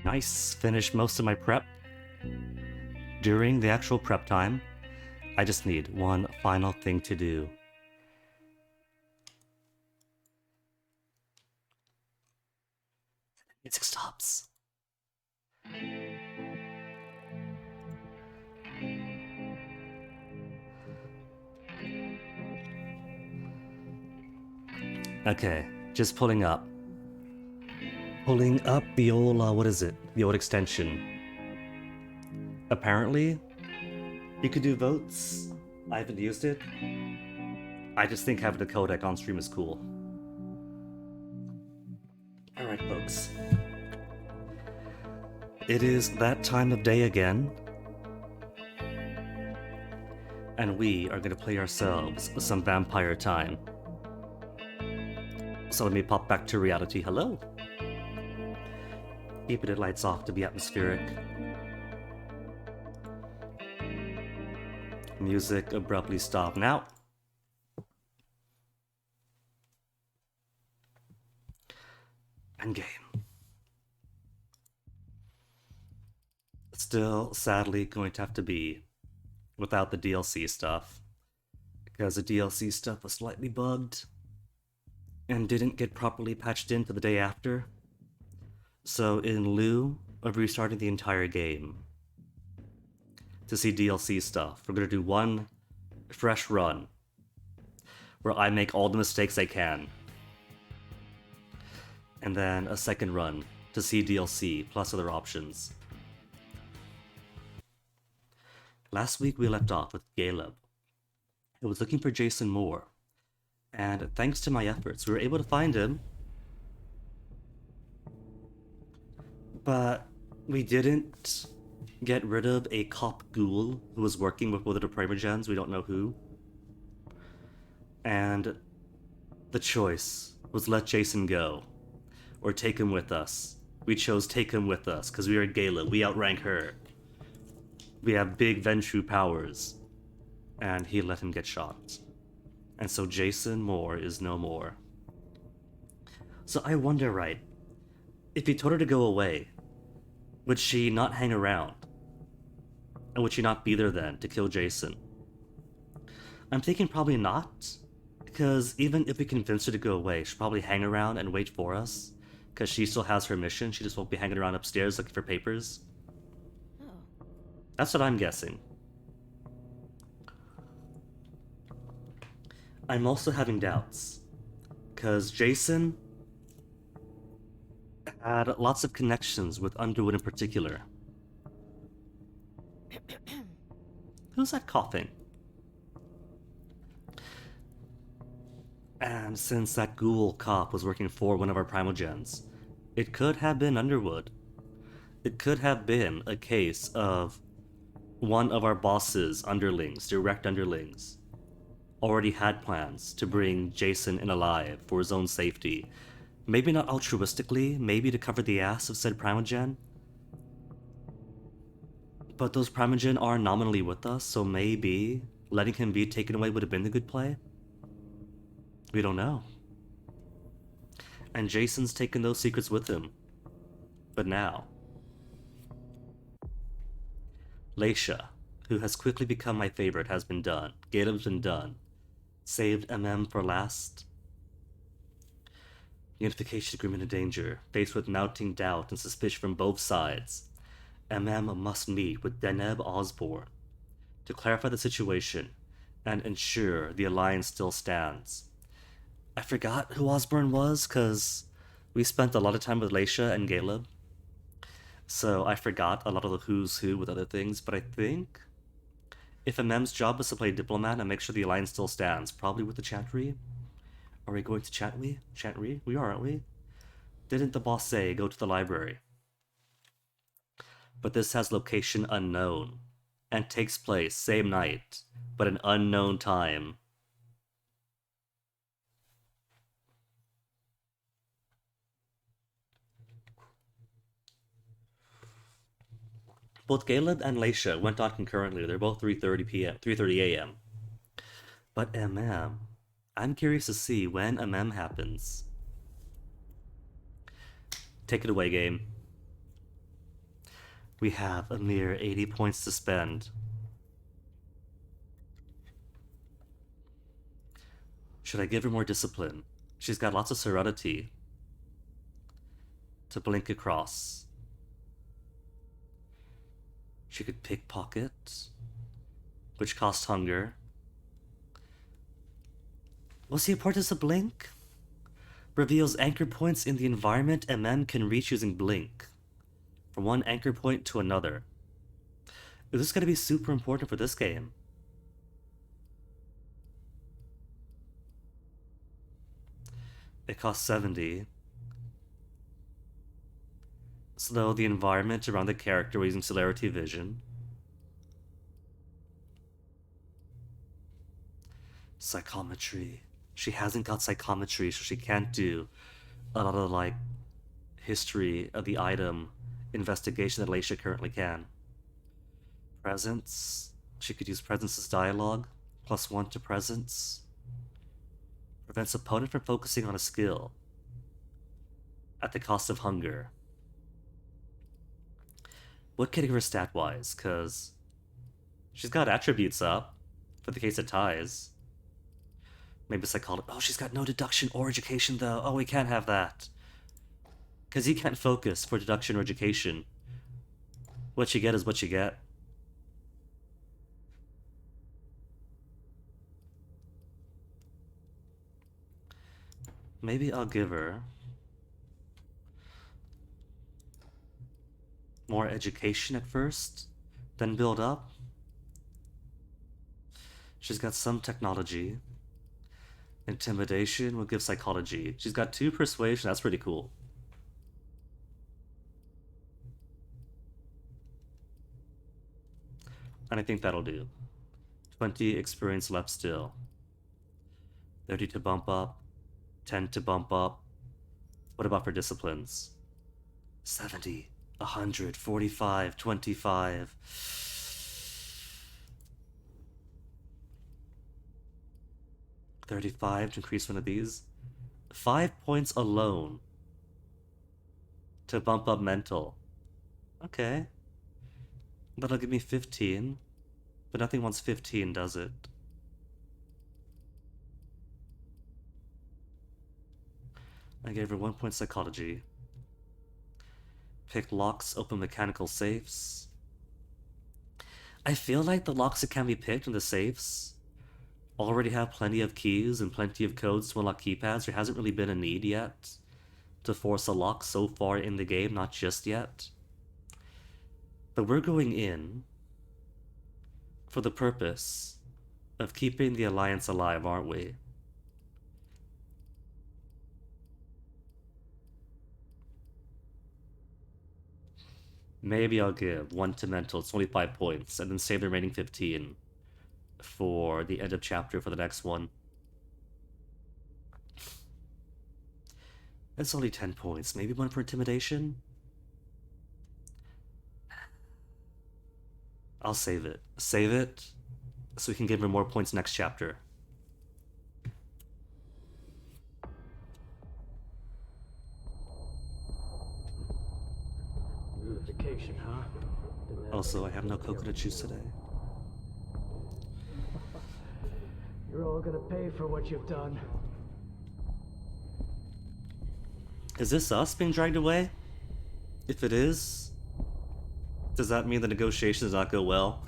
Nice, finished most of my prep. During the actual prep time, I just need one final thing to do. Music stops. Okay, just pulling up. Pulling up the old, what is it? The old extension. Apparently, you could do votes. I haven't used it. I just think having a codec on stream is cool. Alright, folks. It is that time of day again. And we are gonna play ourselves some Vampire Time. So let me pop back to reality. Hello. Keeping the lights off to be atmospheric. Music abruptly stopped. Now. Endgame. Still, sadly, going to have to be without the DLC stuff. Because the DLC stuff was slightly bugged. And didn't get properly patched in for the day after. So in lieu of restarting the entire game to see DLC stuff, we're gonna do one fresh run where I make all the mistakes I can. And then a second run to see DLC plus other options. Last week we left off with Caleb, who was looking for Jason Moore. And thanks to my efforts, we were able to find him. But we didn't get rid of a cop ghoul who was working with one of the Primogens, we don't know who. And the choice was let Jason go, or take him with us. We chose take him with us, because we are Gala, we outrank her. We have big Ventrue powers. And he let him get shot. And so Jason Moore is no more. So I wonder, right, if he told her to go away, would she not hang around? And would she not be there then to kill Jason? I'm thinking probably not, because even if we convince her to go away, she'll probably hang around and wait for us, because she still has her mission. She just won't be hanging around upstairs looking for papers. Oh. That's what I'm guessing. I'm also having doubts, because Jason had lots of connections with Underwood in particular. Who's that coughing? And since that ghoul cop was working for one of our primogens, it could have been Underwood. It could have been a case of one of our boss's underlings, direct underlings, already had plans to bring Jason in alive for his own safety. Maybe not altruistically, maybe to cover the ass of said primogen. But those primogen are nominally with us, so maybe letting him be taken away would have been the good play. We don't know. And Jason's taken those secrets with him. But now, Leisha, who has quickly become my favorite, has been done. Caleb's been done. Saved MM for last. Unification agreement in danger. Faced with mounting doubt and suspicion from both sides, MM must meet with Deneb Osborne to clarify the situation and ensure the alliance still stands. I forgot who Osborne was, because we spent a lot of time with Leisha and Caleb. So I forgot a lot of the who's who with other things, but I think if MM's job is to play diplomat and make sure the alliance still stands, probably with the Chantry. Are we going to Chantry? We are, aren't we? Didn't the boss say go to the library? But this has location unknown and takes place same night, but an unknown time. Both Caleb and Leisha went on concurrently. They're both 3:30 p.m., 3:30 a.m. But I'm curious to see when happens. Take it away, game. We have a mere 80 points to spend. Should I give her more discipline? She's got lots of serenity to blink across. She could pickpocket, which costs hunger. What's the importance of blink? Reveals anchor points in the environment MM can reach using blink. From one anchor point to another. Is this going to be super important for this game? It costs 70. Slow the environment around the character using celerity vision. Psychometry. She hasn't got psychometry, so she can't do a lot of like history of the item investigation that Leisha currently can. Presence. She could use presence as dialogue. +1 to presence. Prevents opponent from focusing on a skill at the cost of hunger. What can I give her stat-wise? Because she's got attributes up for the case of ties. Maybe psychology. Oh, she's got no deduction or education, though. Oh, we can't have that. Because you can't focus for deduction or education. What you get is what you get. Maybe I'll give her more education at first, then build up. She's got some technology. Intimidation will give psychology. She's got 2 persuasion. That's pretty cool. And I think that'll do. 20 experience left still. 30 to bump up. 10 to bump up. What about for disciplines? 70, 100, 45, 25. 35 to increase one of these. 5 points alone to bump up mental. Okay. That'll give me 15. But nothing wants 15, does it? I gave her 1 point psychology. Pick locks, open mechanical safes. I feel like the locks that can be picked in the safes already have plenty of keys and plenty of codes to unlock keypads. There hasn't really been a need yet to force a lock so far in the game, not just yet. But we're going in for the purpose of keeping the Alliance alive, aren't we? Maybe I'll give 1 to mental, 25 points, and then save the remaining 15 for the end of chapter for the next one. It's only 10 points. Maybe 1 for intimidation? I'll save it. Save it so we can give her more points next chapter. Vacation, huh? Also, I have no coconut juice today. You're all gonna pay for what you've done. Is this us being dragged away? If it is, does that mean the negotiations did not go well?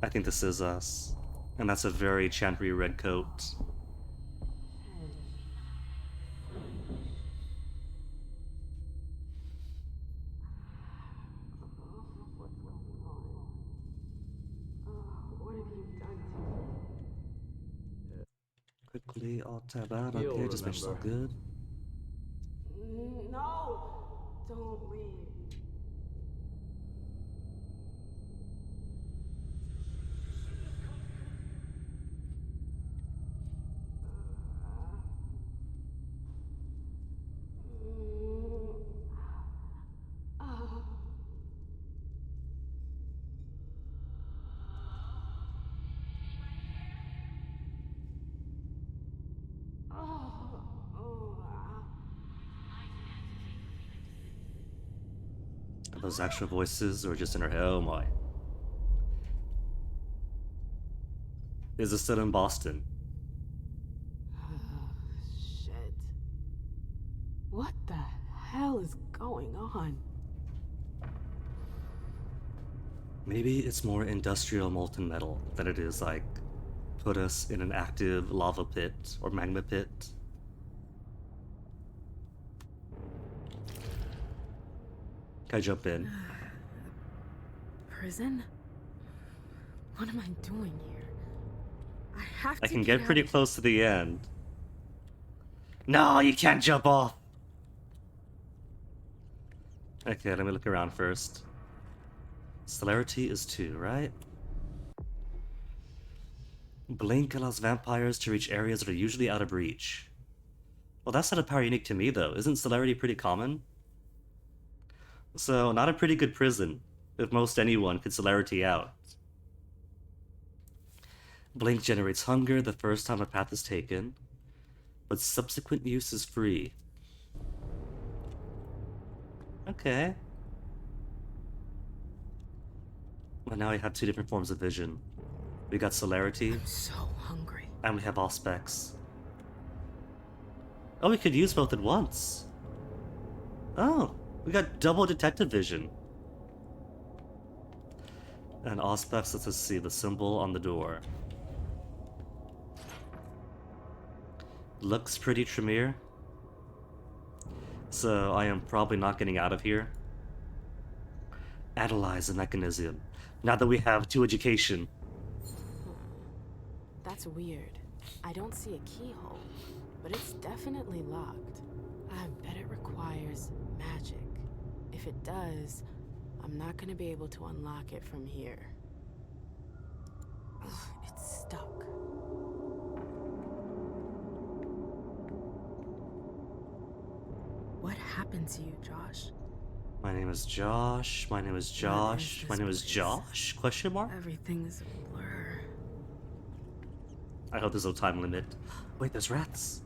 I think this is us. And that's a very Chantry red coat. Quickly, I'll tab out. You'll Okay, just make sure it's all remember. good. No! Don't leave. Are those actual voices or just in her head? Oh my. Is this still in Boston? Shit. What the hell is going on? Maybe it's more industrial molten metal than it is like put us in an active lava pit or magma pit. Can I jump in? Prison? What am I doing here? I have to I can get out pretty of close to the end. No, you can't jump off! Okay, let me look around first. Celerity is 2, right? Blink allows vampires to reach areas that are usually out of reach. Well, that's not a power unique to me, though. Isn't celerity pretty common? So, not a pretty good prison, if most anyone could celerity out. Blink generates hunger the first time a path is taken, but subsequent use is free. Okay. Well, now we have 2 different forms of vision. We got celerity, I'm so hungry. and we have auspex. Oh, we could use both at once. Oh, we got double detective vision. And auspex lets us see the symbol on the door. Looks pretty Tremere. So I am probably not getting out of here. Analyze the mechanism. Now that we have 2 education. That's weird. I don't see a keyhole, but it's definitely locked. I bet it requires magic. If it does, I'm not gonna be able to unlock it from here. Ugh, it's stuck. What happened to you, Josh? My name is Josh. My name is Josh. My this name is place? Josh? Question mark? Everything is a blur. I hope there's no time limit. Wait, there's rats.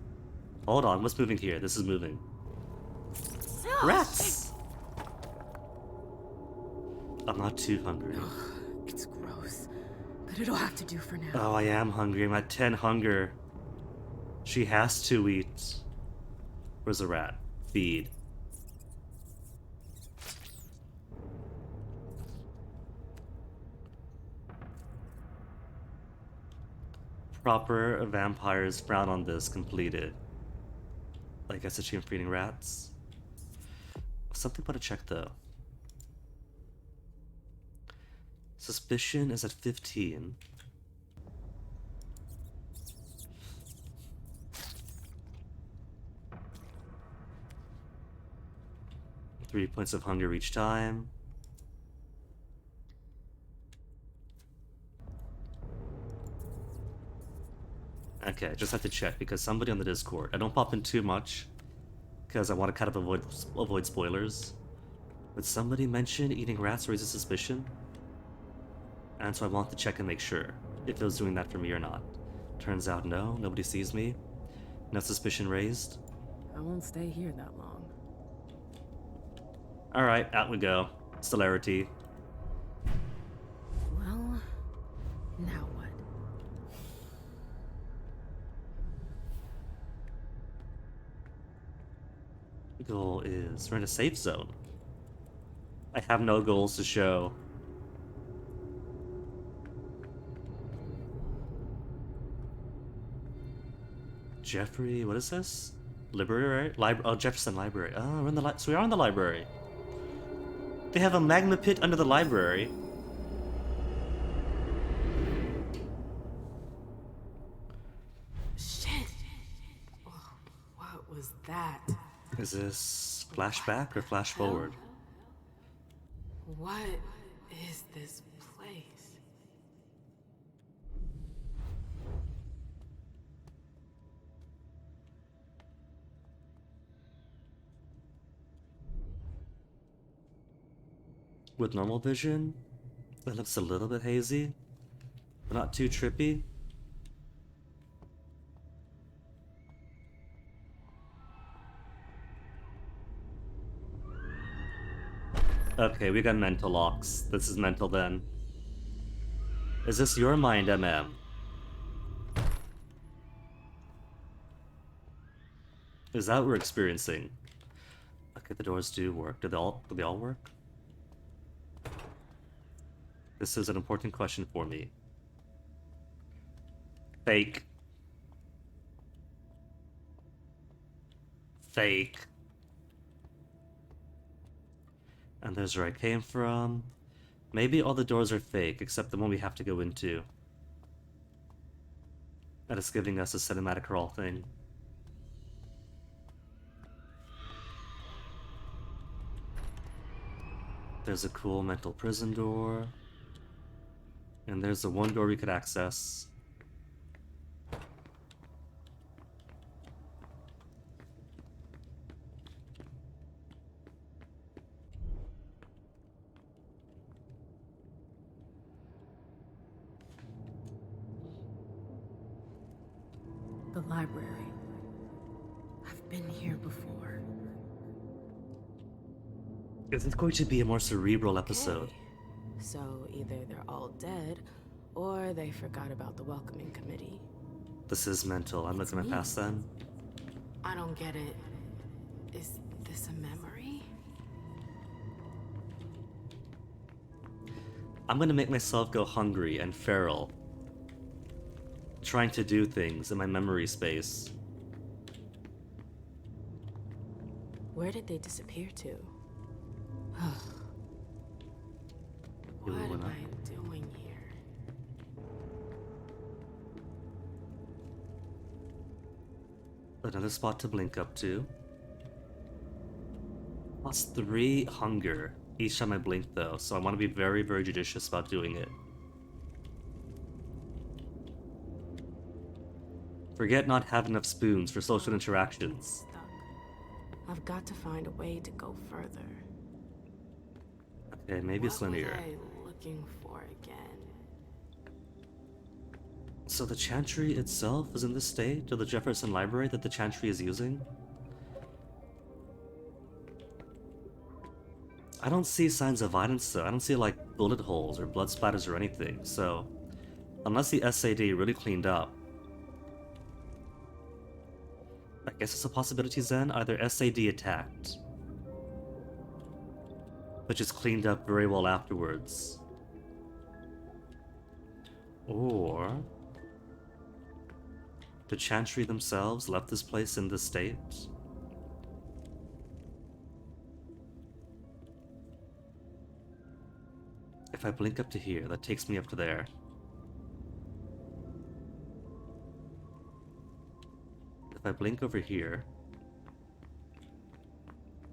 Hold on, what's moving here? This is moving. Rats! I'm not too hungry. It's gross, but it'll have to do for now. Oh, I am hungry. I'm at 10 hunger. She has to eat. Where's the rat? Feed. Proper vampires frown on this. Completed. I guess it's for feeding rats. Something about to check though. Suspicion is at 15. Three points of hunger each time. Okay, just have to check because somebody on the Discord. I don't pop in too much because I want to kind of avoid spoilers. But somebody mentioned eating rats raises suspicion, and so I want to check and make sure if it was doing that for me or not. Turns out no, nobody sees me. No suspicion raised. I won't stay here that long. Alright, out we go. Celerity. Well, now what? Goal is we're in a safe zone. I have no goals to show. Jeffrey, what is this? Library? Oh, Jefferson Library. Oh, we're in the so we are in the library. They have a magma pit under the library. Shit! Oh, what was that? Is this flashback or flash forward? What is this place? With normal vision, it looks a little bit hazy, but not too trippy. Okay, we got mental locks. This is mental then. Is this your mind, MM? Is that what we're experiencing? Okay, the doors do work. Do they all work? This is an important question for me. Fake. Fake. And there's where I came from. Maybe all the doors are fake, except the one we have to go into. That is giving us a cinematic crawl thing. There's a cool mental prison door. And there's the one door we could access. The library. I've been here before. Is it going to be a more cerebral episode? Okay. So either they're all dead, or they forgot about the welcoming committee. This is mental. I'm looking at past then. I don't get it. Is this a memory? I'm gonna make myself go hungry and feral. Trying to do things in my memory space. Where did they disappear to? What am I doing here? Another spot to blink up to. +3 hunger each time I blink though, so I want to be very, very judicious about doing it. Forget not having enough spoons for social interactions. Stuck. I've got to find a way to go further. Okay, maybe it's linear. What was I looking for again? So the Chantry itself is in this state, or the Jefferson Library that the Chantry is using? I don't see signs of violence though. I don't see like bullet holes or blood splatters or anything, so unless the SAD really cleaned up, I guess it's a possibility then, either SAD attacked, but just cleaned up very well afterwards, or the Chantry themselves left this place in this state. If I blink up to here, that takes me up to there. If I blink over here,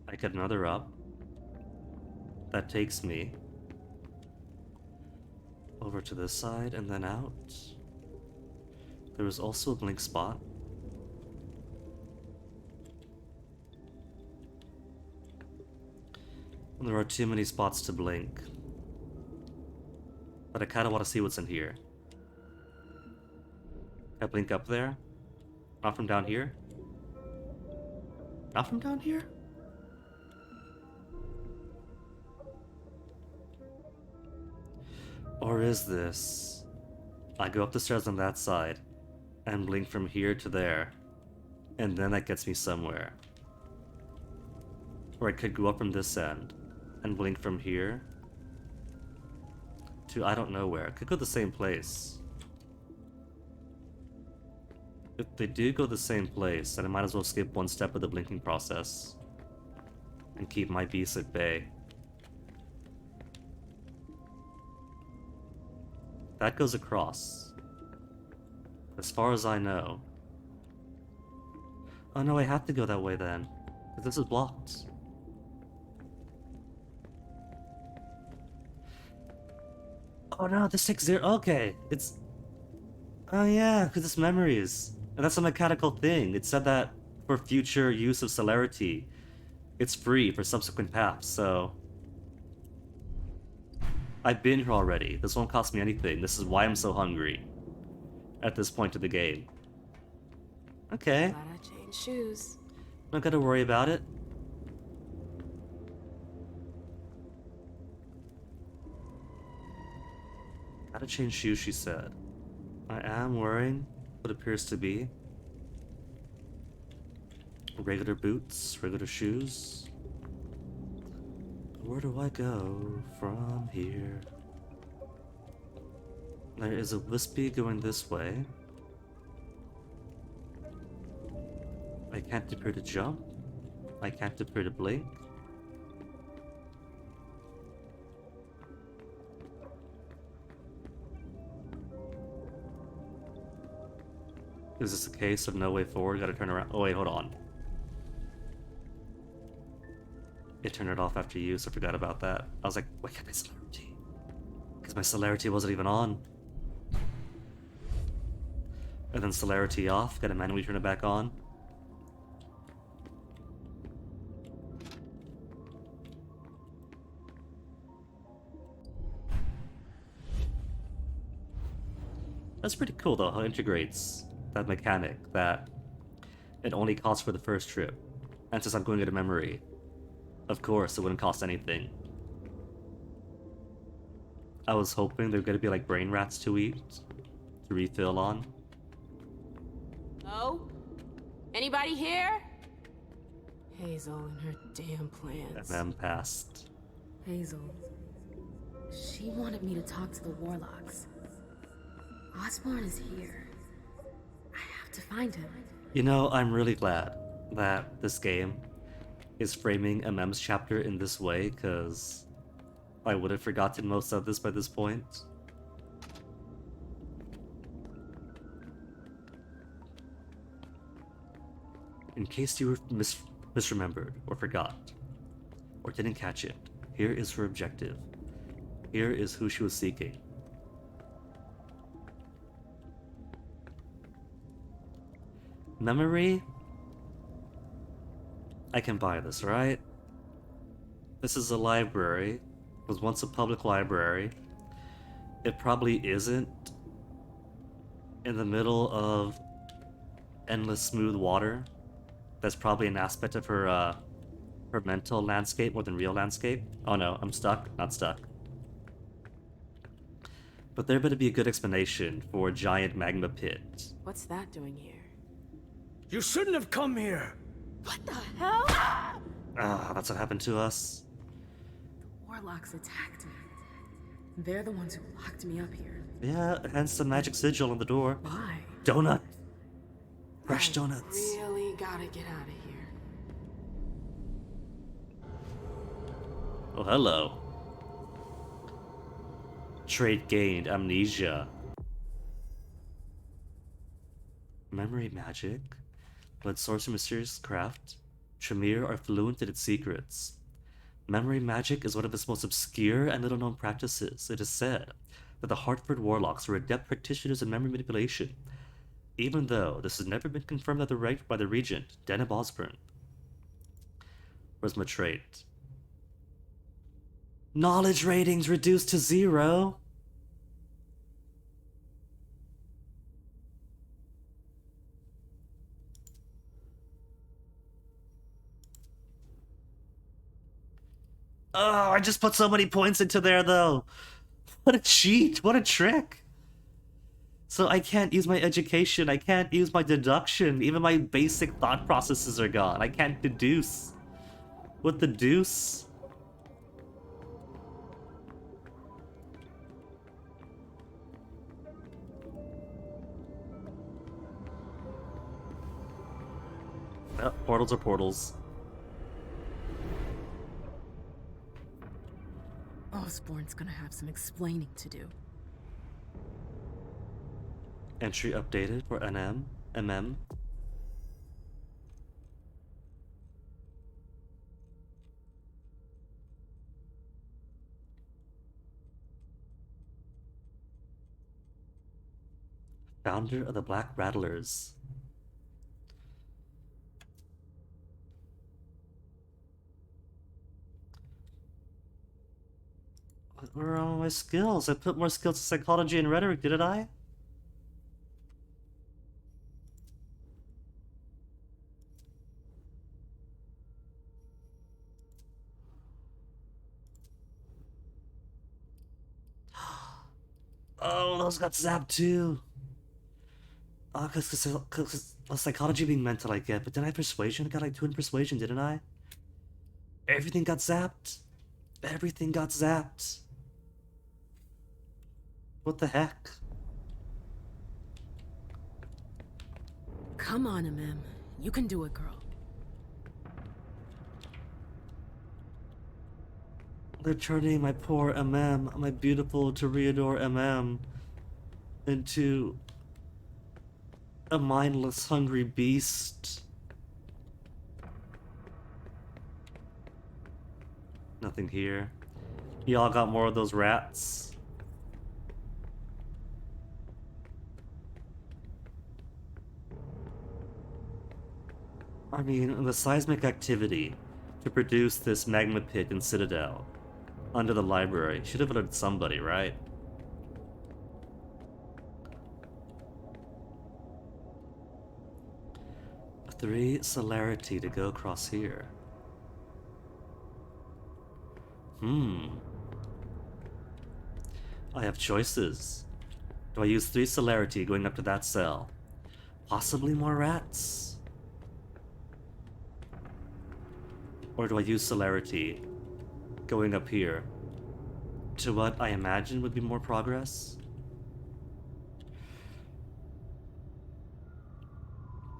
I get another up. That takes me over to this side and then out. There was also a blink spot. And there are too many spots to blink. But I kinda wanna see what's in here. I blink up there? Not from down here? Not from down here? Or is this... I go up the stairs on that side, and blink from here to there, and then that gets me somewhere. Or I could go up from this end, and blink from here to I don't know where. Could go the same place. If they do go the same place, then I might as well skip one step of the blinking process and keep my beast at bay. That goes across. As far as I know. Oh no, I have to go that way then. Because this is blocked. Oh no, this takes zero. Okay, it's. Oh yeah, because it's memories. And that's a mechanical thing. It said that for future use of celerity, it's free for subsequent paths, so. I've been here already. This won't cost me anything. This is why I'm so hungry at this point of the game. Okay. Glad I changed shoes. Not gotta worry about it. Gotta change shoes, she said. I am wearing what appears to be regular boots, regular shoes. Where do I go from here? There is a wispy going this way. I can't appear to jump. I can't appear to blink. Is this a case of no way forward? Gotta turn around. Oh wait, hold on. It turned it off after use. I forgot about that. I was like, why can't my celerity? Because my celerity wasn't even on. And then celerity off. Gotta manually turn it back on. That's pretty cool though, how it integrates that mechanic that it only costs for the first trip. And since I'm going into memory, of course it wouldn't cost anything. I was hoping there were gonna be like brain rats to eat, to refill on. Oh? Anybody here? Hazel and her damn plans. And then passed. Hazel. She wanted me to talk to the Warlocks. Osborn is here. I have to find him. You know, I'm really glad that this game is framing a MEMS chapter in this way, because I would have forgotten most of this by this point. In case you were misremembered, or forgot, or didn't catch it, here is her objective. Here is who she was seeking. Memory? I can buy this, right? This is a library. It was once a public library. It probably isn't in the middle of endless smooth water. That's probably an aspect of her mental landscape more than real landscape. Oh no, I'm stuck. Not stuck. But there better be a good explanation for a giant magma pit. What's that doing here? You shouldn't have come here! What the hell? Ah, that's what happened to us. Warlocks attacked me. They're the ones who locked me up here. Yeah, hence the magic sigil on the door. Why? Donut. Fresh I donuts. really gotta get out of here. Oh, hello. Trait gained, amnesia. Memory magic. Blood sorcerer, mysterious craft. Tremere are fluent in its secrets. Memory magic is one of its most obscure and little known practices. It is said that the Hartford Warlocks were adept practitioners in memory manipulation, even though this has never been confirmed by the regent, Deneb Osborne. Where's my trait? Knowledge ratings reduced to 0. Oh, I just put so many points into there, though. What a cheat. What a trick. So I can't use my education. I can't use my deduction. Even my basic thought processes are gone. I can't deduce. What the deuce? Well, portals are portals. Osborne's gonna have some explaining to do. Entry updated for NM, MM. Founder of the Black Rattlers. Where are all my skills? I put more skills in psychology and rhetoric, didn't I? Oh, those got zapped too. Oh, cause psychology being mental I get, but then I had persuasion. I got like 2 in persuasion, didn't I? Everything got zapped. Everything got zapped. What the heck? Come on, MM. You can do it, girl. They're turning my poor MM, my beautiful Toreador MM, into a mindless, hungry beast. Nothing here. Y'all got more of those rats? I mean, the seismic activity to produce this magma pit in Citadel under the library should have alerted somebody, right? Three celerity to go across here. I have choices. Do I use 3 celerity going up to that cell? Possibly more rats? Or do I use celerity going up here to what I imagine would be more progress?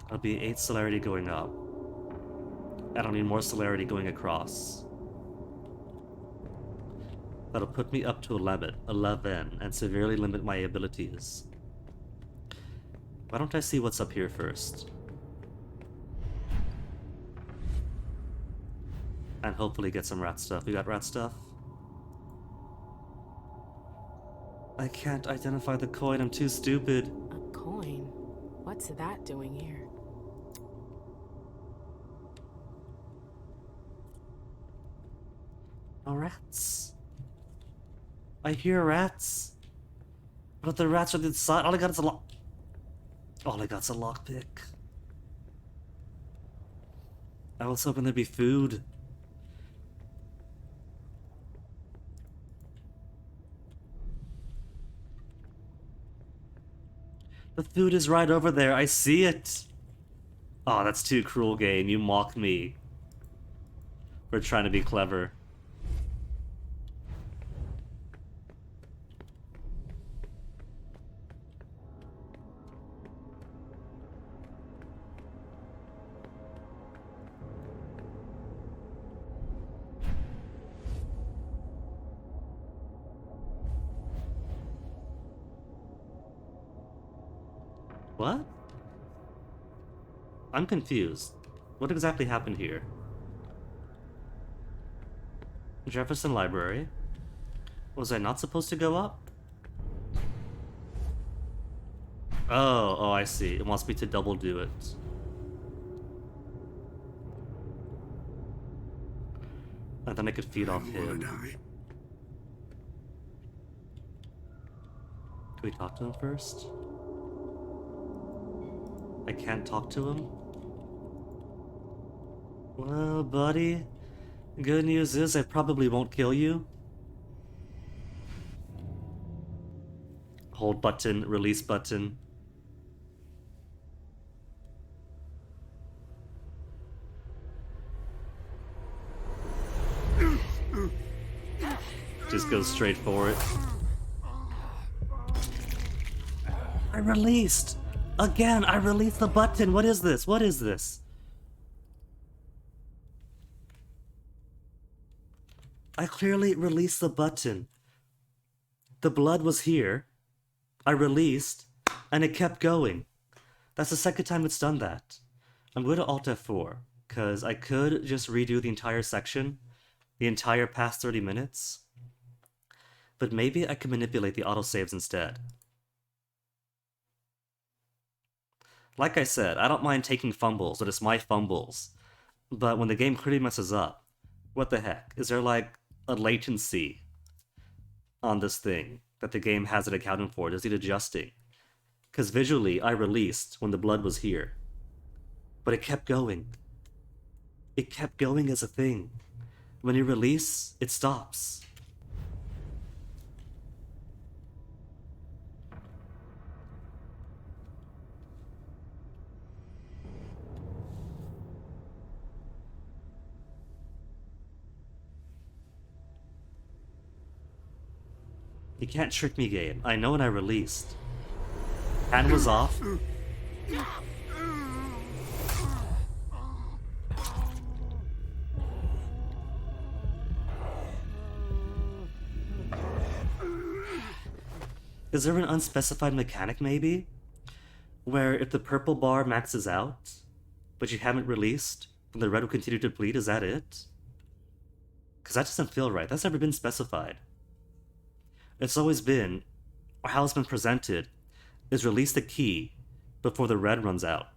That'll be 8 celerity going up. I don't need more celerity going across. That'll put me up to 11, and severely limit my abilities. Why don't I see what's up here first? And hopefully get some rat stuff. We got rat stuff? I can't identify the coin, I'm too stupid. A coin? What's that doing here? No rats. I hear rats. But if the rats are inside, all I got is a lot. All I got's a lockpick. I was hoping there'd be food. The food is right over there. I see it. Oh, that's too cruel, game. You mock me for trying to be clever. What? I'm confused. What exactly happened here? Jefferson Library? Was I not supposed to go up? Oh, I see. It wants me to double do it. And then I could feed off him. Can we talk to him first? I can't talk to him? Well, buddy, good news is I probably won't kill you. Hold button, release button. Just go straight for it. I released! Again, I released the button! What is this? What is this? I clearly released the button. The blood was here. I released, and it kept going. That's the second time it's done that. I'm going to Alt F4, because I could just redo the entire section, the entire past 30 minutes, but maybe I can manipulate the autosaves instead. Like I said, I don't mind taking fumbles, but it's my fumbles. But when the game clearly messes up, what the heck? Is there like a latency on this thing that the game has it accounted for? Does it adjusting? Because visually, I released when the blood was here. But it kept going. It kept going as a thing. When you release, it stops. You can't trick me, game. I know when I released. Hand was off. Is there an unspecified mechanic, maybe? Where if the purple bar maxes out, but you haven't released, then the red will continue to bleed? Is that it? Because that doesn't feel right. That's never been specified. It's always been, or how it's been presented, is release the key before the red runs out.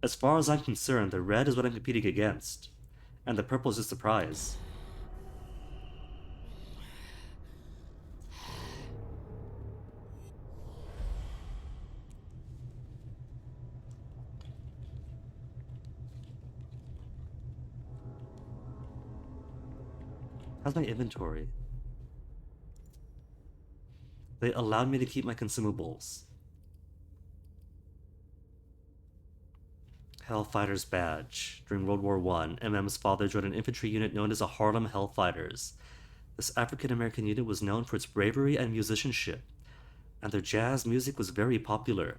As far as I'm concerned, the red is what I'm competing against, and the purple is just a prize. How's my inventory? They allowed me to keep my consumables. Hellfighters badge. During World War I, MM's father joined an infantry unit known as the Harlem Hellfighters. This African-American unit was known for its bravery and musicianship, and their jazz music was very popular.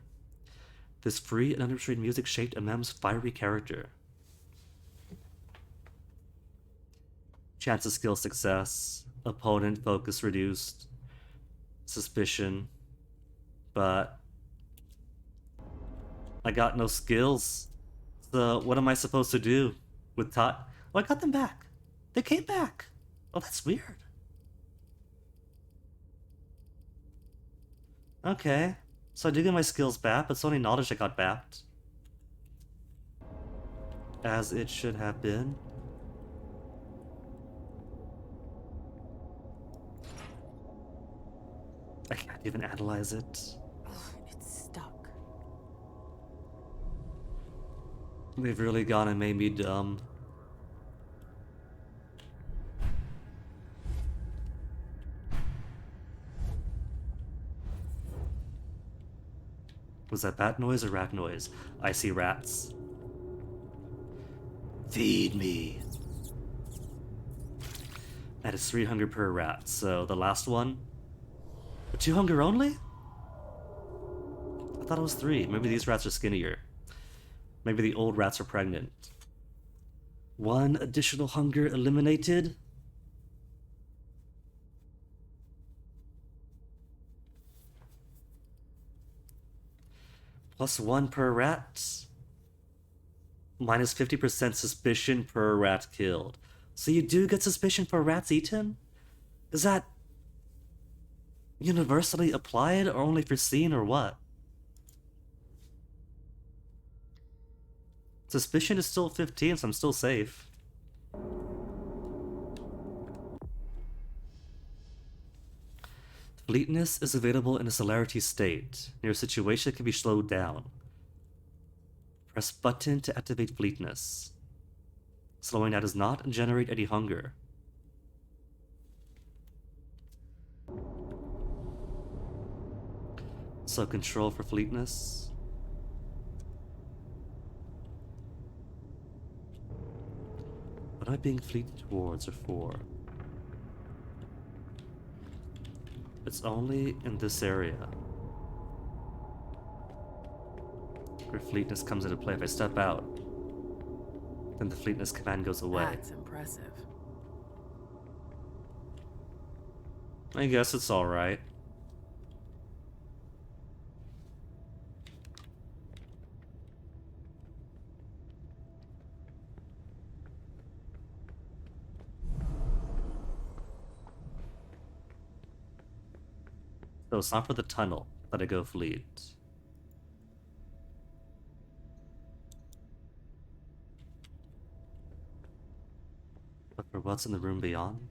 This free and unrestrained music shaped MM's fiery character. Chance of skill success. Opponent focus reduced. Suspicion. But I got no skills. So what am I supposed to do with Oh, I got them back. They came back. Oh, that's weird. Okay. So I do get my skills back, but it's only knowledge I got back. As it should have been. I can't even analyze it. Ugh, it's stuck. They've really gone and made me dumb. Was that bat noise or rat noise? I see rats. Feed me. That is 3 hunger per rat, so the last one... 2 hunger only? I thought it was 3. Maybe these rats are skinnier. Maybe the old rats are pregnant. 1 additional hunger eliminated? +1 per rat? Minus 50% suspicion per rat killed. So you do get suspicion for rats eaten? Is that universally applied or only for seen or what? Suspicion is still 15, so I'm still safe. Fleetness is available in a celerity state. Your situation can be slowed down. Press button to activate fleetness. Slowing down does not generate any hunger. So control for fleetness. What am I being fleeted towards or for? It's only in this area where fleetness comes into play. If I step out, then the fleetness command goes away. That's impressive. I guess it's alright. So it's not for the tunnel that I go fleet. But for what's in the room beyond?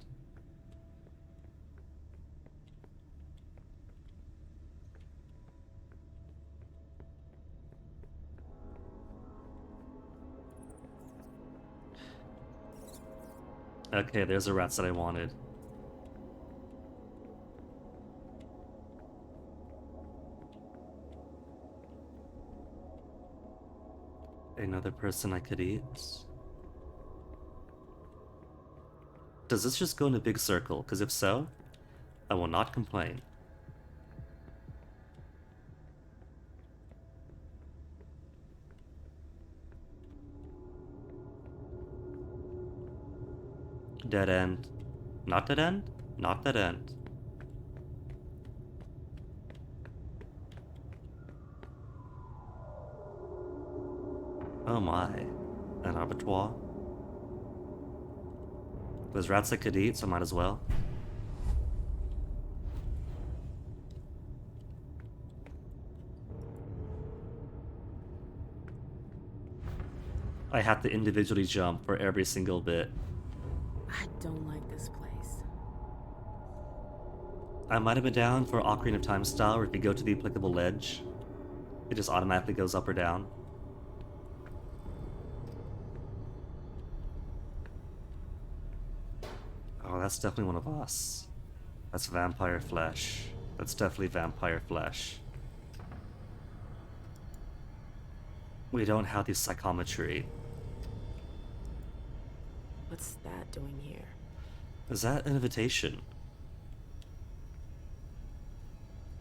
Okay, there's the rats that I wanted. Another person I could eat. Does this just go in a big circle? Because if so, I will not complain. Dead end. Not dead end? Not dead end. Oh my. An abattoir? There's rats I could eat, so might as well. I have to individually jump for every single bit. I don't like this place. I might have been down for Ocarina of Time style, where if you go to the applicable ledge, it just automatically goes up or down. Oh, that's definitely one of us. That's vampire flesh. That's definitely vampire flesh. We don't have the psychometry. What's that doing here? Is that an invitation?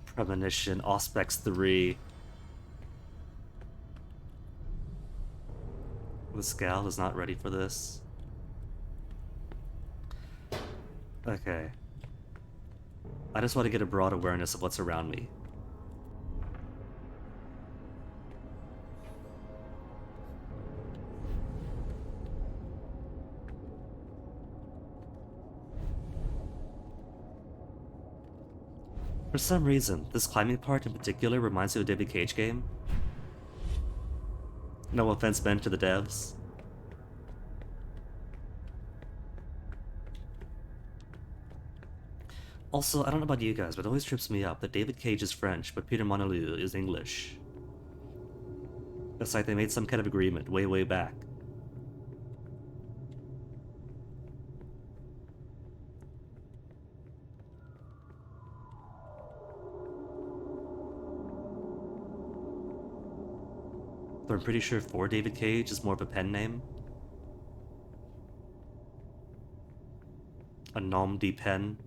Premonition, Auspex 3. The Scal is not ready for this. Okay. I just want to get a broad awareness of what's around me. For some reason, this climbing part in particular reminds me of a David Cage game. No offense meant to the devs. Also, I don't know about you guys, but it always trips me up that David Cage is French, but Peter Monalou is English. It's like they made some kind of agreement way, way back. But I'm pretty sure for David Cage is more of a pen name. A nom de pen.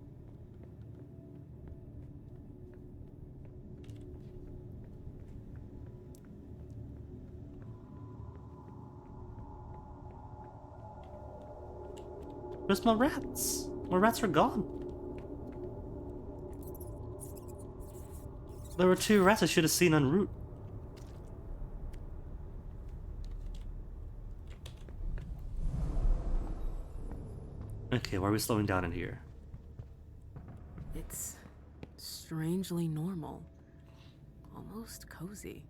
Where's my rats? My rats are gone. There were 2 rats I should have seen en route. Okay, why are we slowing down in here? It's strangely normal. Almost cozy.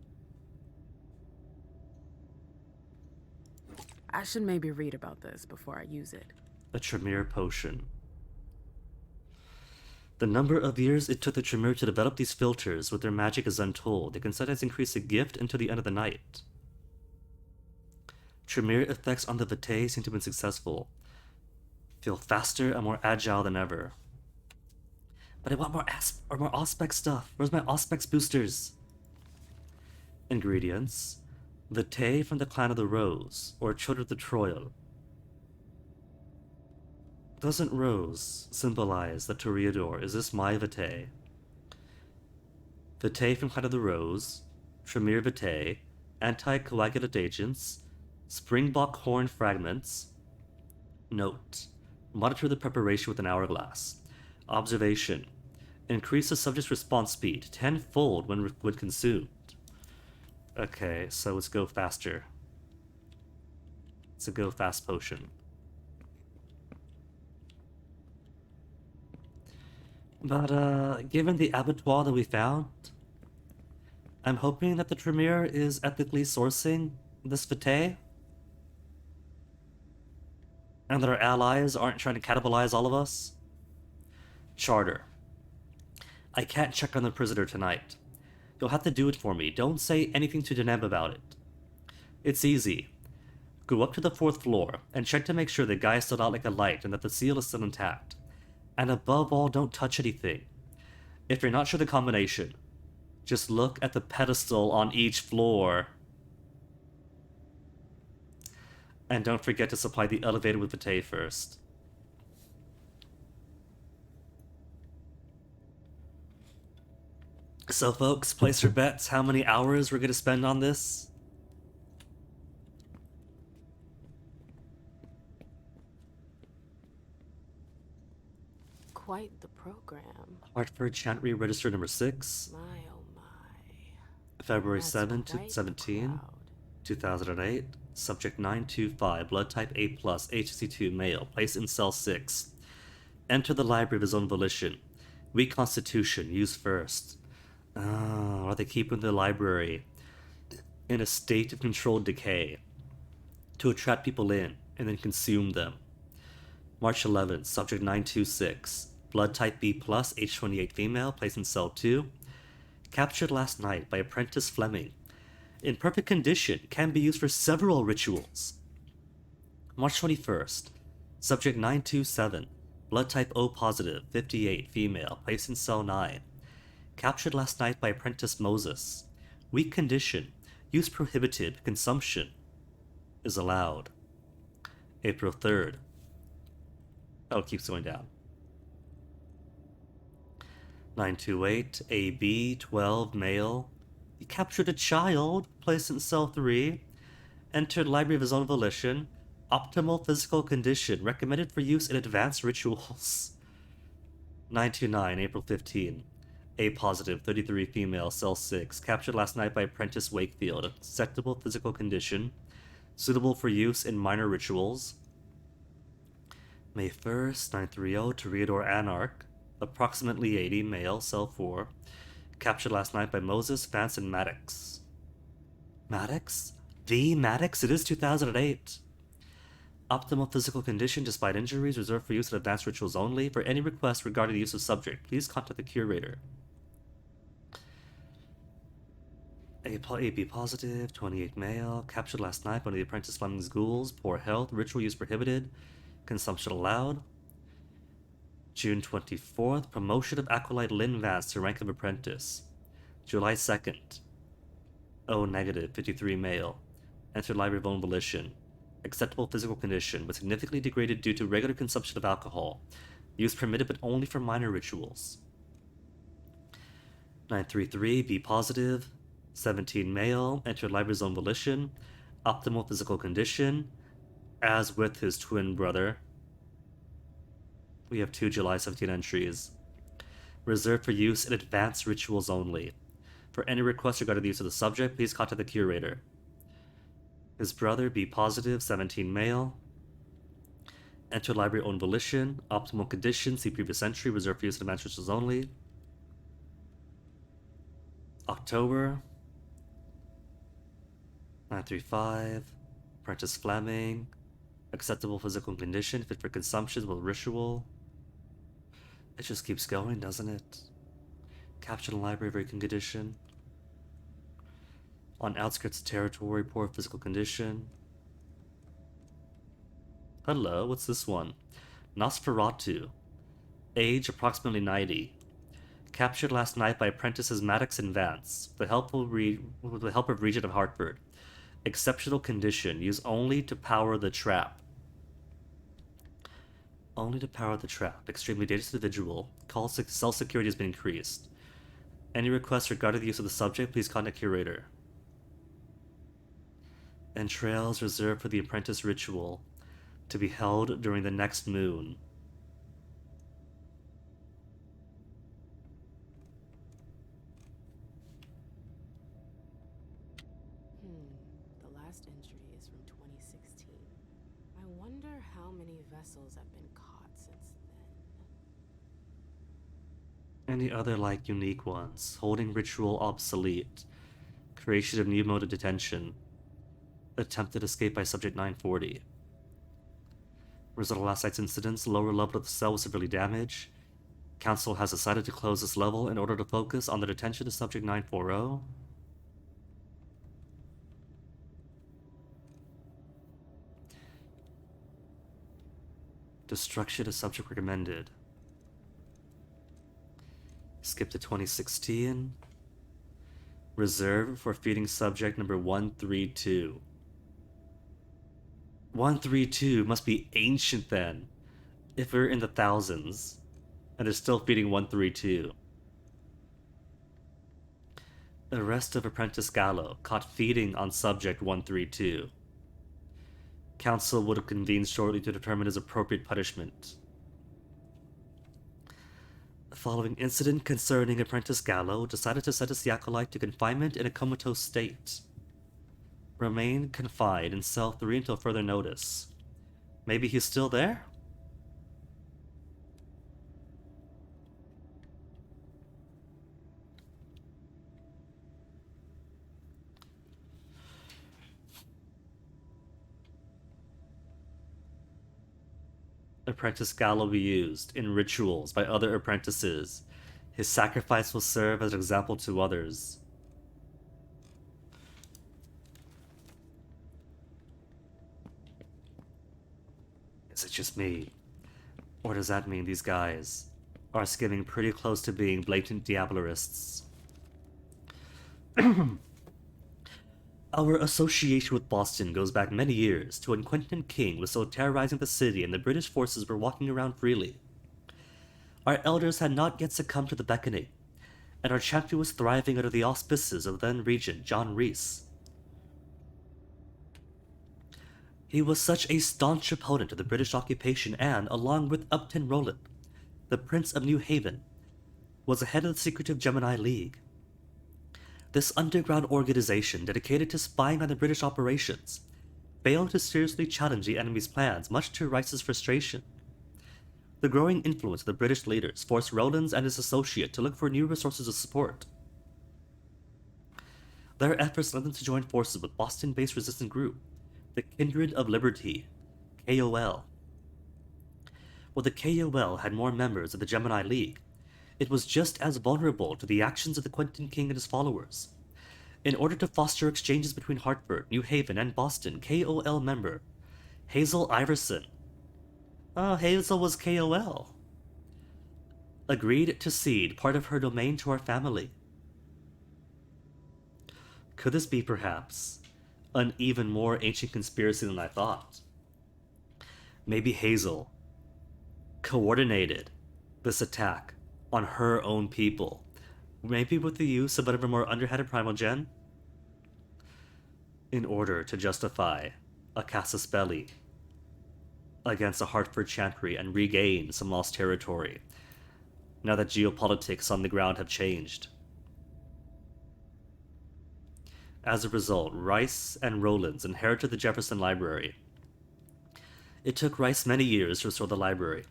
I should maybe read about this before I use it. A Tremere potion. The number of years it took the Tremere to develop these filters with their magic is untold. They can sometimes increase a gift until the end of the night. Tremere effects on the Vitae seem to have been successful. Feel faster and more agile than ever. But I want more Auspex stuff. Where's my Auspex boosters? Ingredients. Vitae from the Clan of the Rose, or Children of the Troil. Doesn't Rose symbolize the Toreador? Is this my Vitae? Vitae from Clan of the Rose, Tremere Vitae, anticoagulant agents, Springbok horn fragments. Note. Monitor the preparation with an hourglass. Observation. Increase the subject's response speed 10-fold when consumed. Okay, so let's go faster. It's a go fast potion. But, given the abattoir that we found, I'm hoping that the Tremere is ethically sourcing this Vitae. And that our allies aren't trying to cannibalize all of us. Charter. I can't check on the prisoner tonight. You'll have to do it for me. Don't say anything to Deneb about it. It's easy. Go up to the 4th floor and check to make sure the guy stood out like a light and that the seal is still intact. And above all, don't touch anything. If you're not sure the combination, just look at the pedestal on each floor. And don't forget to supply the elevator with Vitae first. So folks, place your bets how many hours we're going to spend on this. Quite the program. Hartford Chantry Register number 6. My oh my. February That's 7, quite the 17, crowd. 2008. Subject 925, blood type A+, HC2 male, placed in cell 6. Enter the library of his own volition. Weak constitution, use first. Are they keeping the library in a state of controlled decay to attract people in and then consume them? March 11th, subject 926, blood type B+, H28 female, placed in cell 2. Captured last night by apprentice Fleming. In perfect condition, can be used for several rituals. March 21st, subject 927, blood type O positive, 58 female, placed in cell 9. Captured last night by apprentice Moses. Weak condition, use prohibited, consumption is allowed. April 3rd. Oh, it keeps going down. 928, AB, 12, male. He captured a child, placed in cell 3. Entered library of his own volition. Optimal physical condition, recommended for use in advanced rituals. 929, April 15. A positive, 33 female, cell 6. Captured last night by apprentice Wakefield. Acceptable physical condition. Suitable for use in minor rituals. May 1st, 930, Toreador Anarch. Approximately 80, male, cell 4. Captured last night by Moses, Vance, and Maddox. Maddox? The Maddox? It is 2008. Optimal physical condition despite injuries, reserved for use in advanced rituals only. For any requests regarding the use of subject, please contact the curator. AB positive, 28 male, captured last night by one of the apprentice Fleming's ghouls, poor health, ritual use prohibited, consumption allowed. June 24th, promotion of Acolyte Lin Vance to rank of apprentice. July 2nd, O negative, 53 male, entered library of own volition. Acceptable physical condition, but significantly degraded due to regular consumption of alcohol. Use permitted but only for minor rituals. 933, B positive, 17 male, entered library's own volition. Optimal physical condition, as with his twin brother. We have 2 July 17 entries. Reserved for use in advanced rituals only. For any requests regarding the use of the subject, please contact the curator. His brother, B positive, 17 male. Enter library own volition. Optimal condition, see previous entry. Reserved for use in advanced rituals only. October. 935. Apprentice Fleming. Acceptable physical condition, fit for consumption with ritual. It just keeps going, doesn't it? Captured in library, very good condition. On outskirts of territory, poor physical condition. Hello, what's this one? Nosferatu. Age approximately 90. Captured last night by apprentices Maddox and Vance, with the help of Regent of Hartford. Exceptional condition, used only to power the trap. Only to power the trap. Extremely dangerous individual. Cell security has been increased. Any requests regarding the use of the subject, please contact curator. Entrails reserved for the apprentice ritual, to be held during the next moon. The last entry is from 2016. I wonder how many vessels have been caught since then. Any other unique ones? Holding ritual obsolete. Creation of new mode of detention. Attempted escape by subject 940. Result of last night's incidents, lower level of the cell was severely damaged. Council has decided to close this level in order to focus on the detention of subject 940. Destruction of subject recommended. Skip to 2016. Reserve for feeding subject number 132. 132 must be ancient then, if we're in the thousands, and they're still feeding 132. Arrest of Apprentice Gallo, caught feeding on subject 132. Council would have convened shortly to determine his appropriate punishment. The following incident concerning Apprentice Gallo decided to sentence the acolyte to confinement in a comatose state. Remain confined in cell 3 until further notice. Maybe he's still there? Apprentice Gallo be used in rituals by other apprentices. His sacrifice will serve as an example to others. Is it just me? Or does that mean these guys are skimming pretty close to being blatant diabolarists? Our association with Boston goes back many years to when Quentin King was still terrorizing the city and the British forces were walking around freely. Our elders had not yet succumbed to the beckoning, and our champion was thriving under the auspices of then Regent John Rees. He was such a staunch opponent of the British occupation and, along with Upton Rowland, the Prince of New Haven, was the head of the secretive Gemini League. This underground organization, dedicated to spying on the British operations, failed to seriously challenge the enemy's plans, much to Rice's frustration. The growing influence of the British leaders forced Rowlands and his associate to look for new resources of support. Their efforts led them to join forces with Boston-based resistance group, the Kindred of Liberty, KOL. While the KOL had more members of the Gemini League, it was just as vulnerable to the actions of the Quentin King and his followers. In order to foster exchanges between Hartford, New Haven, and Boston, KOL member Hazel Iverson, Hazel was KOL, agreed to cede part of her domain to our family. Could this be, perhaps, an even more ancient conspiracy than I thought? Maybe Hazel coordinated this attack on her own people, maybe with the use of whatever more underhanded primal gen, in order to justify a casus belli against a Hartford chantry and regain some lost territory, now that geopolitics on the ground have changed. As a result, Rice and Rowlands inherited the Jefferson Library. It took Rice many years to restore the library,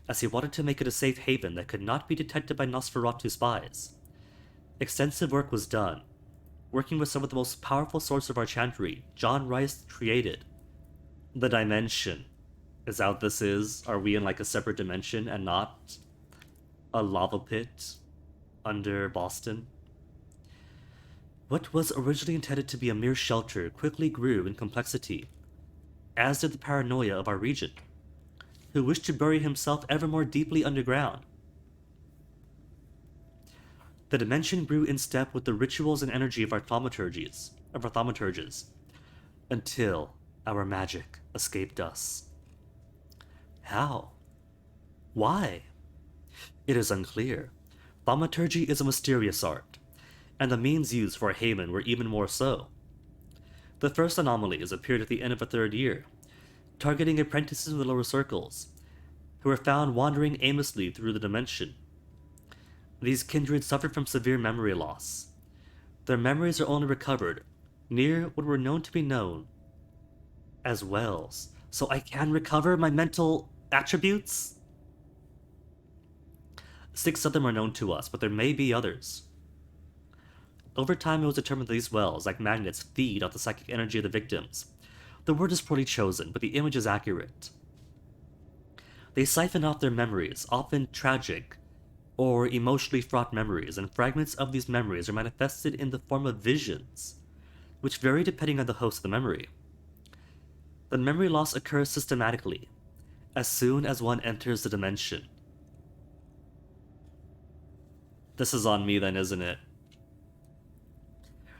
as he wanted to make it a safe haven that could not be detected by Nosferatu spies. Extensive work was done. Working with some of the most powerful swords of our chantry, John Rice created the Dimension. Is that what this is? Are we in like a separate dimension and not a lava pit under Boston? What was originally intended to be a mere shelter quickly grew in complexity, as did the paranoia of our regent, who wished to bury himself ever more deeply underground. The dimension grew in step with the rituals and energy of our thaumaturges, until our magic escaped us. How? Why? It is unclear. Thaumaturgy is a mysterious art, and the means used for a haven were even more so. The first anomalies appeared at the end of the third year, targeting apprentices in the lower circles, who were found wandering aimlessly through the dimension. These kindred suffered from severe memory loss. Their memories are only recovered near what were known to be known as wells. So I can recover my mental attributes? 6 of them are known to us, but there may be others. Over time, it was determined that these wells, like magnets, feed off the psychic energy of the victims. The word is poorly chosen, but the image is accurate. They siphon off their memories, often tragic or emotionally fraught memories, and fragments of these memories are manifested in the form of visions, which vary depending on the host of the memory. The memory loss occurs systematically, as soon as one enters the dimension. This is on me then, isn't it?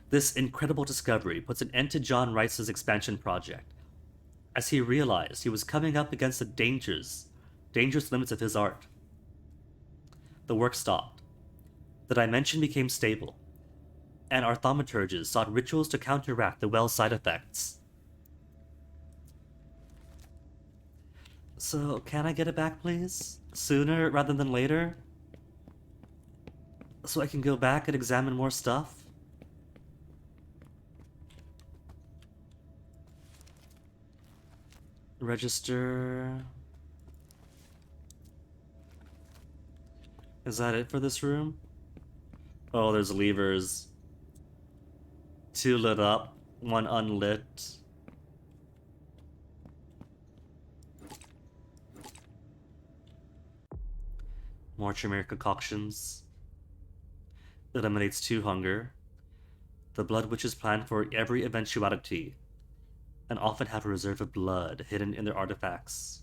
This incredible discovery puts an end to John Rice's expansion project, as he realized he was coming up against the dangerous limits of his art. The work stopped. The dimension became stable, and our thaumaturges sought rituals to counteract the well side effects. So, can I get it back, please? Sooner rather than later? So I can go back and examine more stuff? Register... Is that it for this room? Oh, there's levers. 2 lit up, 1 unlit. More chimeric concoctions. Eliminates 2 hunger. The blood witches plan for every eventuality, and often have a reserve of blood hidden in their artifacts.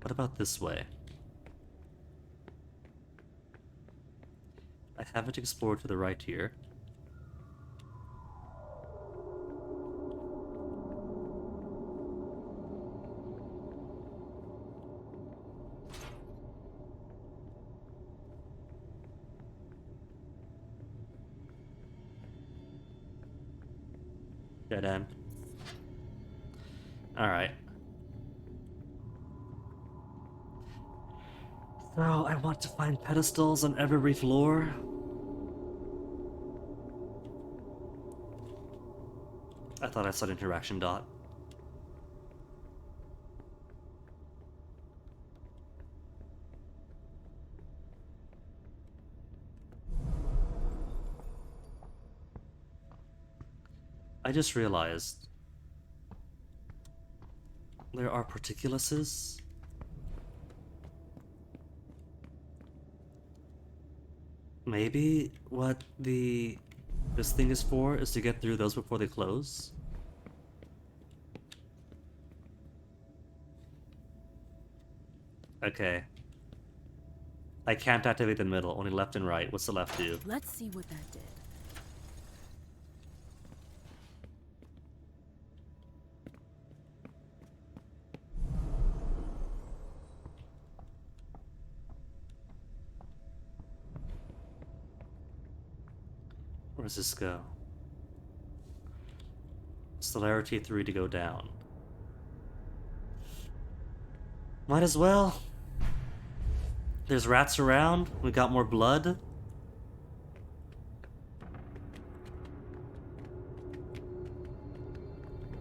What about this way? I haven't explored to the right here. Dead end. Alright. So, I want to find pedestals on every floor. I thought I saw an interaction dot. I just realized there are particuluses. Maybe what this thing is for is to get through those before they close? Okay. I can't activate the middle, only left and right. What's the left do? Let's see what that did. Where does this go? Celerity 3 to go down. Might as well. There's rats around. We got more blood.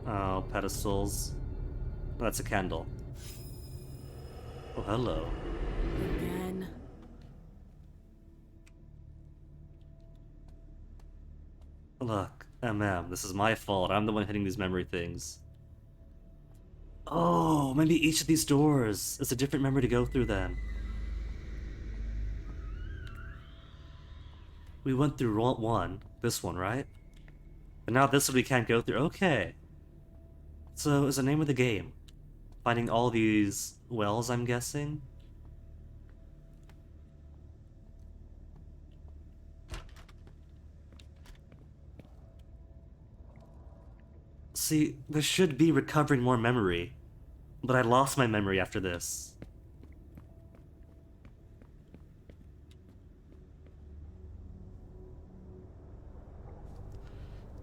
Oh, pedestals. That's a candle. Oh, hello. Again. Look, this is my fault. I'm the one hitting these memory things. Oh, maybe each of these doors is a different memory to go through then. We went through one, this one, right? But now this one we can't go through. Okay. So, is the name of the game? Finding all these wells, I'm guessing? See, there should be recovering more memory, but I lost my memory after this.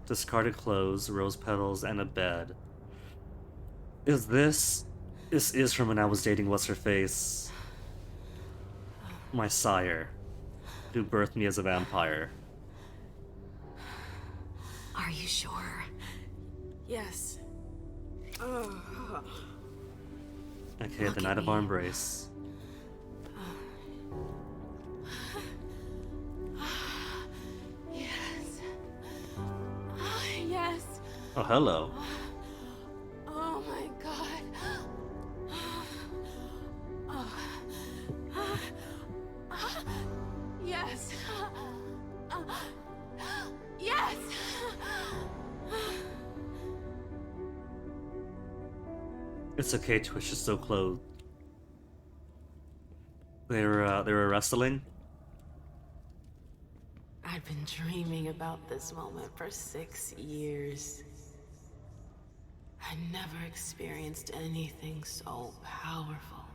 Discarded clothes, rose petals, and a bed. Is this... This is from when I was dating What's-Her-Face. My sire, who birthed me as a vampire. Are you sure? Yes. Okay, Look the at night of me. our embrace. Yes. Yes. Oh, hello. Oh my god. Yes. Yes. It's okay, Twitch is so clothed. They were wrestling. I've been dreaming about this moment for 6 years. I never experienced anything so powerful.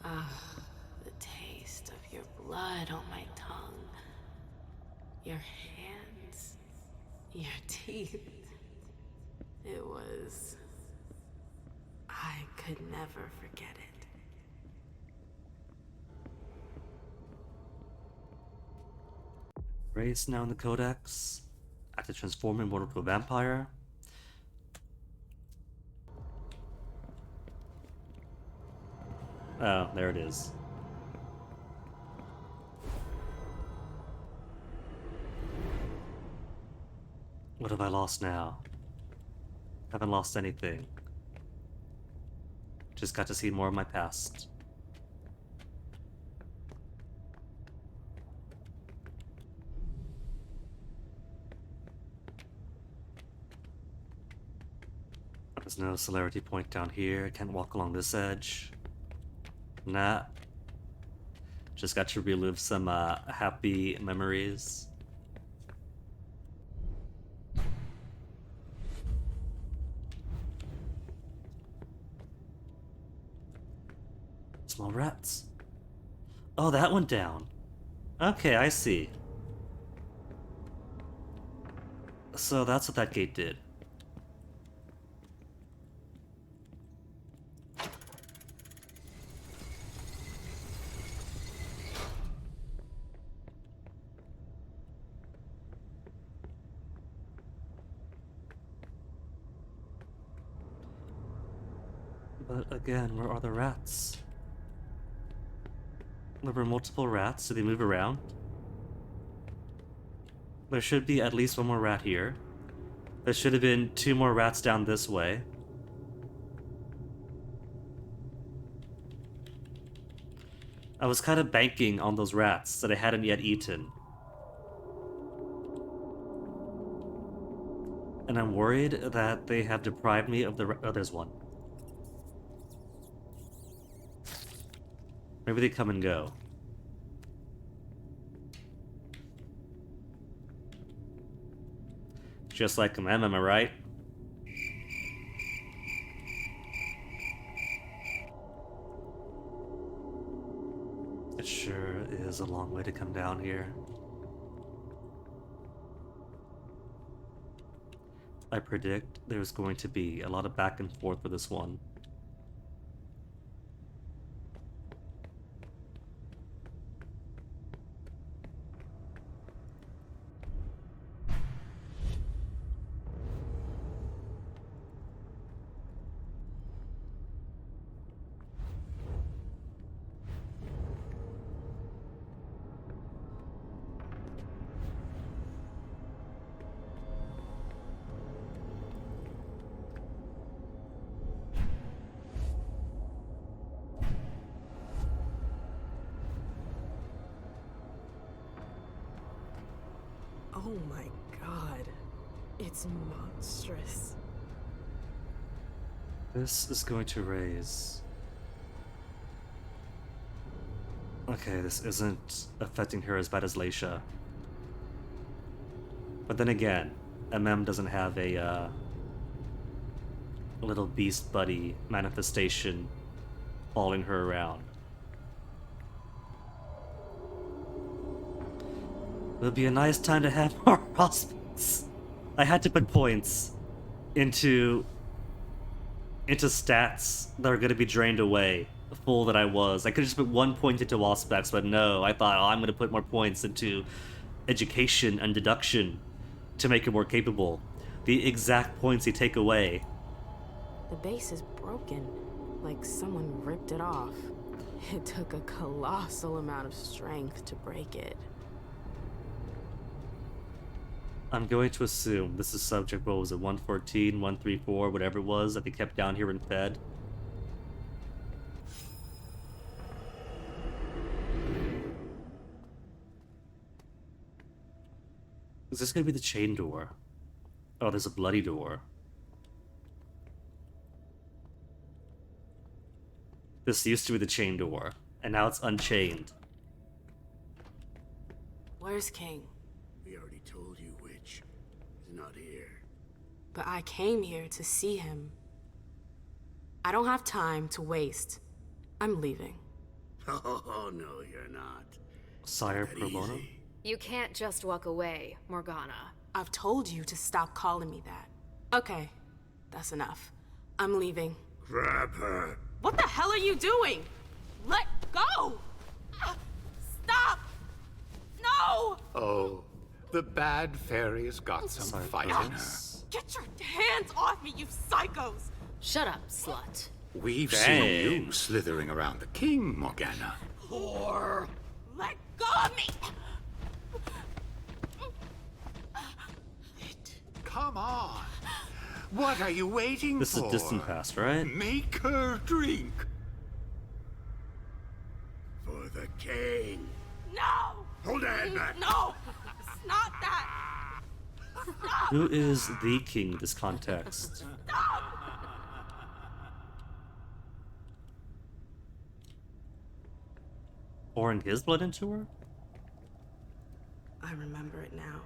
Ah, the taste of your blood on my tongue. Your hands. Your teeth. It was... I could never forget it. Race now in the Codex. I have to transform immortal to a vampire. Oh, there it is. What have I lost now? Haven't lost anything. Just got to see more of my past. There's no celerity point down here. Can't walk along this edge. Nah. Just got to relive some happy memories. Small rats. Oh, that went down. Okay, I see. So that's what that gate did. But again, where are the rats? There were multiple rats. Do they move around? There should be at least one more rat here. There should have been 2 more rats down this way. I was kind of banking on those rats that I hadn't yet eaten. And I'm worried that they have deprived me of the... Oh, there's one. Maybe they come and go. Just like them, am I right? It sure is a long way to come down here. I predict there's going to be a lot of back and forth for this one. Oh my god. It's monstrous. This is going to raise... Okay, this isn't affecting her as bad as Leisha. But then again, MM doesn't have a little beast buddy manifestation following her around. It'll be a nice time to have more prospects. I had to put points into stats that are going to be drained away. The fool that I was. I could have just put 1 point into Waspecs, but no, I thought, oh, I'm going to put more points into education and deduction to make it more capable. The exact points you take away. The base is broken, like someone ripped it off. It took a colossal amount of strength to break it. I'm going to assume this is subject, what was it, 114, 134, whatever it was that they kept down here and fed. Is this going to be the chain door? Oh, there's a bloody door. This used to be the chain door, and now it's unchained. Where's King? We already told you which. He's not here. But I came here to see him. I don't have time to waste. I'm leaving. Oh, no, you're not. Sire That Pro Bono? easy. You can't just walk away, Morgana. I've told you to stop calling me that. Okay, that's enough. I'm leaving. Grab her. What the hell are you doing? Let go! Stop! No! Oh, the bad fairy's got some Sorry, fight in her. Pros. Get your hands off me, you psychos! Shut up, slut. We've Dang. seen you slithering around the king, Morgana. Whore. Let go of me! Come on. What are you waiting This is for? distant past, right? Make her drink. For the king. No! Hold your head back. No! It's not that! Who is the king in this context? Pouring his blood into her? I remember it now.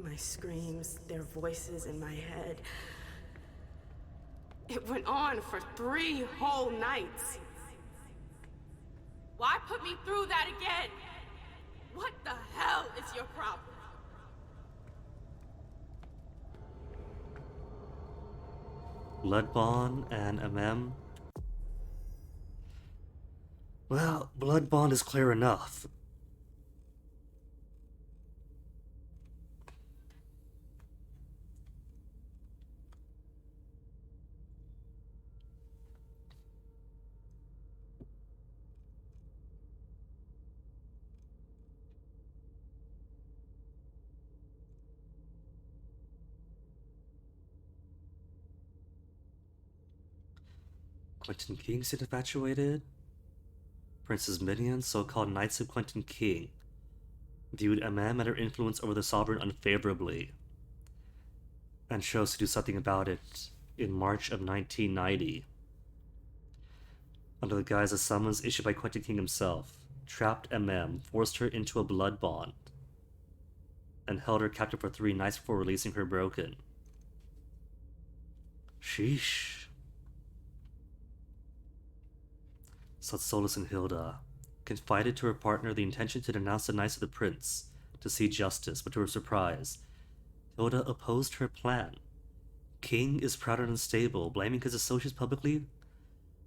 My screams, their voices in my head. It went on for 3 whole nights. Why put me through that again? What the hell is your problem? Bloodbond and MM? Well, Bloodbond is clear enough. Quentin King seemed infatuated. Prince's minions, so-called Knights of Quentin King, viewed MM and her influence over the sovereign unfavorably, and chose to do something about it in March of 1990. Under the guise of summons issued by Quentin King himself, trapped MM, forced her into a blood bond, and held her captive for 3 nights before releasing her broken. Sheesh. Such Solus and Hilda confided to her partner the intention to denounce the Knights of the Prince to see justice, but to her surprise, Hilda opposed her plan. King is proud and unstable, blaming his associates publicly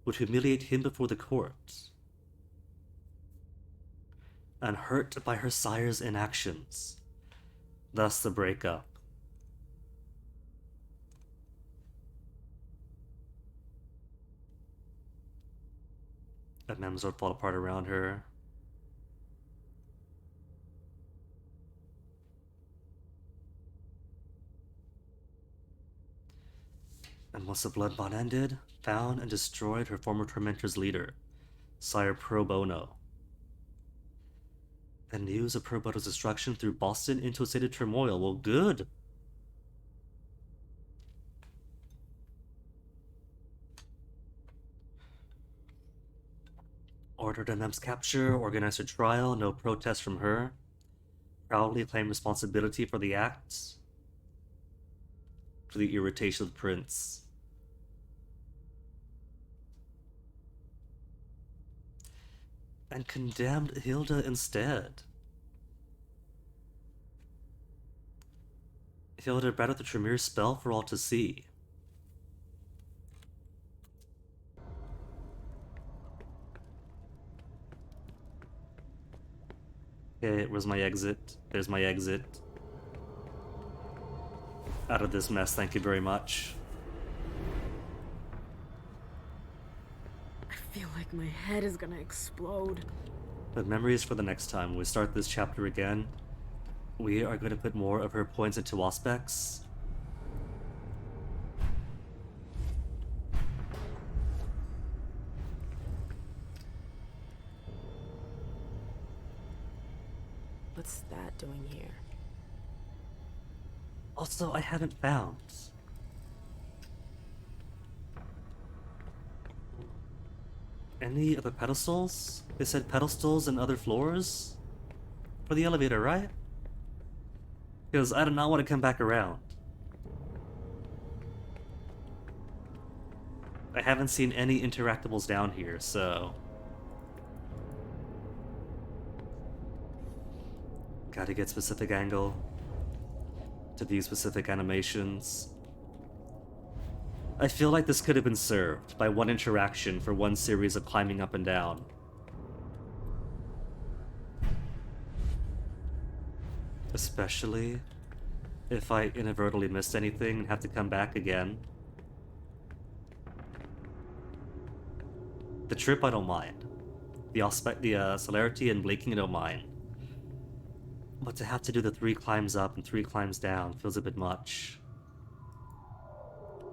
would humiliate him before the court. And hurt by her sire's inactions. Thus the breakup. MMs would fall apart around her. And once the blood bond ended, found and destroyed her former tormentor's leader, Sire Pro Bono. And news of Pro Bono's destruction threw Boston into a state of turmoil. Well, good. Ordered MM's capture, organized her trial, no protest from her. Proudly claimed responsibility for the acts. To the irritation of the prince. And condemned Hilda instead. Hilda brought out the Tremere's spell for all to see. Okay, where's my exit? There's my exit. Out of this mess, thank you very much. I feel like my head is gonna explode. But memories for the next time. When we start this chapter again, we are going to put more of her points into Auspex. What's that doing here? Also, I haven't found any other pedestals? They said pedestals and other floors for the elevator, right? Because I do not want to come back around. I haven't seen any interactables down here, so... Gotta get specific angle to view specific animations. I feel like this could have been served by one interaction for one series of climbing up and down. Especially if I inadvertently missed anything and have to come back again. The trip I don't mind. The celerity and blinking I don't mind. But to have to do the 3 climbs up and 3 climbs down feels a bit much.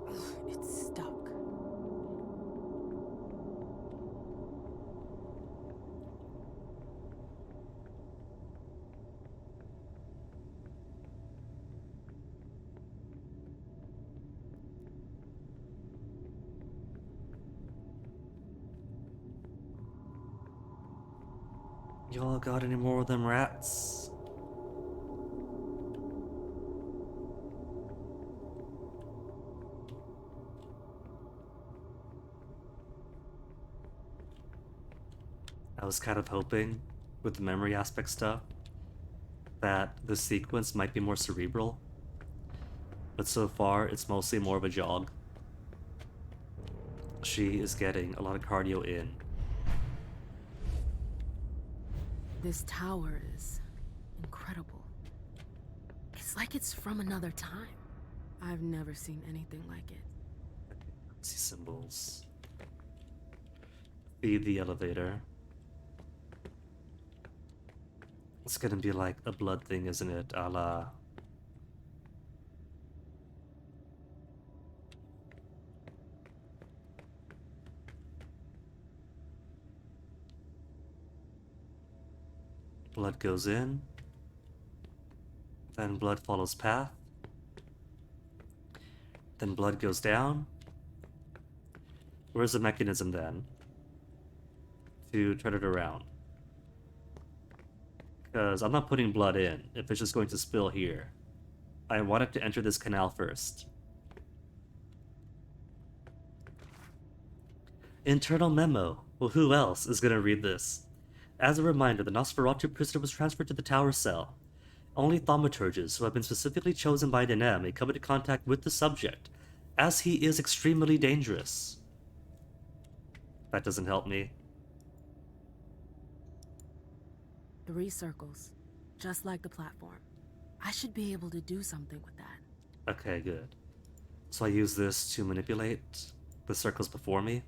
Ugh, it's stuck. Y'all got any more of them rats? I was kind of hoping, with the memory aspect stuff, that the sequence might be more cerebral. But so far, it's mostly more of a jog. She is getting a lot of cardio in. This tower is incredible. It's like it's from another time. I've never seen anything like it. See symbols. Feed the elevator. It's gonna be like a blood thing, isn't it? A la... Blood goes in. Then blood follows path. Then blood goes down. Where's the mechanism then? To turn it around. Because I'm not putting blood in if it's just going to spill here. I want it to enter this canal first. Internal memo. Well, who else is gonna read this? As a reminder, the Nosferatu prisoner was transferred to the tower cell. Only thaumaturges who have been specifically chosen by Denem may come into contact with the subject, as he is extremely dangerous. That doesn't help me. 3 circles, just like the platform. I should be able to do something with that. Okay, good. So I use this to manipulate the circles before me.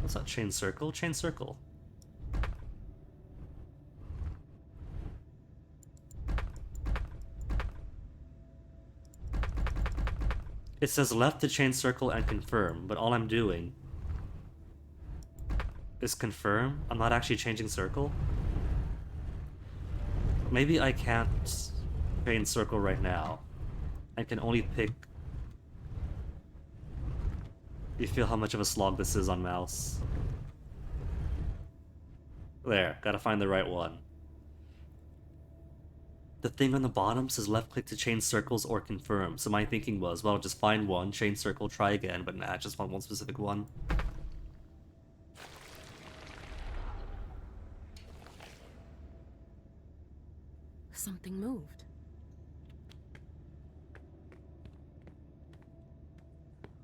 What's that? Chain circle? Chain circle. It says left to chain circle and confirm, but all I'm doing is confirm. I'm not actually changing circle. Maybe I can't chain circle right now. I can only pick... You feel how much of a slog this is on mouse. There, gotta find the right one. The thing on the bottom says left click to change circles or confirm, so my thinking was, well, just find one, change circle, try again, but nah, just find one specific one. Something moved.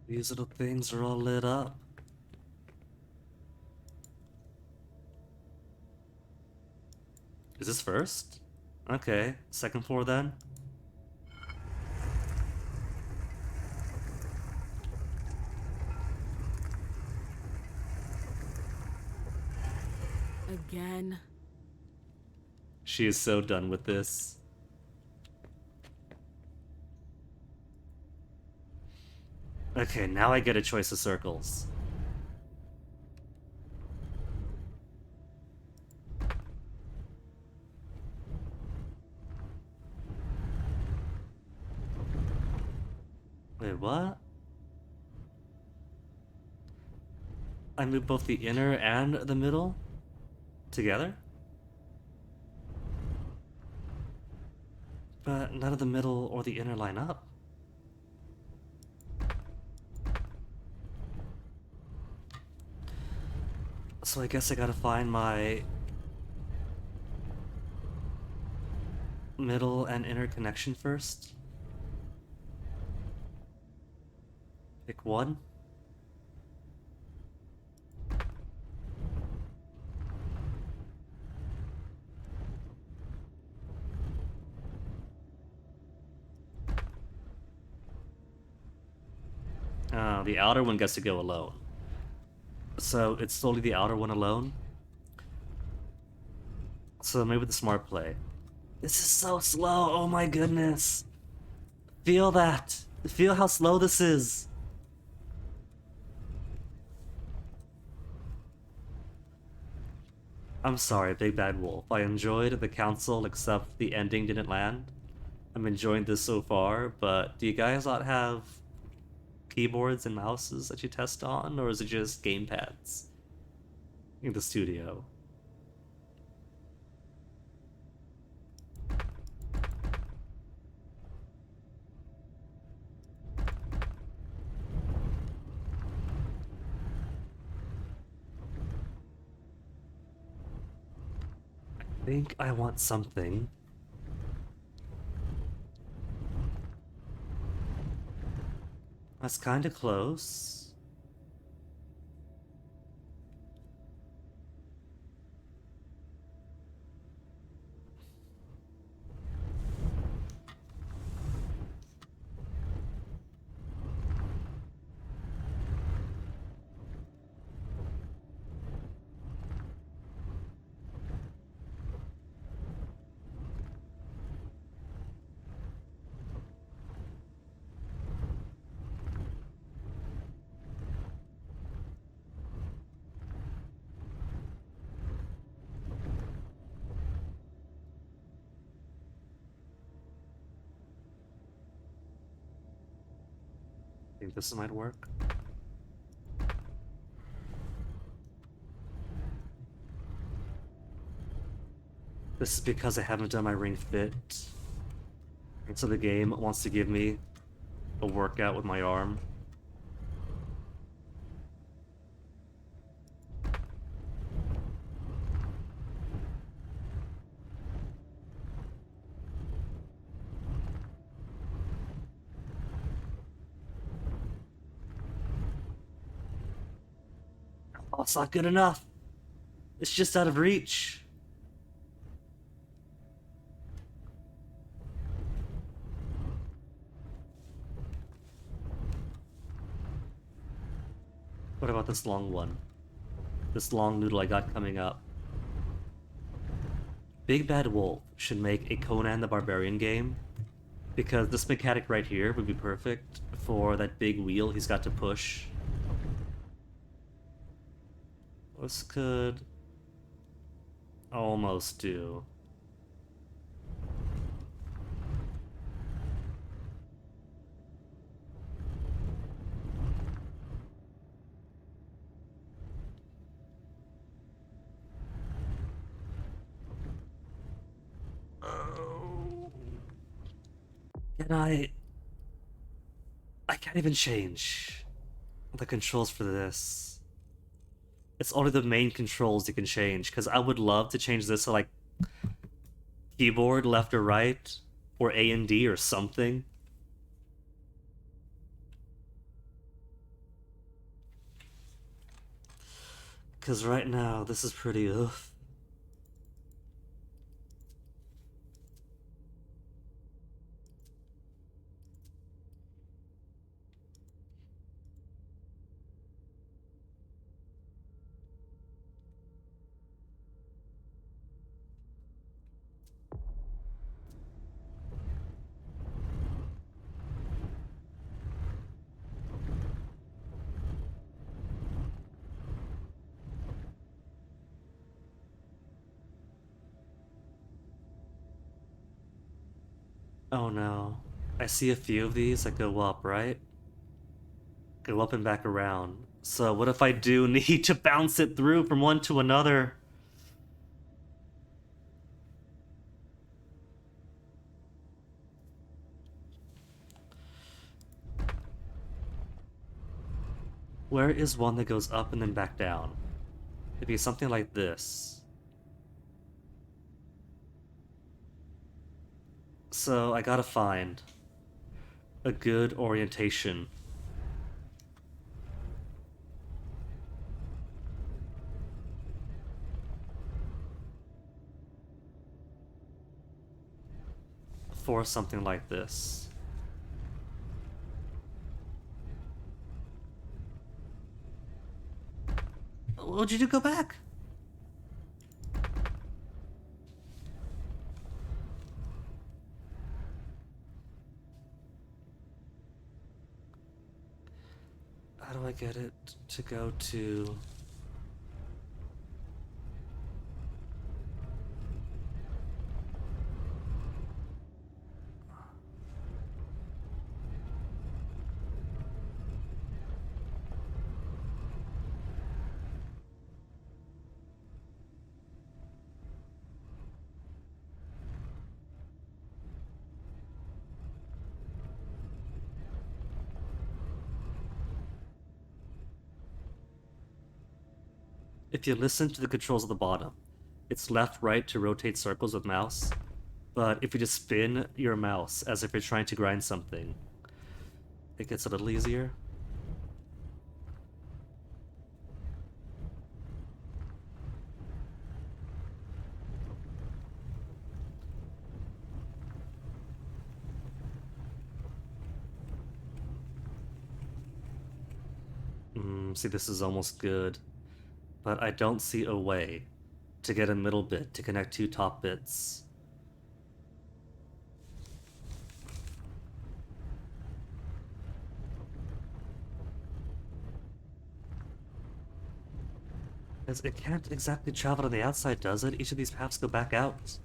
These little things are all lit up. Is this first? Okay, second floor then. Again. She is so done with this. Okay, now I get a choice of circles. Wait, what? I move both the inner and the middle together? But none of the middle or the inner line up. So I guess I gotta find my middle and inner connection first. Pick one. The outer one gets to go alone. So it's solely the outer one alone. So maybe the smart play. This is so slow, oh my goodness. Feel that. Feel how slow this is. I'm sorry, Big Bad Wolf. I enjoyed the council, except the ending didn't land. I'm enjoying this so far, but do you guys not have keyboards and mouses that you test on, or is it just gamepads in the studio? I think I want something. That's kind of close. think this might work. This is because I haven't done my ring fit. And so the game wants to give me a workout with my arm. Oh, it's not good enough. It's just out of reach. What about this long one? This long noodle I got coming up. Big Bad Wolf should make a Conan the Barbarian game, because this mechanic right here would be perfect for that big wheel he's got to push. This could almost do. Can I can't even change the controls for this. It's only the main controls you can change, because I would love to change this to like keyboard left or right, or A and D or something. Because right now, this is pretty oof. Oh no. I see a few of these that go up, right? Go up and back around. So what if I do need to bounce it through from one to another? Where is one that goes up and then back down? It'd be something like this. So I gotta find a good orientation. For something like this. What'd you do? Go back? How do I get it to go to... If you listen to the controls at the bottom, it's left, right to rotate circles with mouse. But if you just spin your mouse as if you're trying to grind something, it gets a little easier. See, this is almost good. But I don't see a way to get a middle bit to connect two top bits. Because it can't exactly travel to the outside, does it? Each of these paths go back out.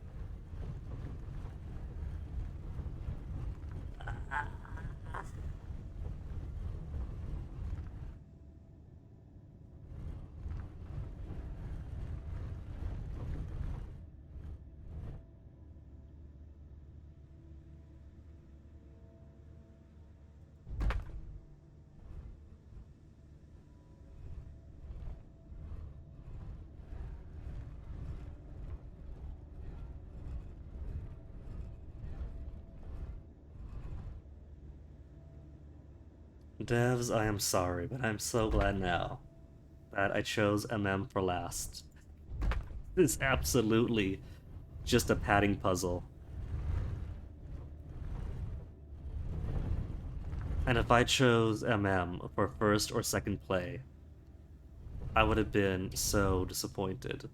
Devs, I am sorry, but I'm so glad now that I chose MM for last. This is absolutely just a padding puzzle. And if I chose MM for first or second play, I would have been so disappointed.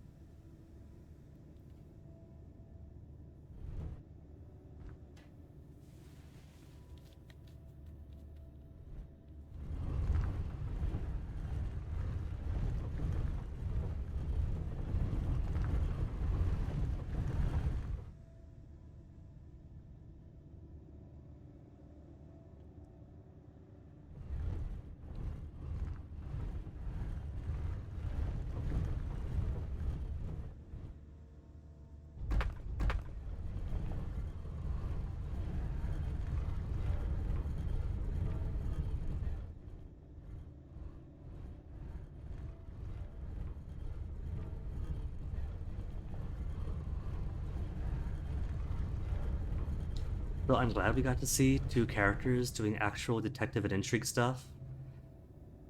So I'm glad we got to see two characters doing actual detective and intrigue stuff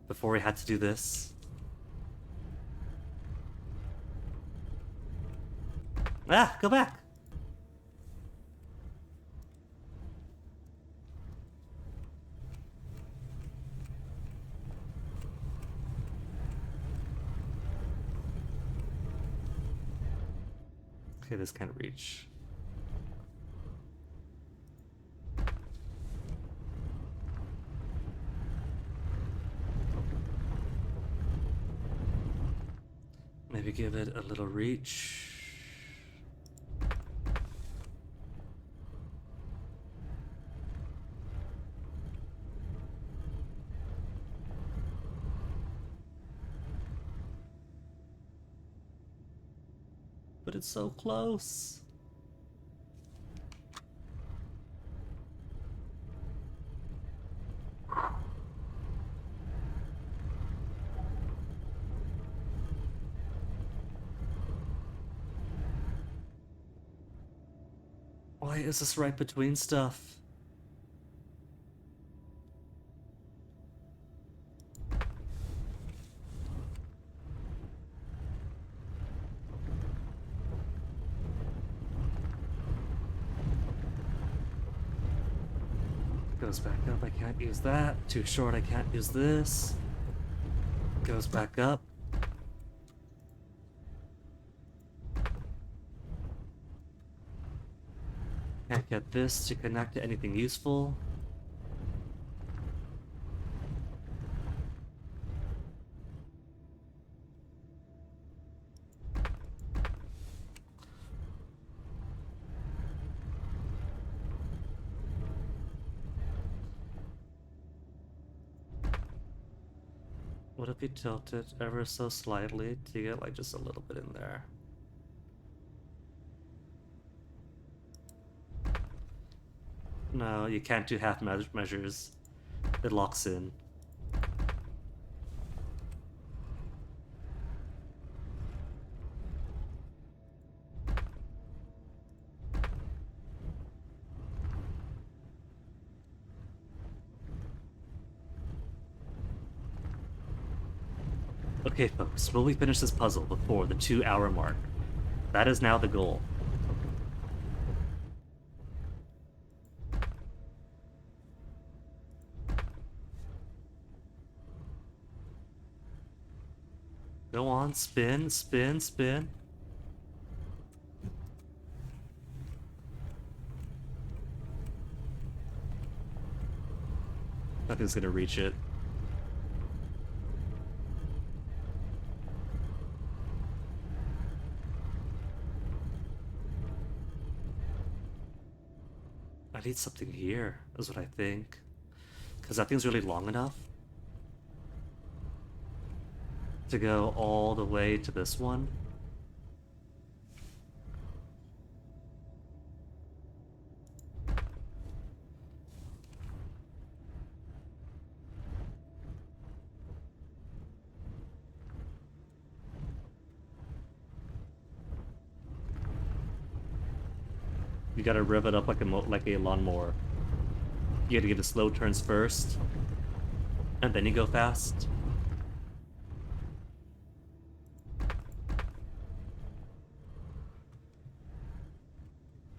before we had to do this. Ah, go back! Okay, this can't reach. Maybe give it a little reach. But it's so close. Why is this right between stuff? Goes back up, I can't use that. Too short, I can't use this. Goes back up. Can't get this to connect to anything useful. What if we tilt it ever so slightly to get like just a little bit in there? No, you can't do half measures. It locks in. Okay, folks, will we finish this puzzle before the 2-hour mark? That is now the goal. Go on, spin, spin, spin. Nothing's gonna reach it. I need something here, is what I think. Because that thing's really long enough to go all the way to this one. You gotta rev it up like a lawnmower. You gotta get the slow turns first. And then you go fast.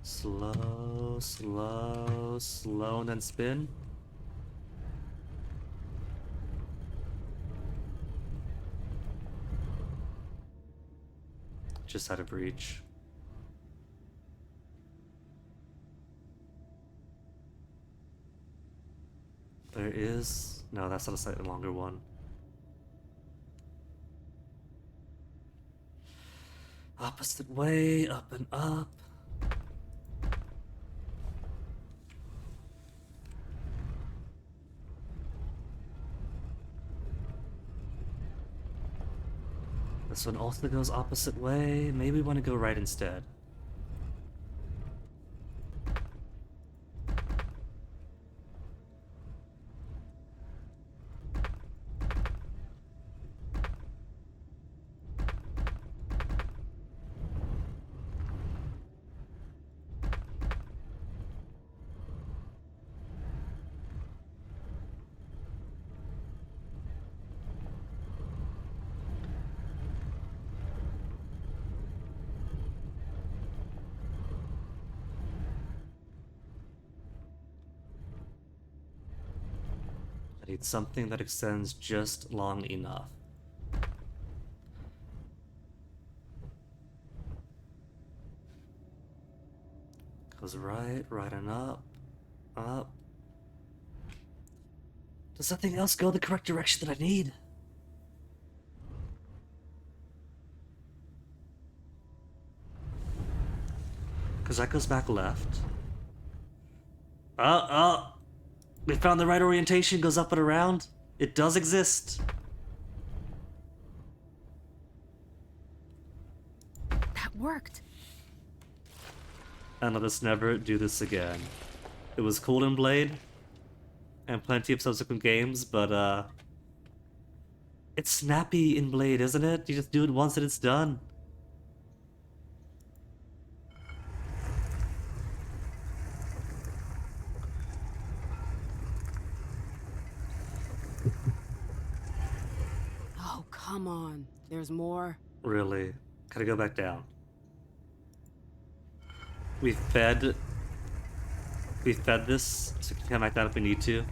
Slow, slow, slow, and then spin. Just out of reach. There is... No, that's not a slightly longer one. Opposite way, up and up. This one also goes opposite way. Maybe we want to go right instead. I need something that extends just long enough. Goes right, right and up, up. Does nothing else go the correct direction that I need? Because that goes back left. We found the right orientation, goes up and around. It does exist. That worked. And let us never do this again. It was cool in Blade, and plenty of subsequent games, but it's snappy in Blade, isn't it? You just do it once and it's done. Oh, come on. There's more. Really. Gotta go back down. We fed this, so we can come back down if we need to.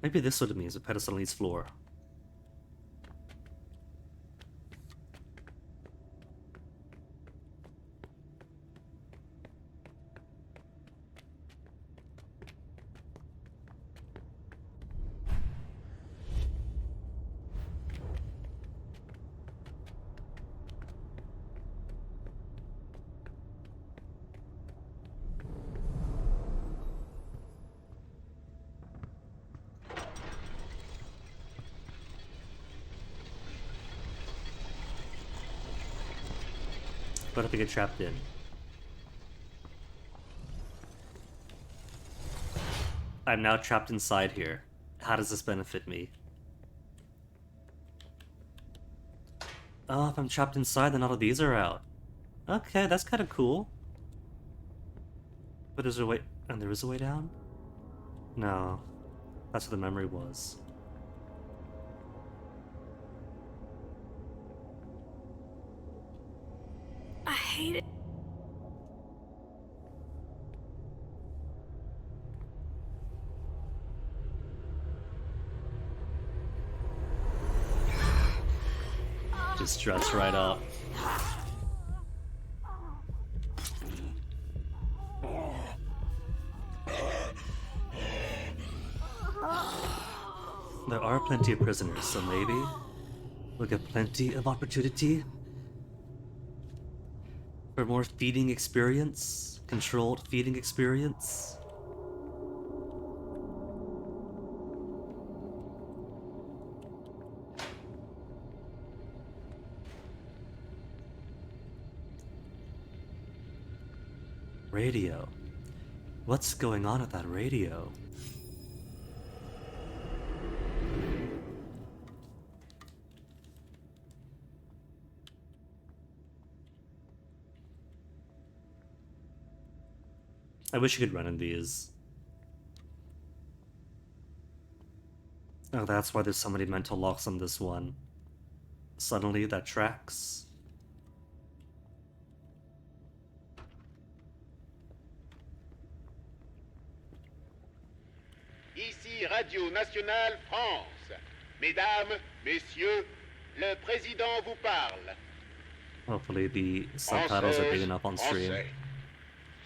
Maybe this is what it means, a pedestal needs floor. What if we get trapped in? I'm now trapped inside here. How does this benefit me? Oh, if I'm trapped inside, then all of these are out. Okay, that's kind of cool. But is there a way... And there is a way down? No. That's where the memory was. I hate it. Just struts right up. There are plenty of prisoners, so maybe we'll get plenty of opportunity for more feeding experience, controlled feeding experience. Radio. What's going on at that radio? I wish you could run in these. Oh, that's why there's so many mental locks on this one. Suddenly, that tracks. Ici Radio Nationale France. Mesdames, Messieurs, le président vous parle. Hopefully the subtitles are big enough on stream. Français.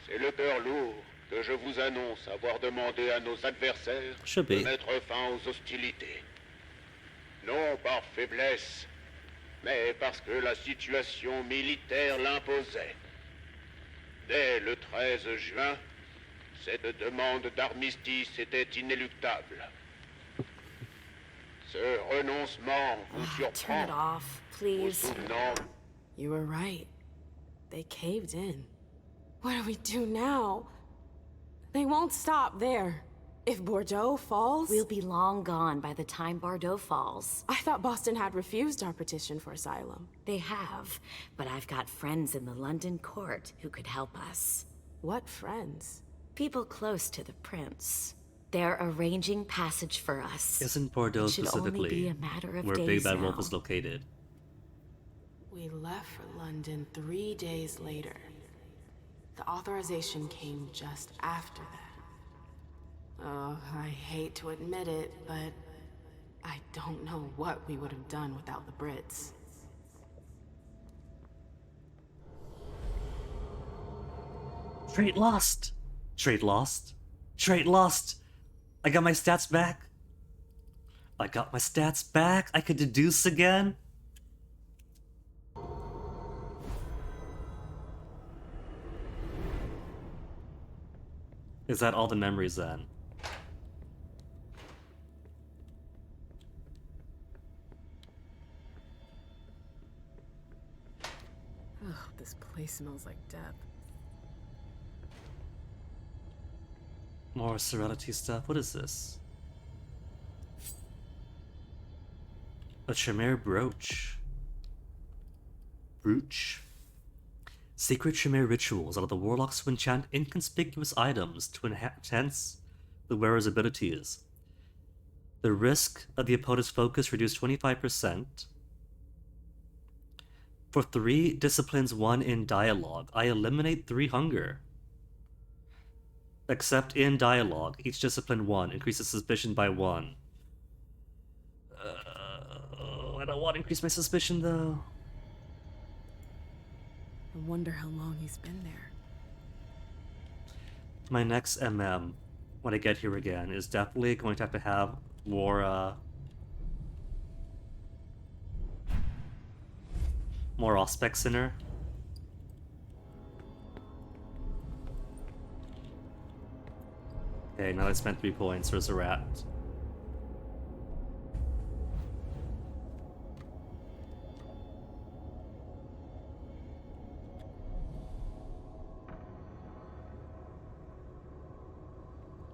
C'est le cœur lourd que je vous annonce avoir demandé à nos adversaires Should de be. mettre fin aux hostilités. Non par faiblesse, mais parce que la situation militaire l'imposait. Dès le 13 juin, cette demande d'armistice était inéluctable. Ce renoncement vous Turn surprend, it off, vous please. souvenant You were right. They caved in. What do we do now? They won't stop there. If Bordeaux falls... We'll be long gone by the time Bordeaux falls. I thought Boston had refused our petition for asylum. They have, but I've got friends in the London court who could help us. What friends? People close to the prince. They're arranging passage for us. Isn't Bordeaux It should only specifically be a matter of where Big days Bad Wolf now. is located? We left for London 3 days later. The authorization came just after that. Oh, I hate to admit it, but I don't know what we would have done without the Brits. Trade lost! Trade lost! Trade lost! I got my stats back! I got my stats back! I could deduce again! Is that all the memories then? Ugh, this place smells like death. More Serenity stuff? What is this? A Chimere brooch. Brooch? Secret Chimere rituals allow the warlocks to enchant inconspicuous items to enhance the wearer's abilities. The risk of the opponent's focus reduced 25%. For 3 disciplines 1 in dialogue, I eliminate 3 hunger. Except in dialogue, each discipline 1 increases suspicion by 1. I don't want to increase my suspicion though. I wonder how long he's been there. My next MM, when I get here again, is definitely going to have more, more aspects in her. Okay, now I spent 3 points. There's a rat.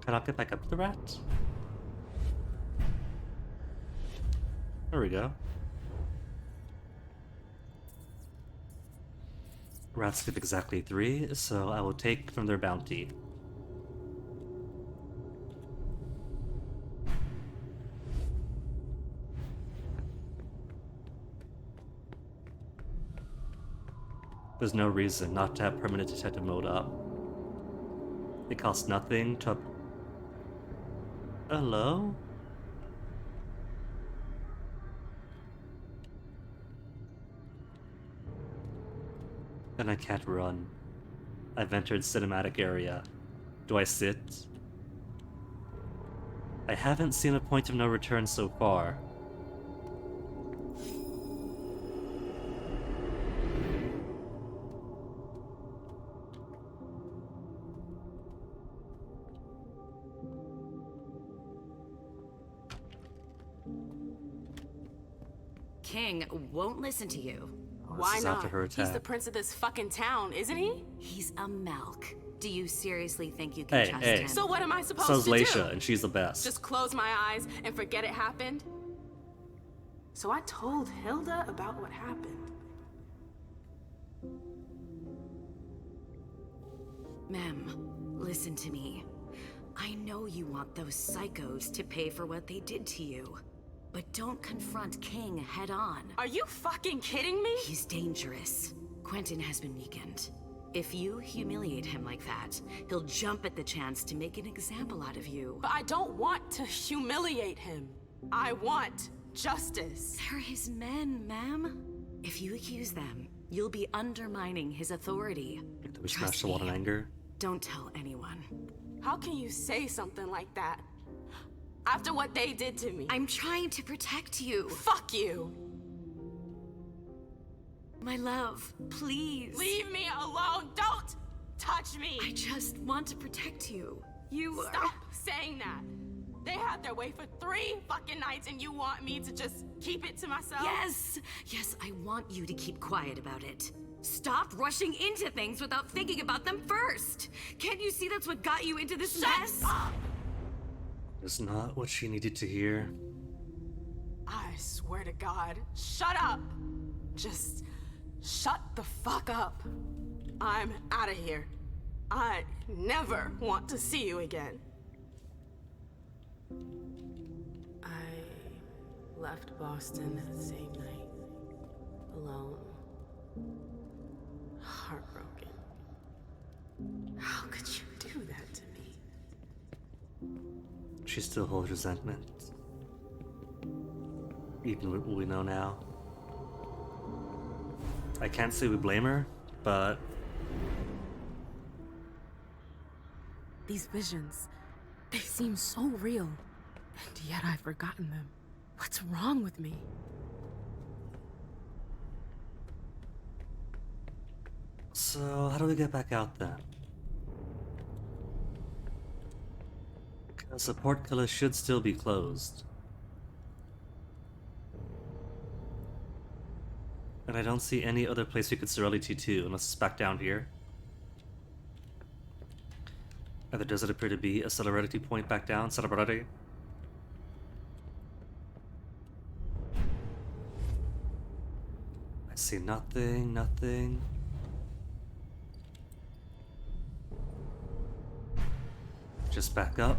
Can I get back up to the rat? There we go. Rats give exactly 3, so I will take from their bounty. There's no reason not to have permanent detective mode up. It costs nothing to... Hello? And I can't run. I've entered cinematic area. Do I sit? I haven't seen a point of no return so far. King won't listen to you. Why is not? after her He's the attack. prince of this fucking town, isn't he? He's a Melk. Do you seriously think you can Hey, trust hey. him? So what am I supposed So's to Leisha, do? and she's the best. Just close my eyes and forget it happened? So I told Hilda about what happened. Mem, Listen to me. I know you want those psychos to pay for what they did to you. But don't confront King head on. Are you fucking kidding me? He's dangerous. Quentin has been weakened. If you humiliate him like that, he'll jump at the chance to make an example out of you. But I don't want to humiliate him. I want justice. They're his men, ma'am. If you accuse them, you'll be undermining his authority. Did we smash the wall in anger? Don't tell anyone. How can you say something like that? After what they did to me. I'm trying to protect you. Fuck you. My love, please. Leave me alone. Don't touch me. I just want to protect you. You Stop saying that. They had their way for 3 fucking nights and you want me to just keep it to myself? Yes! Yes, I want you to keep quiet about it. Stop rushing into things without thinking about them first. Can't you see that's what got you into this mess? Shut up! It's not what she needed to hear. I swear to God, shut up. Just shut the fuck up. I'm out of here. I never want to see you again. I left Boston that same night, alone, heartbroken. How could you do that to me? She still holds resentment. Even with what we know now. I can't say we blame her, but These visions, they seem so real, and yet I've forgotten them. What's wrong with me? so how do we get back out then? Because the portcullis should still be closed. And I don't see any other place we could Serenity to unless it's back down here. Either does it appear to be a celerity point back down, celerity? I see nothing, nothing. Just back up.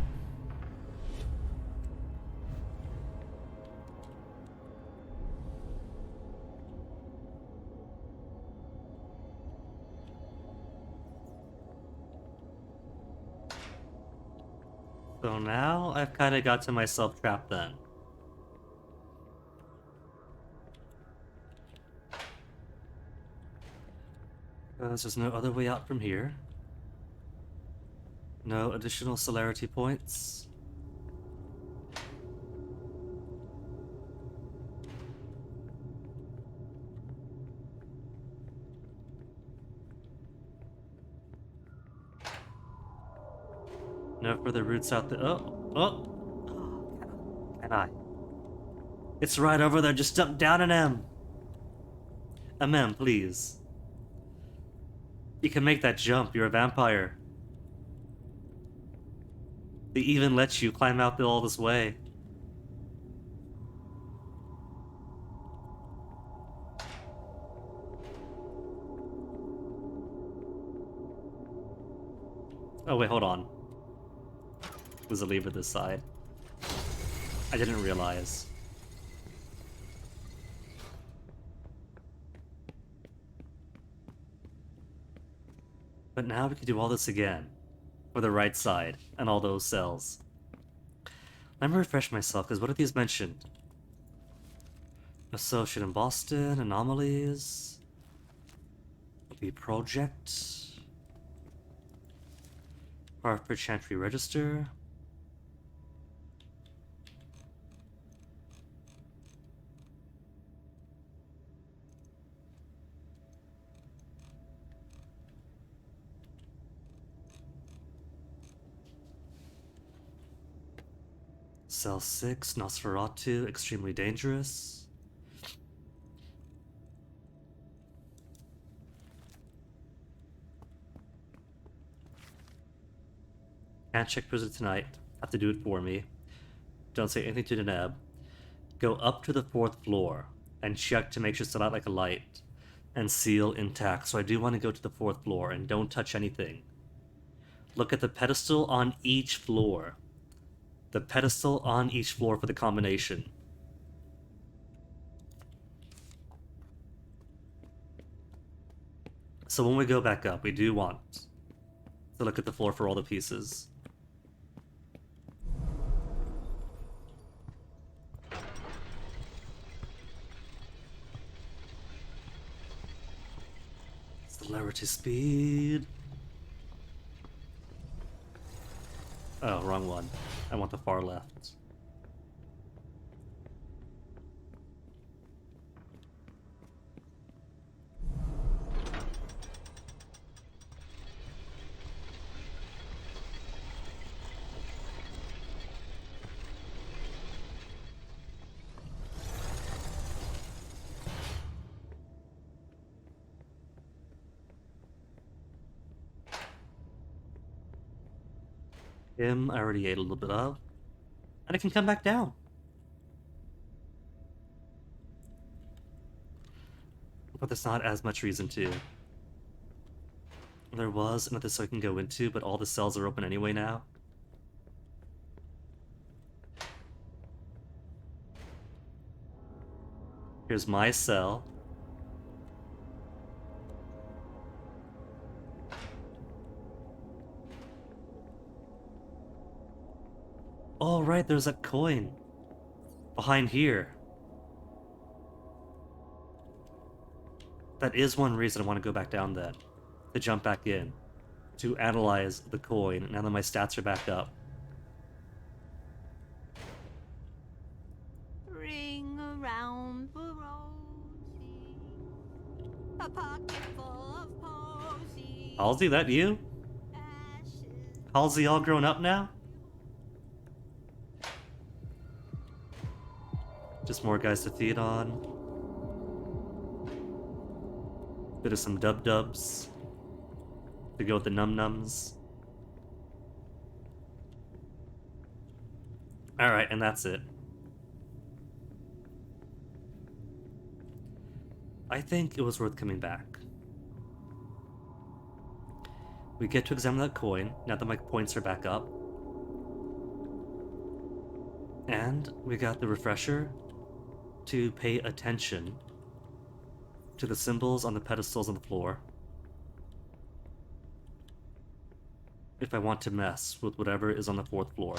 So now I've kind of got to myself trapped then. Because there's no other way out from here. No additional celerity points. No further routes out there. Oh, can I? It's right over there. Just jump down an M. M, please. You can make that jump. You're a vampire. They even let you climb out all this way. Oh wait, hold on. There's a lever this side. I didn't realize. But now we can do all this again. For the right side, and all those cells. Let me refresh myself, because what are these mentioned? Associate in Boston, anomalies. The project. Hartford Chantry Register. Cell 6, Nosferatu, extremely dangerous. Can't check prison tonight. Have to do it for me. Don't say anything to Deneb. Go up to the 4th floor and check to make sure it's still out like a light. And seal intact. So I do want to go to the 4th floor and don't touch anything. Look at the pedestal on each floor. The pedestal on each floor for the combination. So when we go back up, we do want to look at the floor for all the pieces. Celerity speed. Oh, wrong one. I want the far left. Him, I already ate a little bit of. And I can come back down. But there's not as much reason to. There was another cell I can go into, but all the cells are open anyway now. Here's my cell. Oh, right, there's that coin behind here. That is one reason I want to go back down then. To jump back in. To analyze the coin, now that my stats are back up. Ring around for Rosie, a pocket full of posies. Halsey, that you? Ashes. Halsey all grown up now? Just more guys to feed on. Bit of some dub-dubs. To go with the num-nums. Alright, and that's it. I think it was worth coming back. We get to examine that coin, now that my points are back up. And we got the refresher to pay attention to the symbols on the pedestals on the floor. If I want to mess with whatever is on the 4th floor.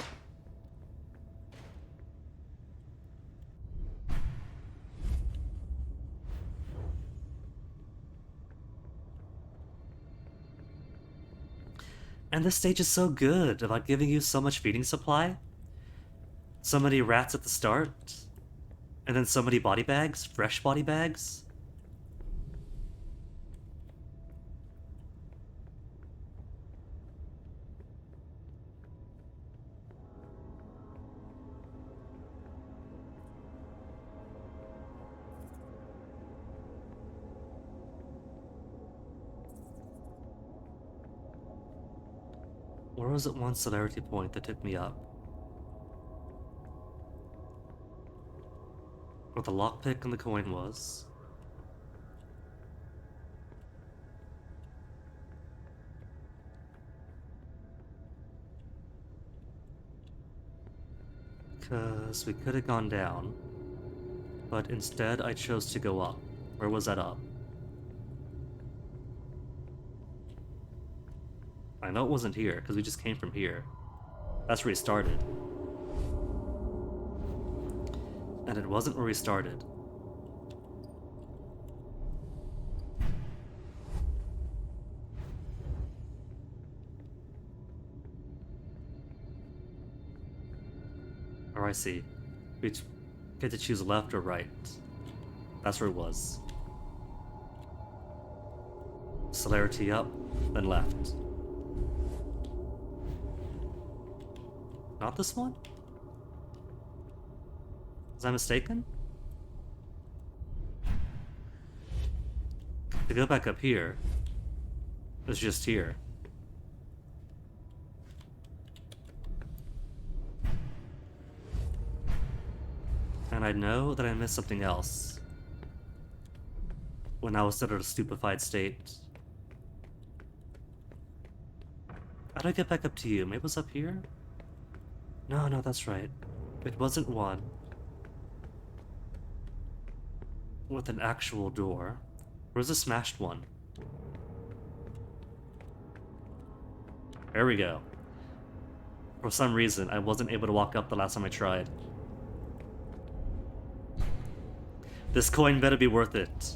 And this stage is so good about giving you so much feeding supply. So many rats at the start. And then so many body bags, fresh body bags. Where was it one celerity point that took me up? Where the lockpick and the coin was. Because we could have gone down. But instead I chose to go up. Where was that up? I know it wasn't here, because we just came from here. That's where we started. And it wasn't where we started. Or I see. We get to choose left or right. That's where it was. Celerity up, then left. Not this one? Was I mistaken? To go back up here, it's just here. And I know that I missed something else when I was still at a stupefied state. How do I get back up to you? Maybe it was up here? No, no, that's right. It wasn't one. With an actual door. Where's the smashed one? There we go. For some reason, I wasn't able to walk up the last time I tried. This coin better be worth it.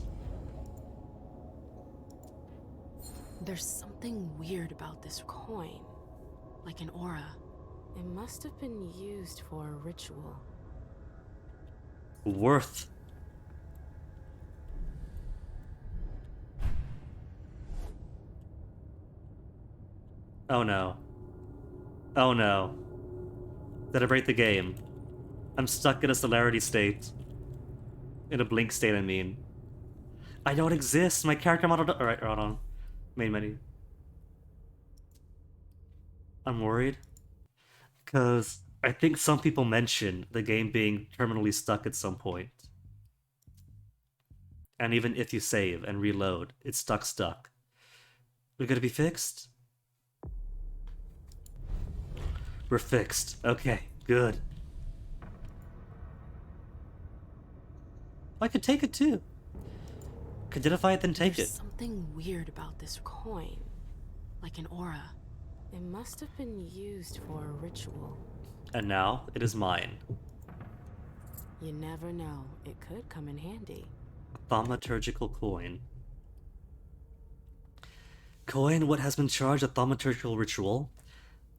There's something weird about this coin. Like an aura. It must have been used for a ritual. Worth. Oh no. Oh no. Did I break the game? I'm stuck in a celerity state. In a blink state, I mean. I don't exist! My character model. Alright, hold on. Main menu. I'm worried. Because I think some people mention the game being terminally stuck at some point. And even if you save and reload, it's stuck. We gotta be fixed? We're fixed. Okay, good. I could take it too. Could identify it, then take There's it. something weird about this coin. Like an aura. It must have been used for a ritual. And now, it is mine. You never know. It could come in handy. Thaumaturgical coin. Coin, what has been charged a thaumaturgical ritual,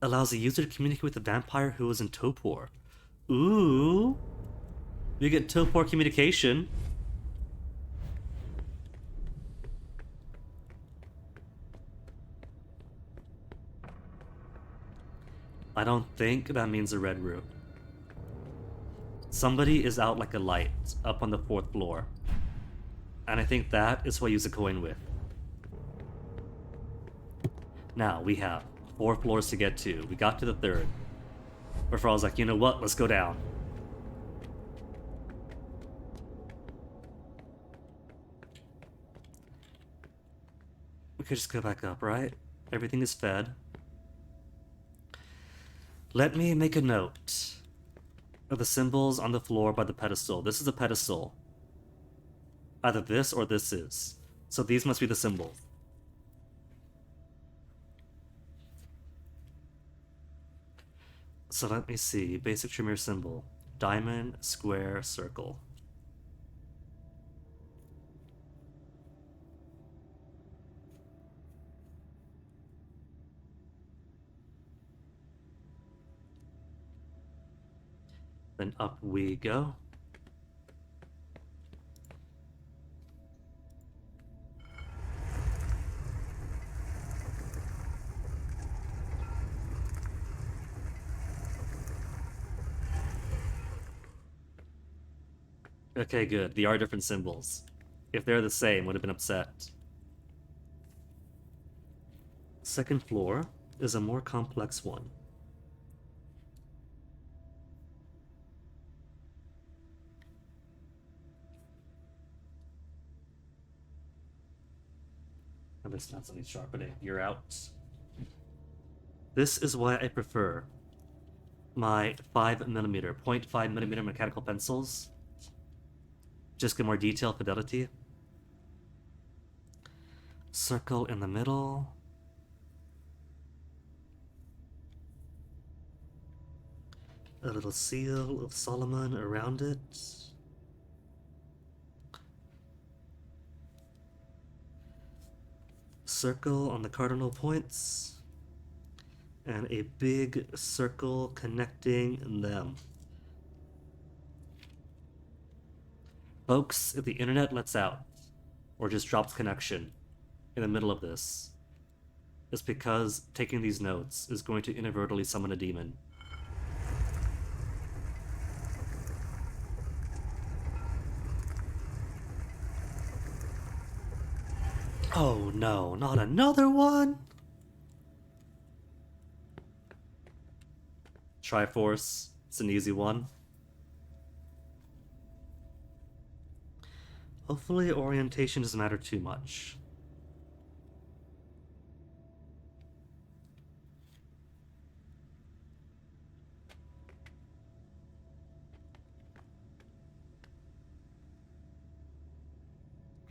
allows the user to communicate with the vampire who is in Topor. Ooh. We get Topor communication. I don't think that means a red room. Somebody is out like a light up on the 4th floor. And I think that is what I use a coin with. Now, we have 4 floors to get to. We got to the 3rd. Before I was like, you know what? Let's go down. We could just go back up, right? Everything is fed. Let me make a note of the symbols on the floor by the pedestal. This is a pedestal. Either this or this is. So these must be the symbols. So let me see. Basic Tremere symbol. Diamond, square, circle. Then up we go. Okay, good. They are different symbols. If they're the same, would have been upset. Second floor is a more complex one. And this not something sharpening. You're out. This is why I prefer my 5mm, 0.5mm mechanical pencils. Just get more detail, fidelity. Circle in the middle. A little seal of Solomon around it. Circle on the cardinal points. And a big circle connecting them. Folks, if the internet lets out, or just drops connection in the middle of this, it's because taking these notes is going to inadvertently summon a demon. Oh no, not another one! Triforce, it's an easy one. Hopefully orientation doesn't matter too much.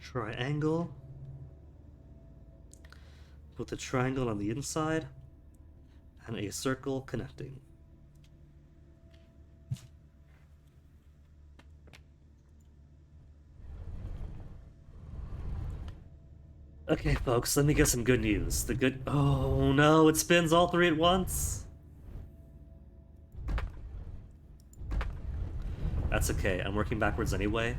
triangle with a triangle on the inside and a circle connecting. Okay, folks, let me get some good news. Oh no, it spins all three at once. That's okay, I'm working backwards anyway.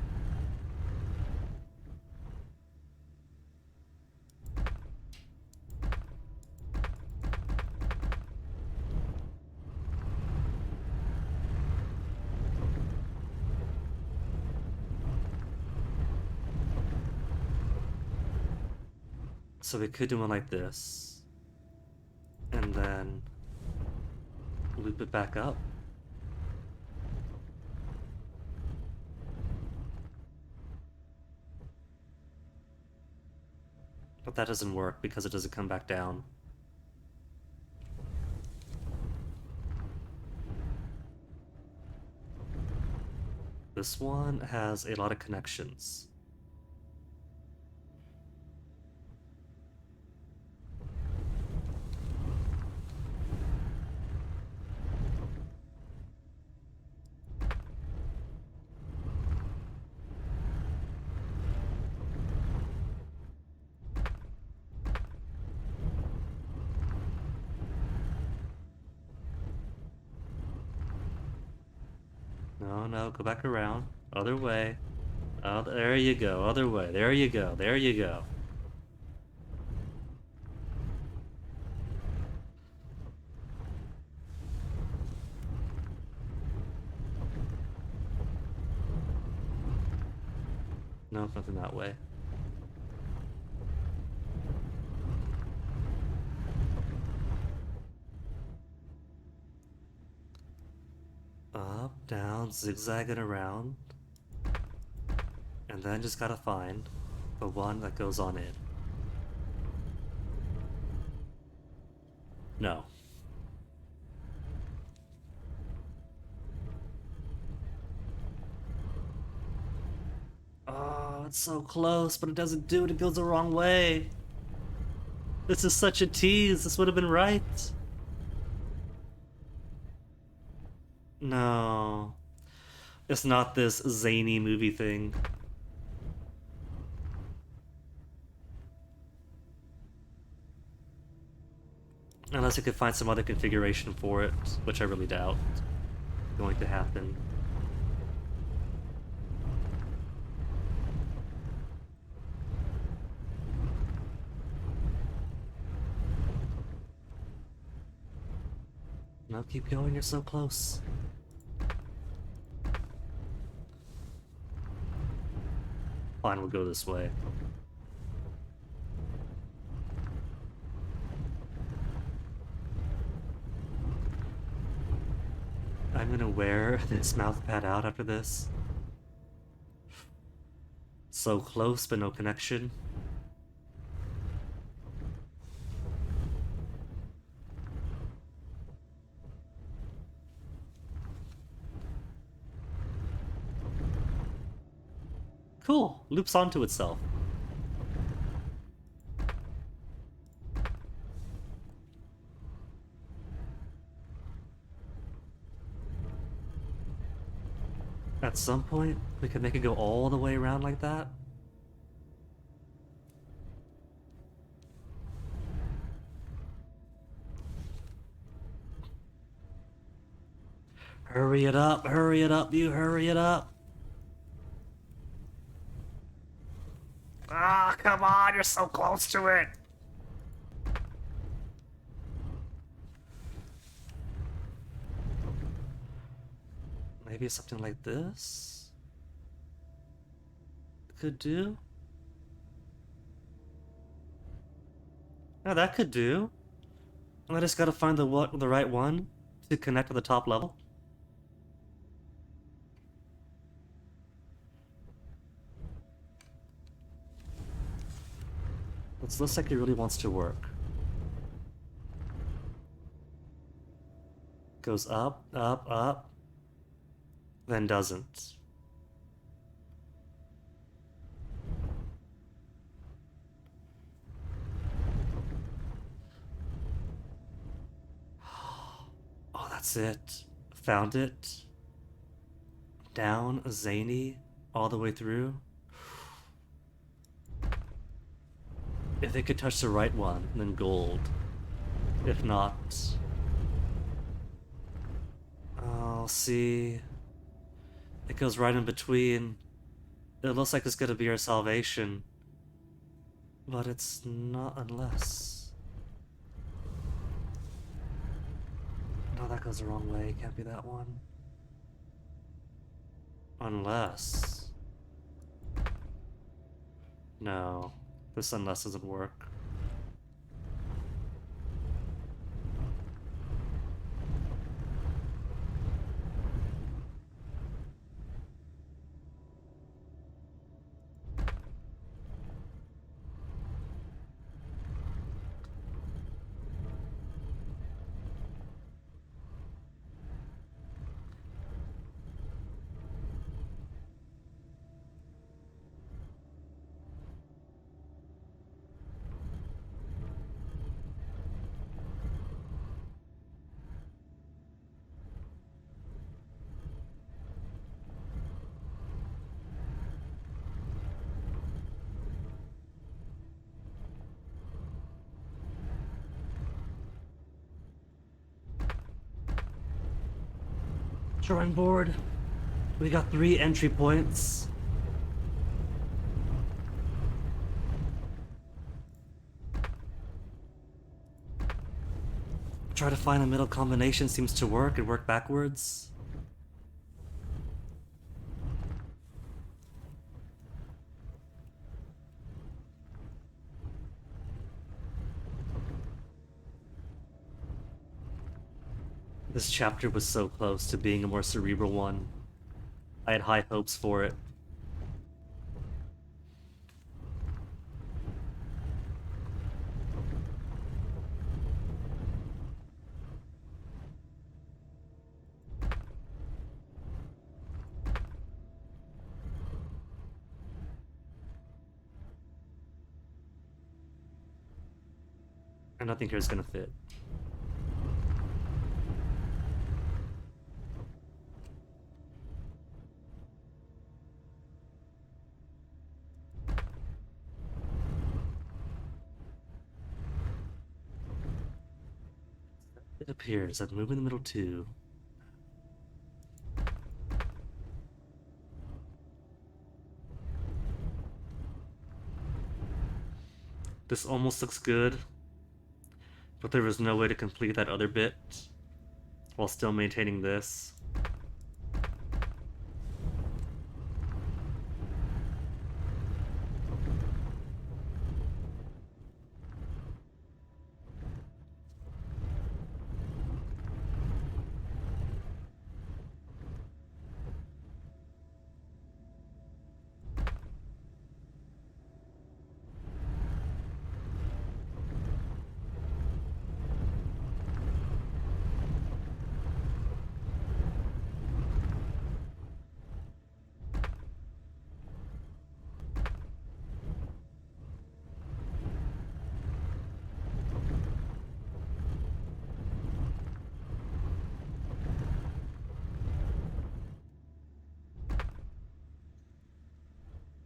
So we could do one like this. And then loop it back up. But that doesn't work because it doesn't come back down. This one has a lot of connections. No, no, go back around. Other way. Oh, there you go. Other way. There you go. There you go. No, nothing that way. Up, down, zigzagging around. And then just gotta find the one that goes on in. No. Oh, it's so close, but it doesn't do it. It goes the wrong way. This is such a tease. This would have been right. No. It's not this zany movie thing. Unless I could find some other configuration for it, which I really doubt is going to happen. No, keep going, you're so close. Fine, we'll go this way. I'm gonna wear this mouth pad out after this. So close, but no connection. Cool, loops onto itself. At some point, we could make it go all the way around like that. Hurry it up, you hurry it up. Ah, come on, you're so close to it. Maybe something like this could do. No, that could do. And I just gotta find the right one to connect to the top level. This looks like it really wants to work. Goes up, up, up, then doesn't. That's it. Found it. Down, zany, all the way through. If it could touch the right one, then gold. If not... I'll see... It goes right in between. It looks like it's gonna be our salvation. But it's not unless... No, that goes the wrong way. Can't be that one. Unless... No. This unless doesn't work. Drawing board. We got 3 entry points. Try to find a middle combination seems to work and work backwards. This chapter was so close to being a more cerebral one. I had high hopes for it. And nothing here is gonna fit. It appears I've moved in the middle too. This almost looks good, but there was no way to complete that other bit while still maintaining this.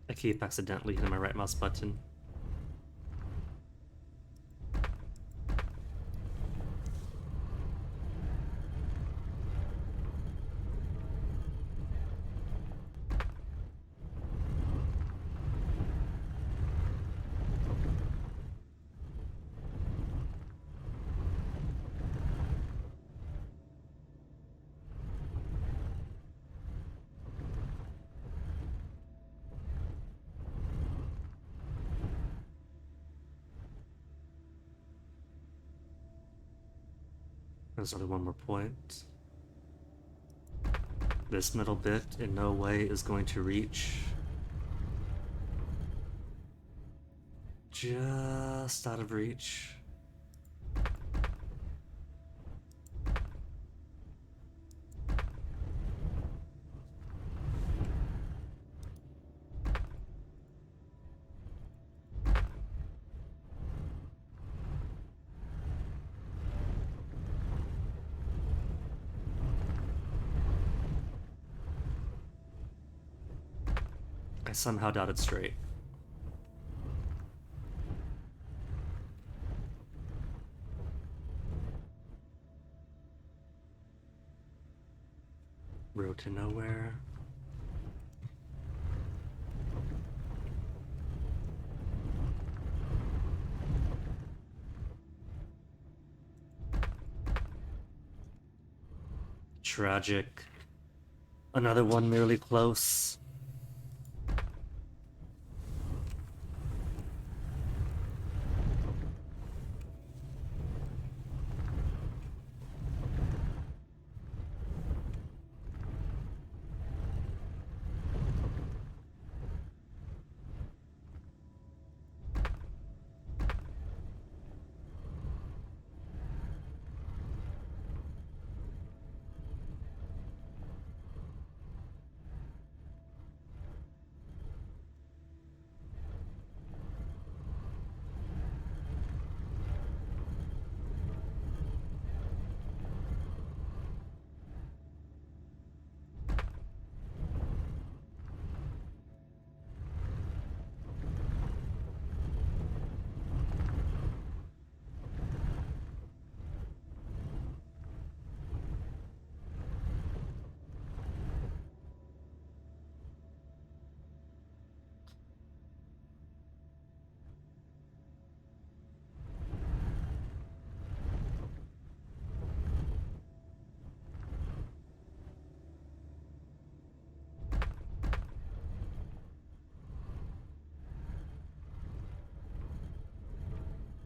I keep accidentally hitting my right mouse button. There's only one more point. This middle bit in no way is going to reach. Just out of reach. I somehow got it straight. Road to nowhere. Tragic. Another one merely close.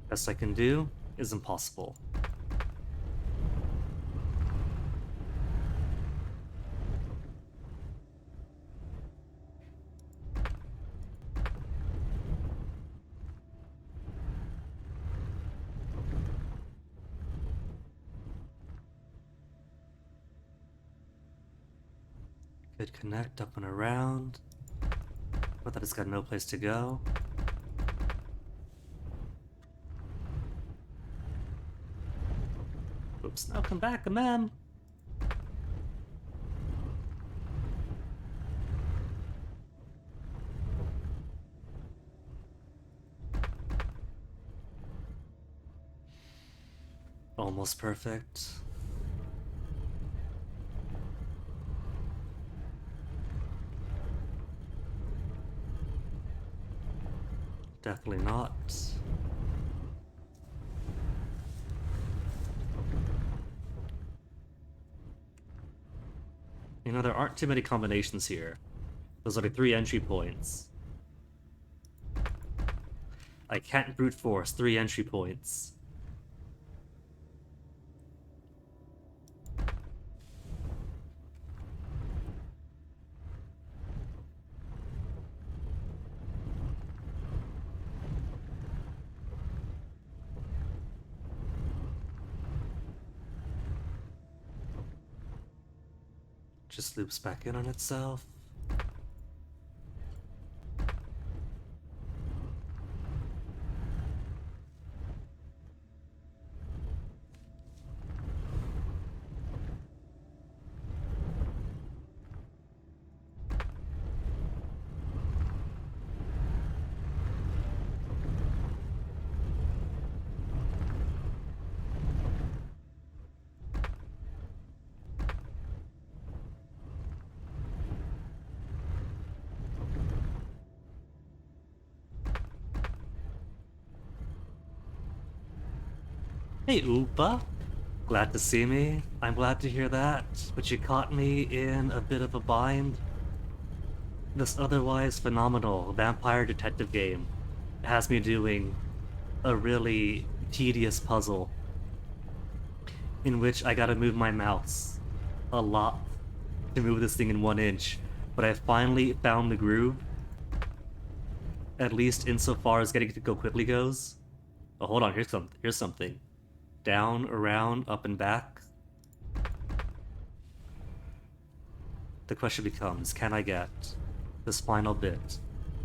Best I can do is impossible. Could connect up and around, but that it's got no place to go. Oops, now come back, man. Almost perfect. Definitely not. You know, there aren't too many combinations here. There's only 3 entry points. I can't brute force 3 entry points. Just loops back in on itself. Hey, Oopa. Glad to see me. I'm glad to hear that, but you caught me in a bit of a bind. This otherwise phenomenal vampire detective game has me doing a really tedious puzzle in which I gotta move my mouse a lot to move this thing in 1 inch, but I finally found the groove, at least insofar as getting it to go quickly goes. Oh, hold on, here's something. Down, around, up and back. The question becomes, can I get this final bit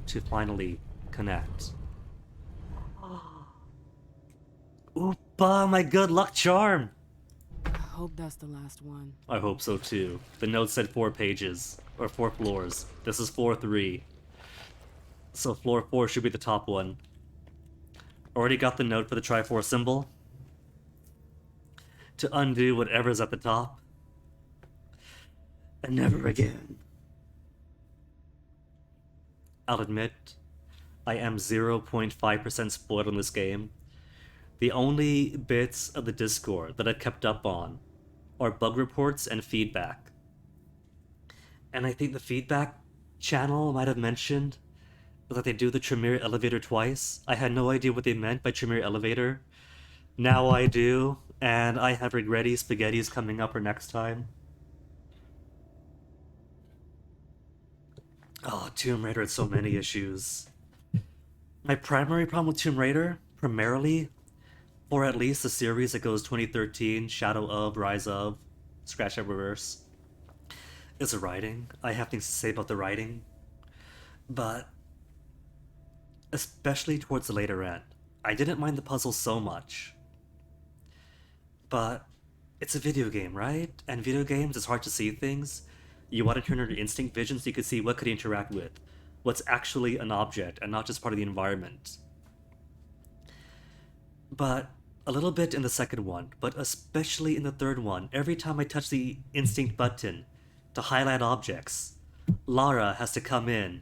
to finally connect? Oopa, my good luck charm! I hope that's the last one. I hope so too. The note said 4 pages, or 4 floors. This is floor 3. So floor 4 should be the top one. Already got the note for the Triforce symbol. To undo whatever's at the top. And never again. I'll admit, I am 0.5% spoiled on this game. The only bits of the Discord that I've kept up on are bug reports and feedback. And I think the feedback channel might have mentioned that they do the Tremere elevator twice. I had no idea what they meant by Tremere elevator. Now I do, and I have regretty spaghettis coming up for next time. Oh, Tomb Raider had so many issues. My primary problem with Tomb Raider, primarily, or at least the series that goes 2013, Shadow of, Rise of, Scratch and Reverse, is the writing. I have things to say about the writing, but especially towards the later end, I didn't mind the puzzles so much. But it's a video game, right? And video games, it's hard to see things. You want to turn on your instinct vision so you can see what could interact with, what's actually an object and not just part of the environment. But a little bit in the second one, but especially in the third one, every time I touch the instinct button to highlight objects, Lara has to come in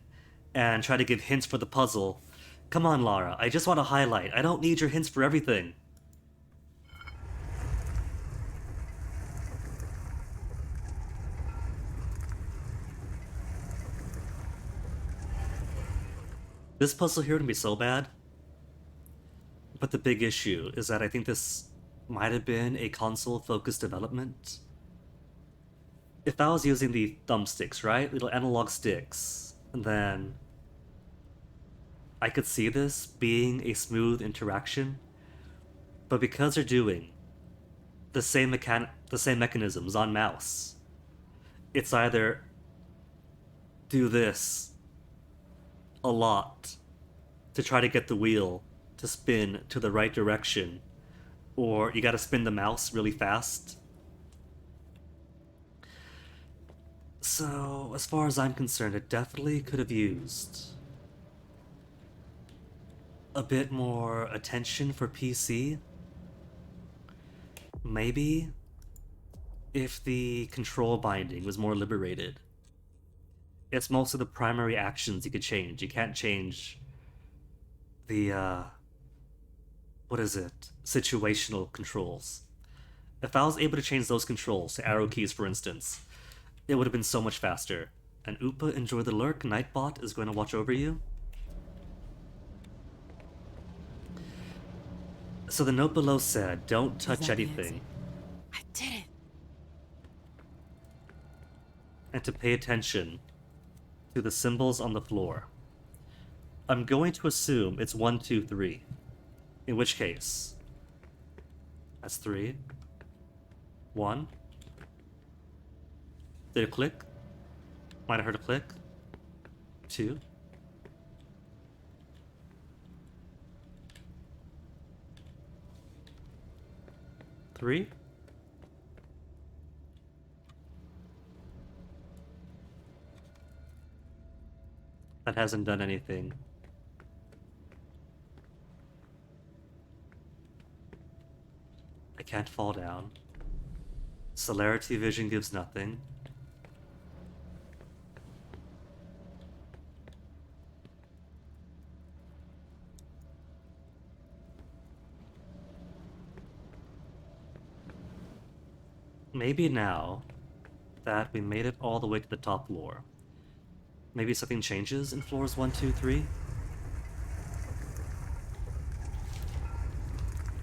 and try to give hints for the puzzle. Come on, Lara, I just want to highlight. I don't need your hints for everything. This puzzle here would be so bad. But the big issue is that I think this might have been a console-focused development. If I was using the thumbsticks, right? Little analog sticks, then I could see this being a smooth interaction. But because they're doing the same mechanisms on mouse, it's either do this a lot to try to get the wheel to spin to the right direction, or you gotta spin the mouse really fast. So, as far as I'm concerned, it definitely could have used a bit more attention for PC. Maybe if the control binding was more liberated. It's most of the primary actions you could change. You can't change the, what is it? Situational controls. If I was able to change those controls to arrow keys, for instance, it would have been so much faster. And Upa, enjoy the lurk. Nightbot is going to watch over you. So the note below said, don't touch anything. I did it. And to pay attention to the symbols on the floor. I'm going to assume it's 1, 2, 3. In which case, that's 3. 1. Did it click? Might have heard a click. 2. 3. That hasn't done anything. I can't fall down. Celerity vision gives nothing. Maybe now that we made it all the way to the top floor, maybe something changes in floors 1, 2, 3?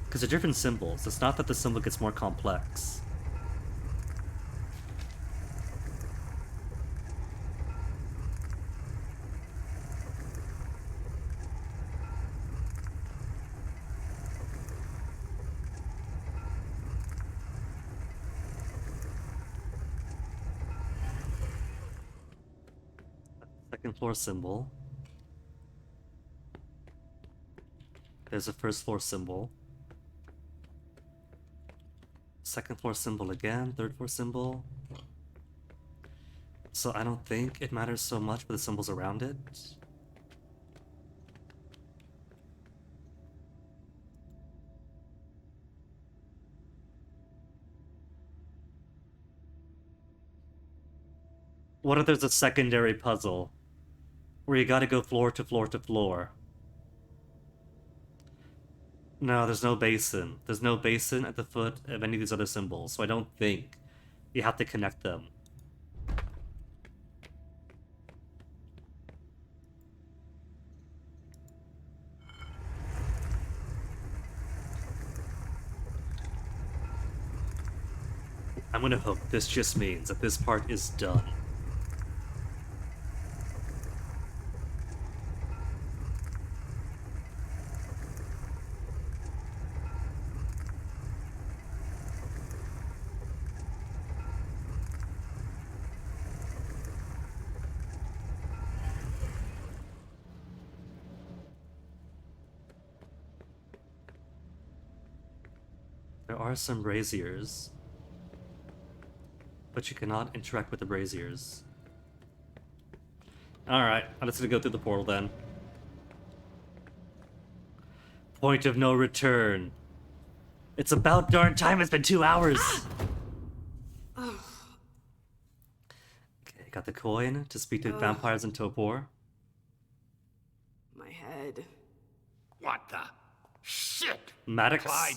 Because they're different symbols. It's not that the symbol gets more complex. Second floor symbol. There's a first floor symbol. Second floor symbol again, third floor symbol. So I don't think it matters so much for the symbols around it. What if there's a secondary puzzle where you gotta go floor to floor to floor? No, there's no basin. There's no basin at the foot of any of these other symbols, so I don't think you have to connect them. I'm gonna hope this just means that this part is done. There are some braziers, but you cannot interact with the braziers. Alright, I'm just gonna go through the portal then. Point of no return. It's about darn time, it's been 2 hours! Okay, got the coin to speak to vampires in Topor. My head. What the shit? Maddox. Clyde,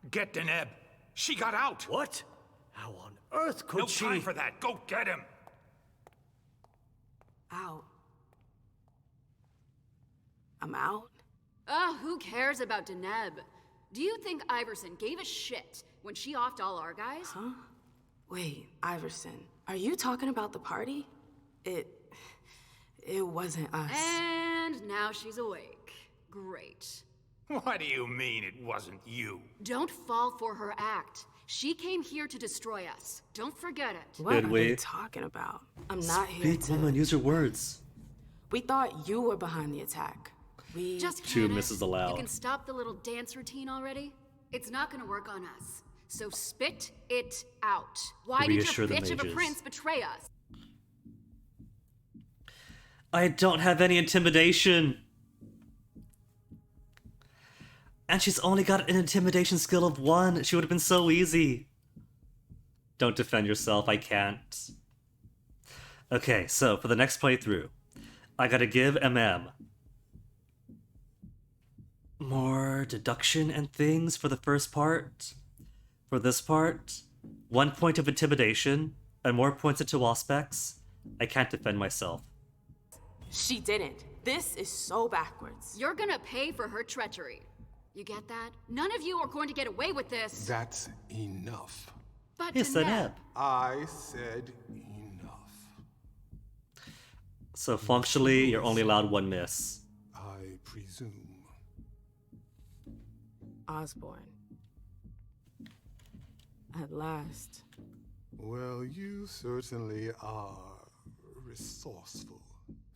get Deneb. She got out. What? How on earth could No she? time for that. Go get him. Out. I'm out? Ugh, who cares about Deneb? Do you think Iverson gave a shit when she offed all our guys? Huh? Wait, Iverson, are you talking about the party? It wasn't us. And now she's awake. Great. What do you mean it wasn't you? Don't fall for her act. She came here to destroy us. Don't forget it. What Did are we? you talking about? I'm not here Big to... woman, use your words. We thought you were behind the attack. We... Just Two can misses it? allowed. You can stop the little dance routine already? It's not gonna work on us. So spit it out. Why Reassure did the your bitch of a mages. prince betray us? I don't have any intimidation. And she's only got an intimidation skill of 1. She would have been so easy. Don't defend yourself, I can't. Okay, so for the next playthrough, I gotta give MM more deduction and things for the first part. For this part, 1 point of intimidation and more points into Waspex. I can't defend myself. She didn't. This is so backwards. You're gonna pay for her treachery. You get that? None of you are going to get away with this. That's enough. But Yes, Deneb, Deneb. I said enough. So functionally, you're only allowed 1 miss. I presume. Osborne. At last. Well, you certainly are resourceful.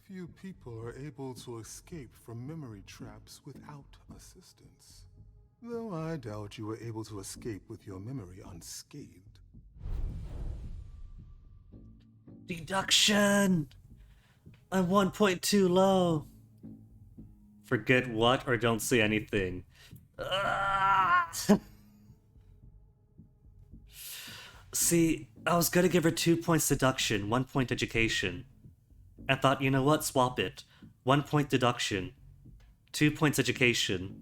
Few people are able to escape from memory traps without assistance. Though I doubt you were able to escape with your memory unscathed. Deduction! I'm 1 point too low. Forget what or don't say anything. Ah! See, I was gonna give her 2 points deduction, 1 point education. I thought, you know what, swap it. 1 point deduction, 2 points education.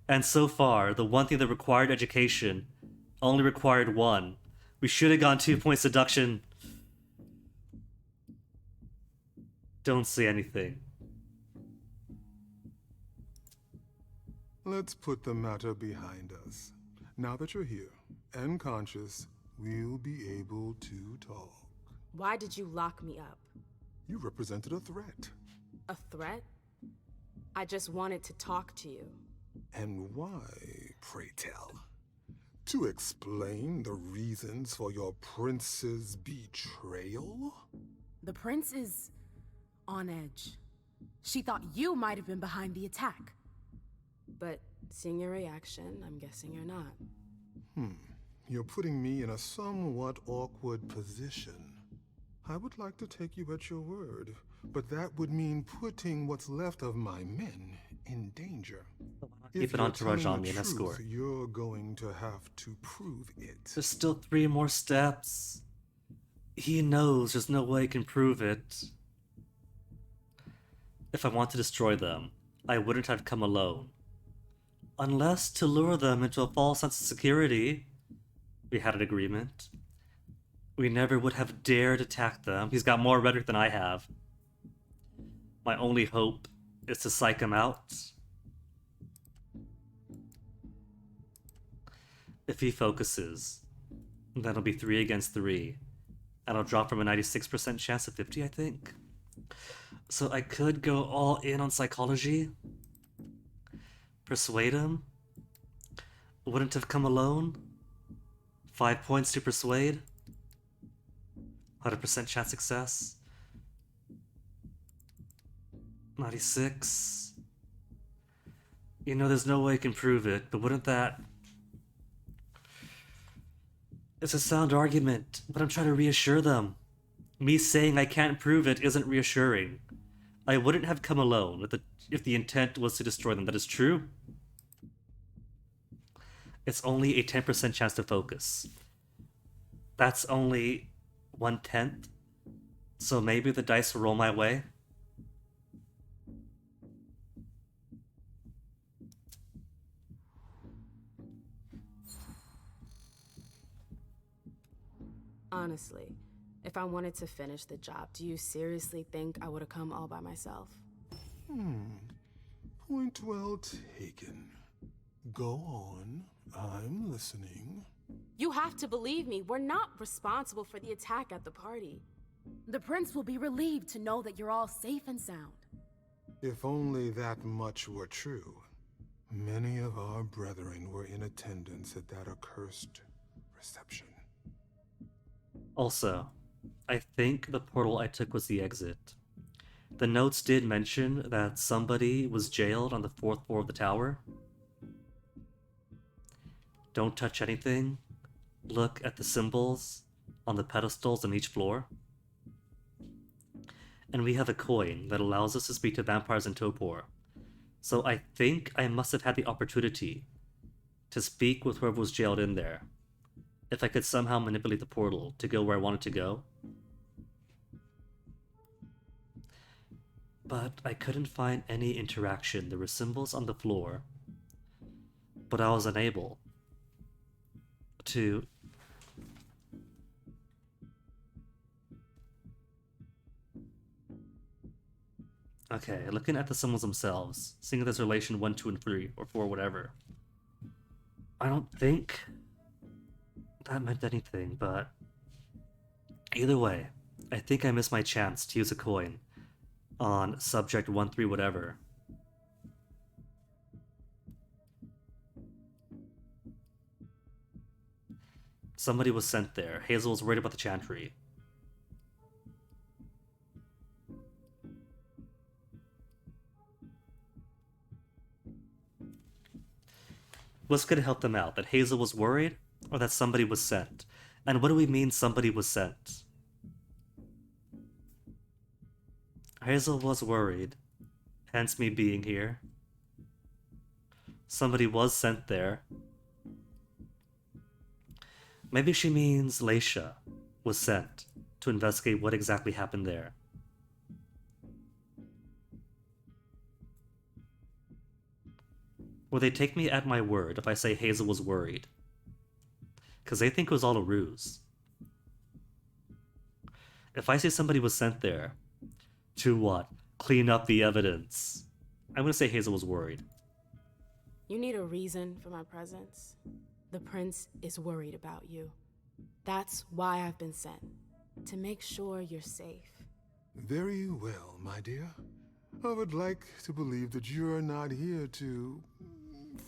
And so far, the one thing that required education only required 1. We should have gone 2 points deduction. Don't say anything. Let's put the matter behind us. Now that you're here and conscious, we'll be able to talk. Why did you lock me up? You represented a threat. A threat? I just wanted to talk to you. And why, pray tell? To explain the reasons for your prince's betrayal? The prince is on edge. She thought you might have been behind the attack. But seeing your reaction, I'm guessing you're not. You're putting me in a somewhat awkward position. I would like to take you at your word, but that would mean putting what's left of my men in danger. Keep an entourage on me and escort. You're going to have to prove it. There's still 3 more steps. He knows there's no way he can prove it. If I want to destroy them, I wouldn't have come alone. Unless to lure them into a false sense of security. We had an agreement. We never would have dared attack them. He's got more rhetoric than I have. My only hope is to psych him out. If he focuses, that'll be 3 against 3. And I'll drop from a 96% chance to 50, I think. So I could go all in on psychology. Persuade him. Wouldn't have come alone. 5 points to persuade. 100% chance success. 96. You know, there's no way I can prove it, but wouldn't that... It's a sound argument, but I'm trying to reassure them. Me saying I can't prove it isn't reassuring. I wouldn't have come alone if the intent was to destroy them. That is true. It's only a 10% chance to focus. That's only 1/10. So maybe the dice will roll my way. Honestly, if I wanted to finish the job, do you seriously think I would have come all by myself? Point well taken. Go on. I'm listening. You have to believe me. We're not responsible for the attack at the party. The prince will be relieved to know that you're all safe and sound. If only that much were true. Many of our brethren were in attendance at that accursed reception. Also, I think the portal I took was the exit. The notes did mention that somebody was jailed on the 4th floor of the tower. Don't touch anything. Look at the symbols on the pedestals on each floor. And we have a coin that allows us to speak to vampires in Topor. So I think I must have had the opportunity to speak with whoever was jailed in there. If I could somehow manipulate the portal to go where I wanted to go. But I couldn't find any interaction. There were symbols on the floor, but I was unable to... Okay, looking at the symbols themselves, seeing there's relation 1, 2, and 3, or 4, whatever. I don't think that meant anything, but either way, I think I missed my chance to use a coin on subject 1, 3, whatever. Somebody was sent there. Hazel was worried about the chantry. What's going to help them out? That Hazel was worried, or that somebody was sent? And what do we mean somebody was sent? Hazel was worried, hence me being here. Somebody was sent there. Maybe she means Leisha was sent to investigate what exactly happened there. Will they take me at my word if I say Hazel was worried? Because they think it was all a ruse. If I say somebody was sent there to what? Clean up the evidence. I'm going to say Hazel was worried. You need a reason for my presence. The prince is worried about you. That's why I've been sent. To make sure you're safe. Very well, my dear. I would like to believe that you're not here to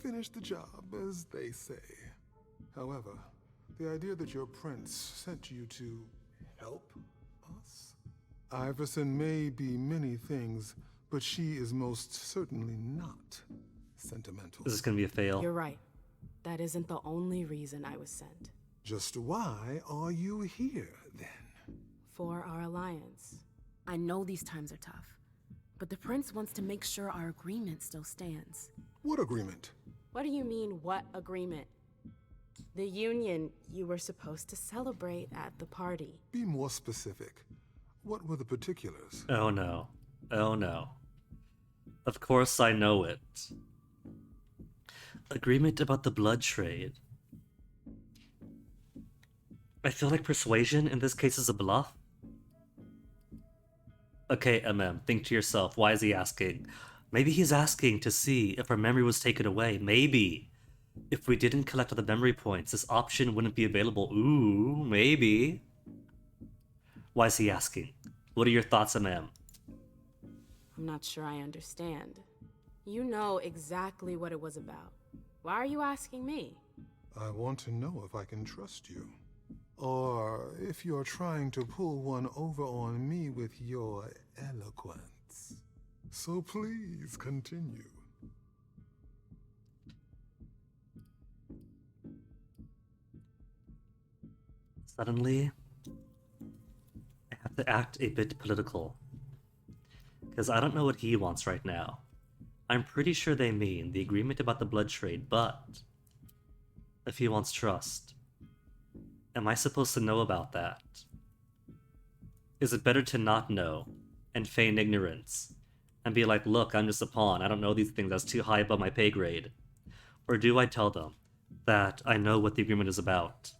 finish the job, as they say. However, the idea that your prince sent you to help us? Iverson may be many things, but she is most certainly not sentimental. This is going to be a fail. You're right. That isn't the only reason I was sent. Just why are you here, then? For our alliance. I know these times are tough, but the prince wants to make sure our agreement still stands. What agreement? What do you mean, what agreement? The union you were supposed to celebrate at the party. Be more specific. What were the particulars? Oh no. Oh no. Of course I know it. Agreement about the blood trade. I feel like persuasion in this case is a bluff. Okay, think to yourself, why is he asking? Maybe he's asking to see if our memory was taken away. Maybe. If we didn't collect all the memory points, this option wouldn't be available. Ooh, maybe. Why is he asking? What are your thoughts, I'm not sure I understand. You know exactly what it was about. Why are you asking me? I want to know if I can trust you. Or if you're trying to pull one over on me with your eloquence. So please continue. Suddenly, I have to act a bit political. Because I don't know what he wants right now. I'm pretty sure they mean the agreement about the blood trade, but if he wants trust, am I supposed to know about that? Is it better to not know and feign ignorance and be like, look, I'm just a pawn, I don't know these things, that's too high above my pay grade? Or do I tell them that I know what the agreement is about?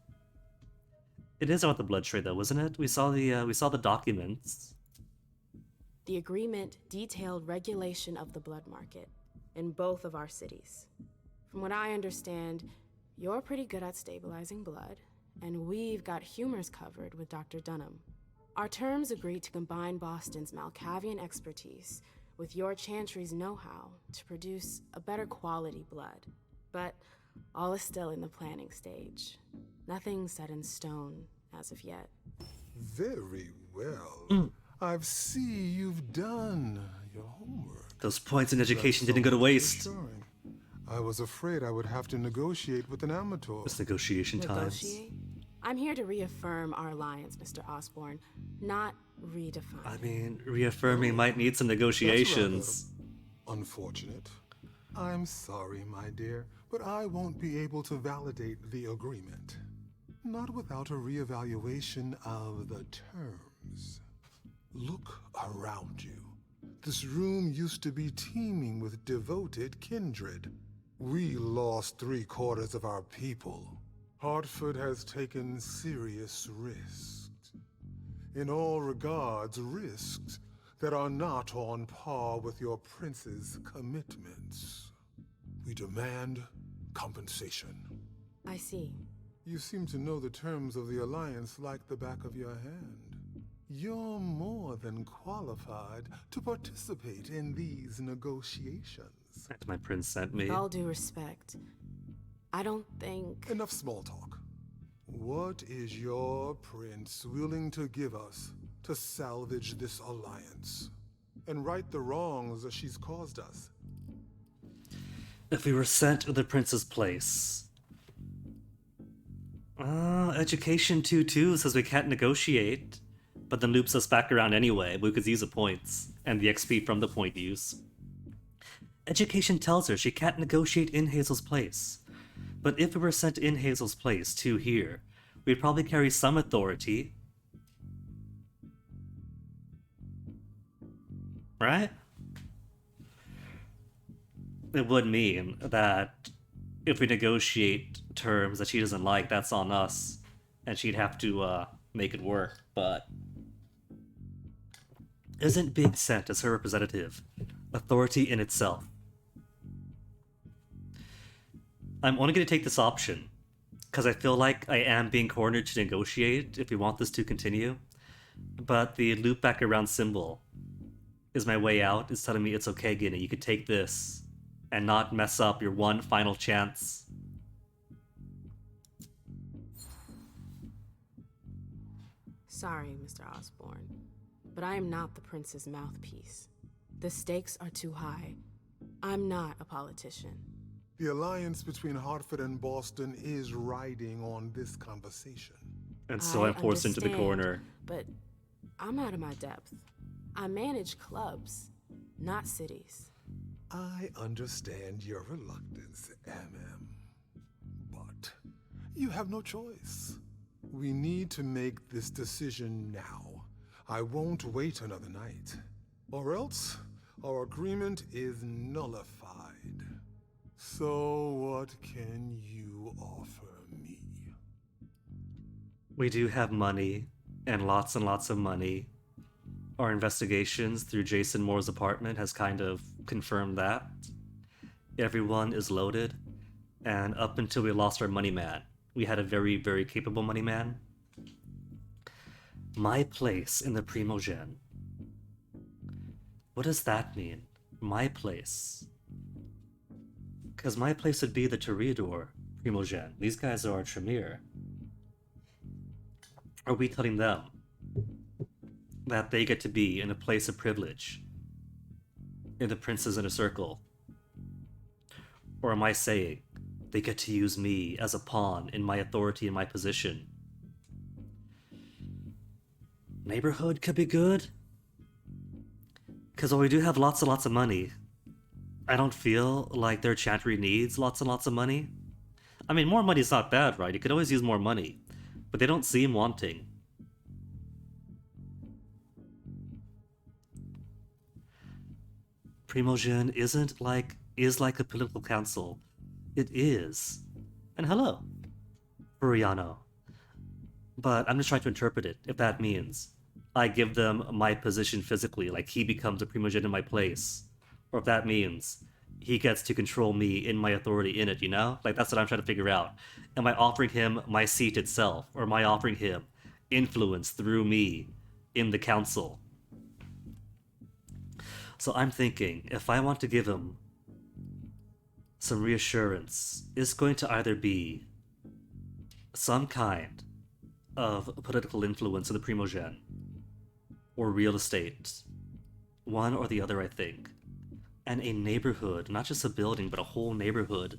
It is about the blood trade though, isn't it? We saw the documents. The agreement detailed regulation of the blood market in both of our cities. From what I understand, you're pretty good at stabilizing blood, and we've got humors covered with Dr. Dunham. Our terms agreed to combine Boston's Malkavian expertise with your Chantry's know-how to produce a better quality blood. But all is still in the planning stage. Nothing set in stone as of yet. Very well. I see you've done your homework. Those points in education didn't go to waste. Reassuring. I was afraid I would have to negotiate with an amateur. It's negotiation times. Negotiate? I'm here to reaffirm our alliance, Mr. Osborn, not redefine. I mean, reaffirming might need some negotiations. Unfortunate. I'm sorry, my dear, but I won't be able to validate the agreement. Not without a reevaluation of the terms. Look around you. This room used to be teeming with devoted kindred. We lost 3/4 of our people. Hartford has taken serious risks. In all regards, risks that are not on par with your prince's commitments. We demand compensation. I see. You seem to know the terms of the alliance like the back of your hand. You're more than qualified to participate in these negotiations. That my prince sent me. With all due respect, I don't think... Enough small talk. What is your prince willing to give us to salvage this alliance and right the wrongs that she's caused us? If we were sent to the prince's place... Education 2-2 says we can't negotiate, but then loops us back around anyway, because use the points, and the XP from the point use. Education tells her she can't negotiate in Hazel's place. But if we were sent in Hazel's place to here, we'd probably carry some authority. Right? It would mean that if we negotiate terms that she doesn't like, that's on us, and she'd have to make it work, but... Isn't being sent as her representative authority in itself? I'm only going to take this option, because I feel like I am being cornered to negotiate if we want this to continue, but the loop back around symbol is my way out. It's telling me it's okay, Guinea, you could take this and not mess up your one final chance. Sorry, Mr. Osborn, but I am not the prince's mouthpiece. The stakes are too high. I'm not a politician. The alliance between Hartford and Boston is riding on this conversation. And so I'm forced into the corner. But I'm out of my depth. I manage clubs, not cities. I understand your reluctance, MM. But You have no choice. We need to make this decision now. I won't wait another night. Or else, our agreement is nullified. So what can you offer me? We do have money, and lots of money. Our investigations through Jason Moore's apartment has kind of confirmed that. Everyone is loaded, and up until we lost our money man, we had a very capable money man. My place in the Primogen. What does that mean? My place. Because my place would be the Toreador Primogen. These guys are our Tremere. Are we telling them that they get to be in a place of privilege in the Prince's Inner Circle? Or am I saying they get to use me as a pawn in my authority and my position? Neighborhood could be good. Because while we do have lots and lots of money, I don't feel like their chantry needs lots and lots of money. I mean, more money's not bad, right? You could always use more money. But they don't seem wanting. Primogen is like a political council. It is. And hello, Furiano. But I'm just trying to interpret it, if that means I give them my position physically, like he becomes a Primogen in my place. Or if that means he gets to control me in my authority in it, you know? Like, that's what I'm trying to figure out. Am I offering him my seat itself? Or am I offering him influence through me in the council? So I'm thinking, if I want to give him some reassurance, it's going to either be some kind of political influence in the Primogen, or real estate. One or the other, I think. And a neighborhood, not just a building, but a whole neighborhood.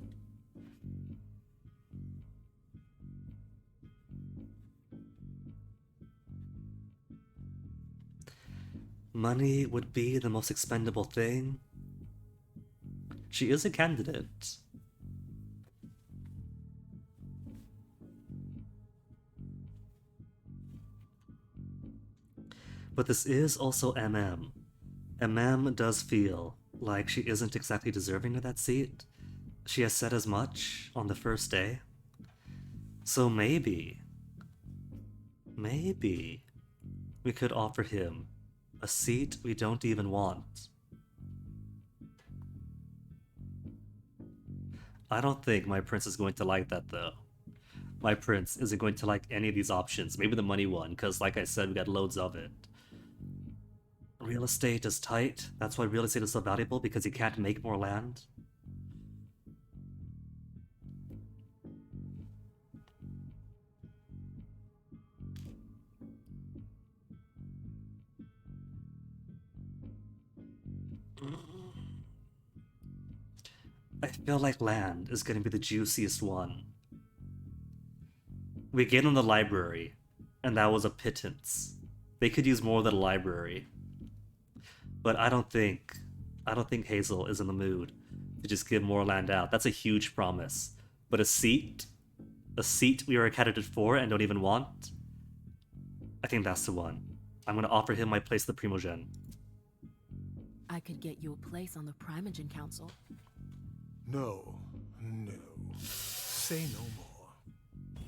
Money would be the most expendable thing. She is a candidate. But this is also MM. MM does feel like she isn't exactly deserving of that seat. She has said as much on the first day. So maybe we could offer him a seat we don't even want. I don't think my prince is going to like that, though. My prince isn't going to like any of these options. Maybe the money one, because like I said, we got loads of it. Real estate is tight. That's why real estate is so valuable, because you can't make more land. I feel like land is going to be the juiciest one. We get in the library, and that was a pittance. They could use more than a library. But I don't think Hazel is in the mood to just give more land out. That's a huge promise. But a seat we are a candidate for and don't even want, I think that's the one. I'm going to offer him my place at the Primogen. I could get you a place on the Primogen Council. No. Say no more.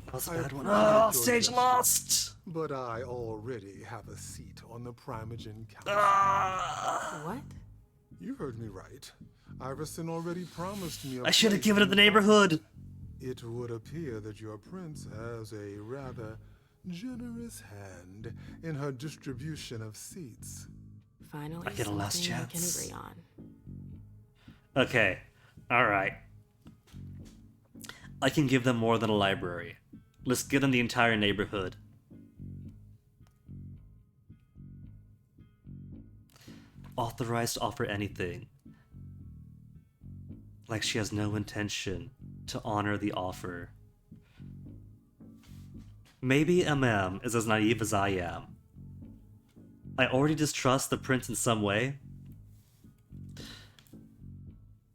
That was a bad one. Oh, stage gesture, lost! But I already have a seat on the Primogen Council. What? You heard me right. Iverson already promised me a I should have place given it in the neighborhood! It would appear that your prince has a rather generous hand in her distribution of seats. Finally, I get a last something we can chance. agree on. Okay, alright. I can give them more than a library. Let's give them the entire neighborhood. Authorized to offer anything. Like she has no intention to honor the offer. Maybe MM is as naive as I am. I already distrust the prince in some way.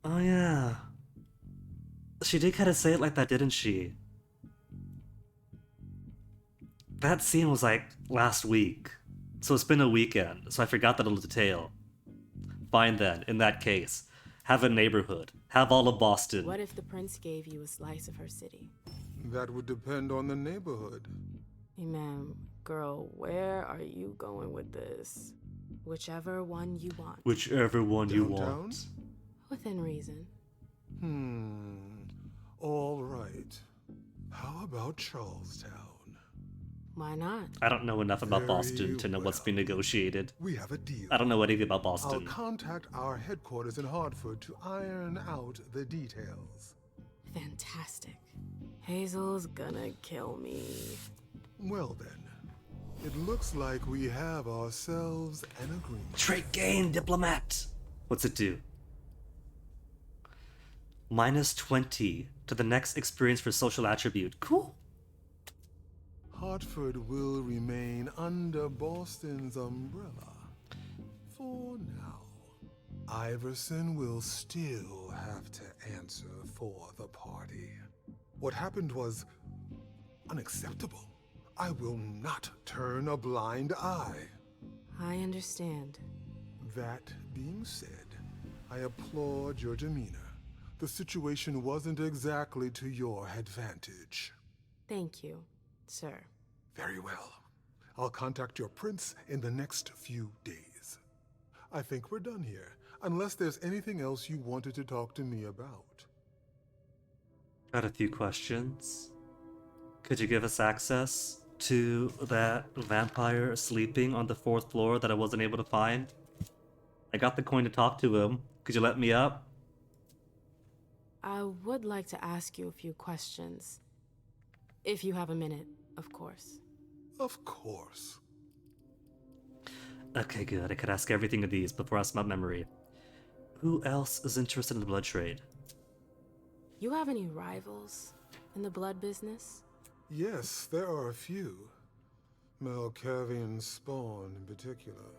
Oh yeah. She did kind of say it like that, didn't she? That scene was like last week. So it's been a weekend, so I forgot that little detail. Fine then, in that case. Have a neighborhood. Have all of Boston. What if the prince gave you a slice of her city? That would depend on the neighborhood. Hey, ma'am, girl, where are you going with this? Whichever one you want. Whichever one you Downtown? want. Within reason. All right. How about Charlestown? Why not? I don't know enough about Very Boston to know what's being negotiated. We have a deal. I don't know anything about I'll Boston. contact our headquarters in Hartford to iron out the details. Fantastic. Hazel's gonna kill me. Well then, it looks like we have ourselves an agreement. Trait gain, diplomat! What's it do? -20 to the next experience for social attribute. Cool. Hartford will remain under Boston's umbrella. For now, Iverson will still have to answer for the party. What happened was unacceptable. I will not turn a blind eye. I understand. That being said, I applaud your demeanor. The situation wasn't exactly to your advantage. Thank you, sir. Very well. I'll contact your prince in the next few days. I think we're done here, unless there's anything else you wanted to talk to me about. Got a few questions. Could you give us access to that vampire sleeping on the 4th floor that I wasn't able to find? I got the coin to talk to him. Could you let me up? I would like to ask you a few questions. If you have a minute, of course. Of course. Okay, good. I could ask everything of these before I ask my memory. Who else is interested in the blood trade? You have any rivals in the blood business? Yes, there are a few. Malkavian Spawn in particular.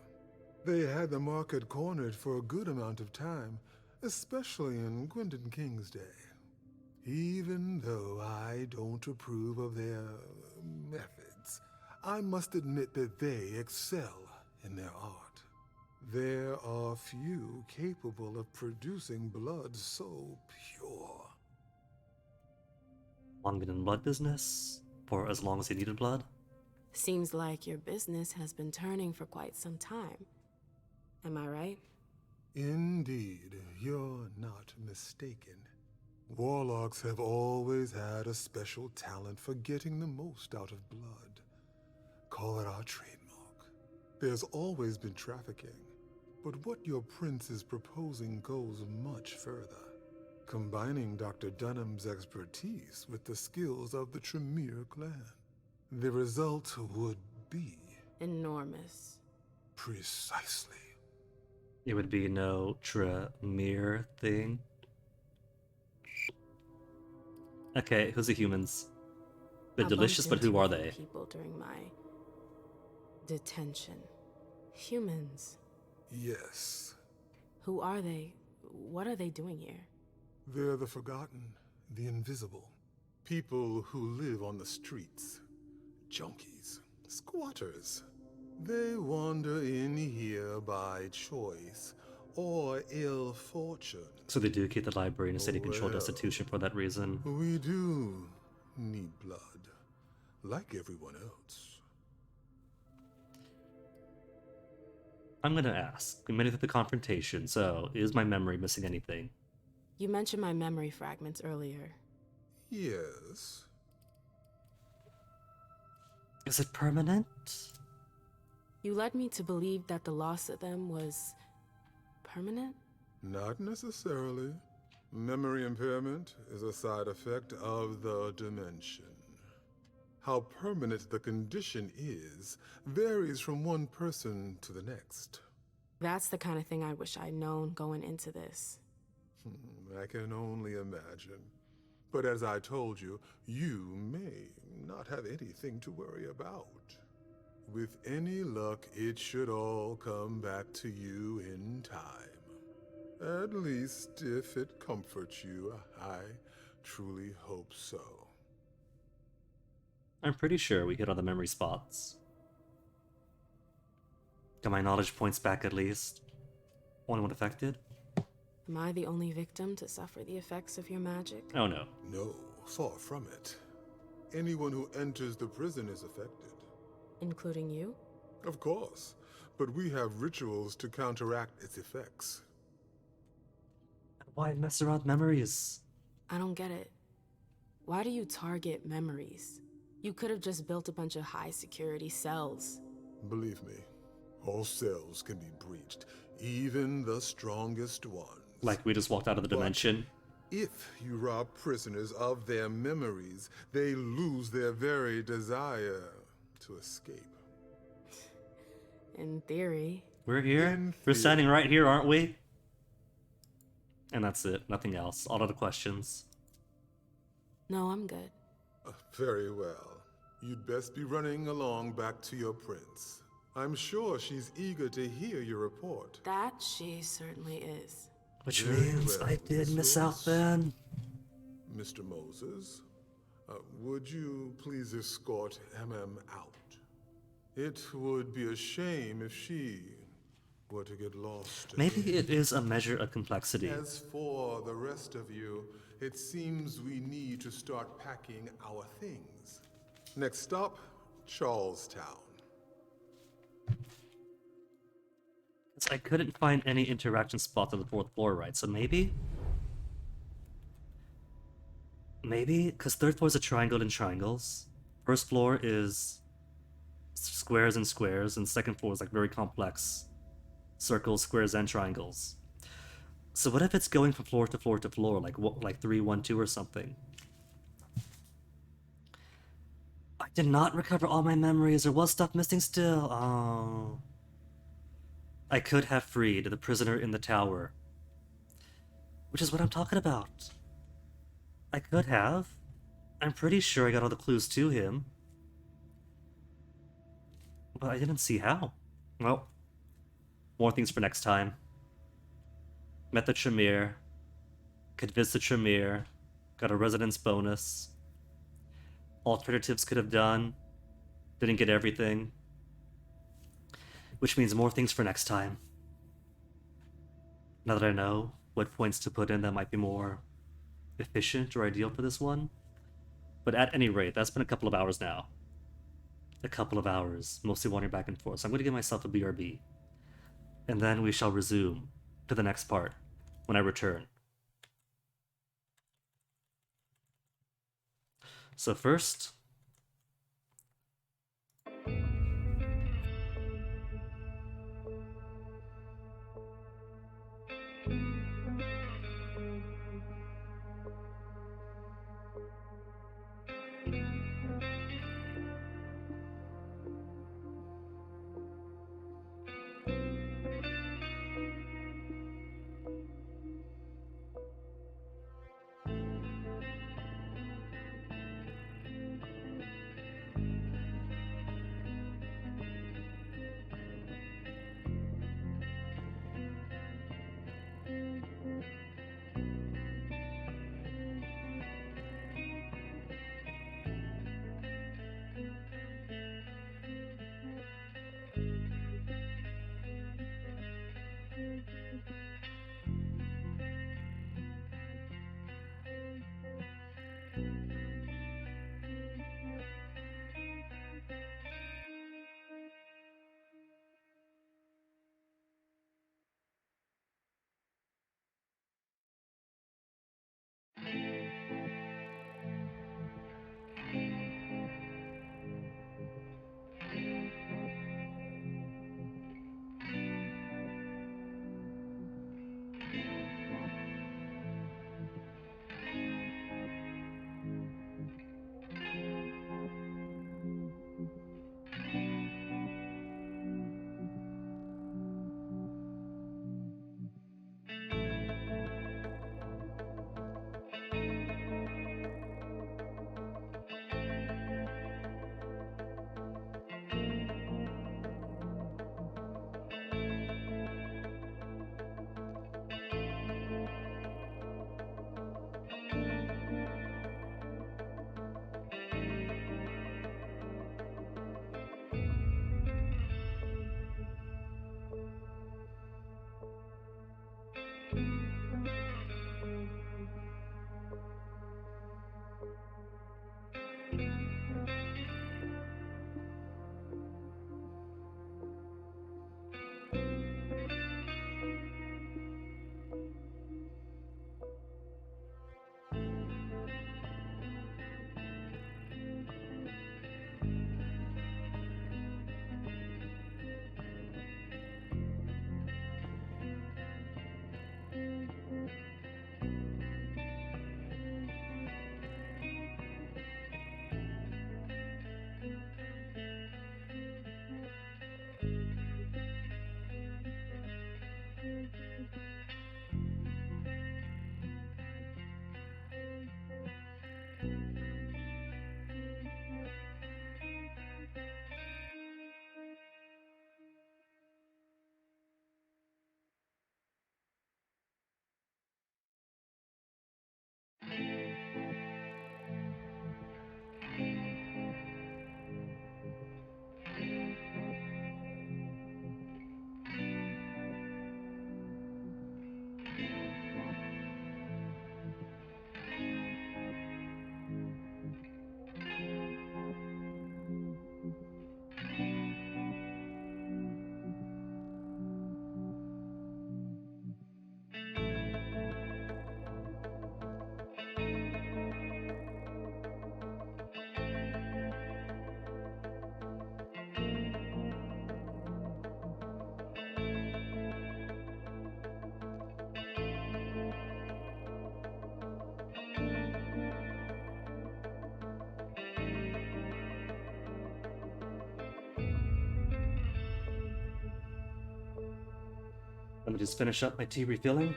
They had the market cornered for a good amount of time, especially in Gwendon King's day. Even though I don't approve of their methods, I must admit that they excel in their art. There are few capable of producing blood so pure. Long been in blood business? For as long as he needed blood? Seems like your business has been turning for quite some time. Am I right? Indeed, you're not mistaken. Warlocks have always had a special talent for getting the most out of blood. Call it our trademark. There's always been trafficking, but what your prince is proposing goes much further, combining Dr. Dunham's expertise with the skills of the Tremere clan. The result would be... enormous. Precisely. It would be no Tremere thing. Okay, who's the humans? They're I delicious, bumped but who into are a few they? People during my detention. Humans. Yes. Who are they? What are they doing here? They're the forgotten, the invisible. People who live on the streets. Junkies. Squatters. They wander in here by choice or ill fortune. So they do keep the library in a city-controlled Well, institution for that reason. We do need blood, like everyone else. I'm gonna ask. We made it through the confrontation, so is my memory missing anything? You mentioned my memory fragments earlier. Yes. Is it permanent? You led me to believe that the loss of them was permanent? Not necessarily. Memory impairment is a side effect of the dimension. How permanent the condition is varies from one person to the next. That's the kind of thing I wish I'd known going into this. I can only imagine. But as I told you, you may not have anything to worry about. With any luck, it should all come back to you in time. At least, if it comforts you, I truly hope so. I'm pretty sure we hit all the memory spots. Got my knowledge points back at least. Only one affected? Am I the only victim to suffer the effects of your magic? Oh no. No, far from it. Anyone who enters the prison is affected. Including you? Of course, but we have rituals to counteract its effects. Why mess around with memories? I don't get it. Why do you target memories? You could have just built a bunch of high-security cells. Believe me, all cells can be breached, even the strongest ones. Like we just walked out of the dimension. If you rob prisoners of their memories, they lose their very desire to escape. In theory. We're here? We're standing right here, aren't we? And that's it. Nothing else. All other questions. No, I'm good. Very well. You'd best be running along back to your prince. I'm sure she's eager to hear your report. That she certainly is. Which Very means well, I did miss out Mrs. then. Mr. Moses, would you please escort MM out? It would be a shame if she were to get lost. Maybe it is a measure of complexity. As for the rest of you, it seems we need to start packing our things. Next stop, Charlestown. I couldn't find any interaction spots on the 4th floor, right? So maybe? Maybe? Because 3rd floor is a triangle in triangles. 1st floor is squares and squares, and 2nd floor is like very complex circles, squares, and triangles. So what if it's going from floor to floor to floor, like what, like 3, 1, 2 or something? I did not recover all my memories. There was stuff missing still. Oh. I could have freed the prisoner in the tower. Which is what I'm talking about. I could have. I'm pretty sure I got all the clues to him. But I didn't see how. Well, more things for next time. Met the Tremere. Convinced the Tremere. Got a residence bonus. Alternatives could have done. Didn't get everything. Which means more things for next time. Now that I know what points to put in that might be more efficient or ideal for this one. But at any rate, that's been a couple of hours now. A couple of hours, mostly wandering back and forth. So I'm going to give myself a BRB. And then we shall resume to the next part when I return. So first... Let me just finish up my tea refilling.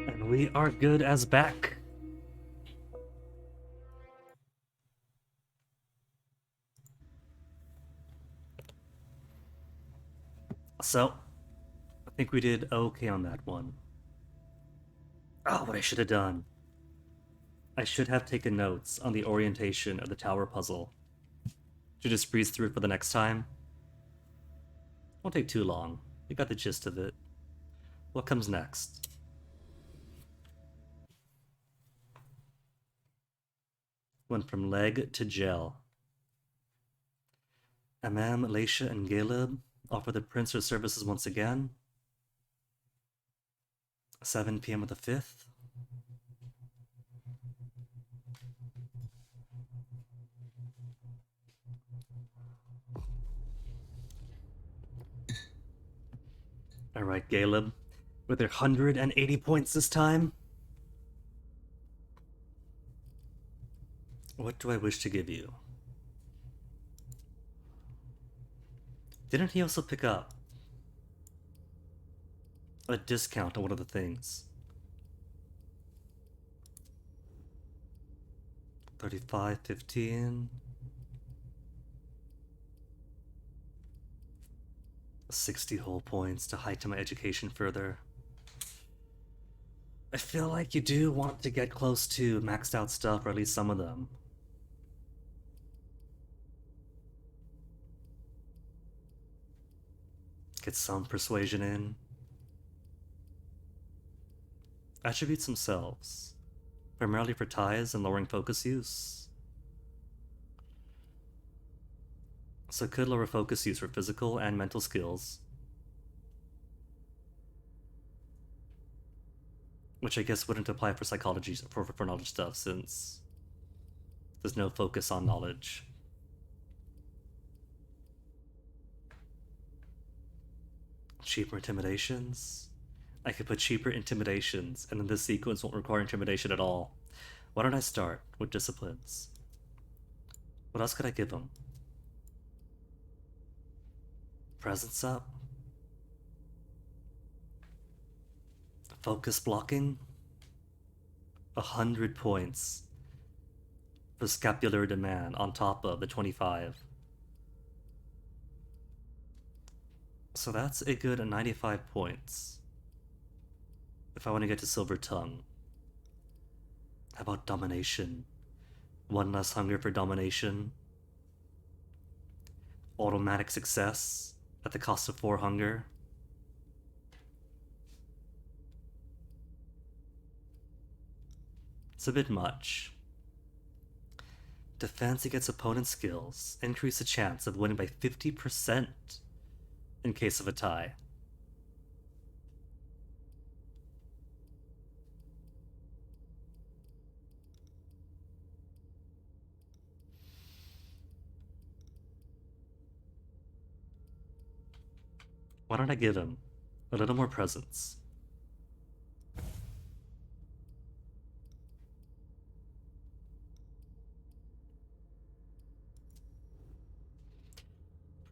And we are good as back. So, I think we did okay on that one. Oh, what I should have done. I should have taken notes on the orientation of the tower puzzle. Should just breeze through it for the next time. Won't take too long. We got the gist of it. What comes next? Went from leg to gel. Amam, Laisha, and Caleb offer the prince their services once again. 7 p.m. of the 5th. Alright, Caleb. With their 180 points this time. What do I wish to give you? Didn't he also pick up a discount on one of the things? 35, 15. 60 whole points to heighten my education further. I feel like you do want to get close to maxed out stuff, or at least some of them. Get some persuasion in. Attributes themselves. Primarily for ties and lowering focus use. So could lower focus use for physical and mental skills. Which I guess wouldn't apply for psychology, for knowledge stuff, since there's no focus on knowledge. Cheaper intimidations? I could put cheaper intimidations, and then this sequence won't require intimidation at all. Why don't I start with disciplines? What else could I give them? Presence up? Focus blocking? 100 points for scapular demand on top of the 25. So that's a good 95 points if I want to get to Silver Tongue. How about domination? One less hunger for domination. Automatic success at the cost of 4 hunger. It's a bit much. Defense against opponent skills. Increase the chance of winning by 50% in case of a tie. Why don't I give him a little more presence?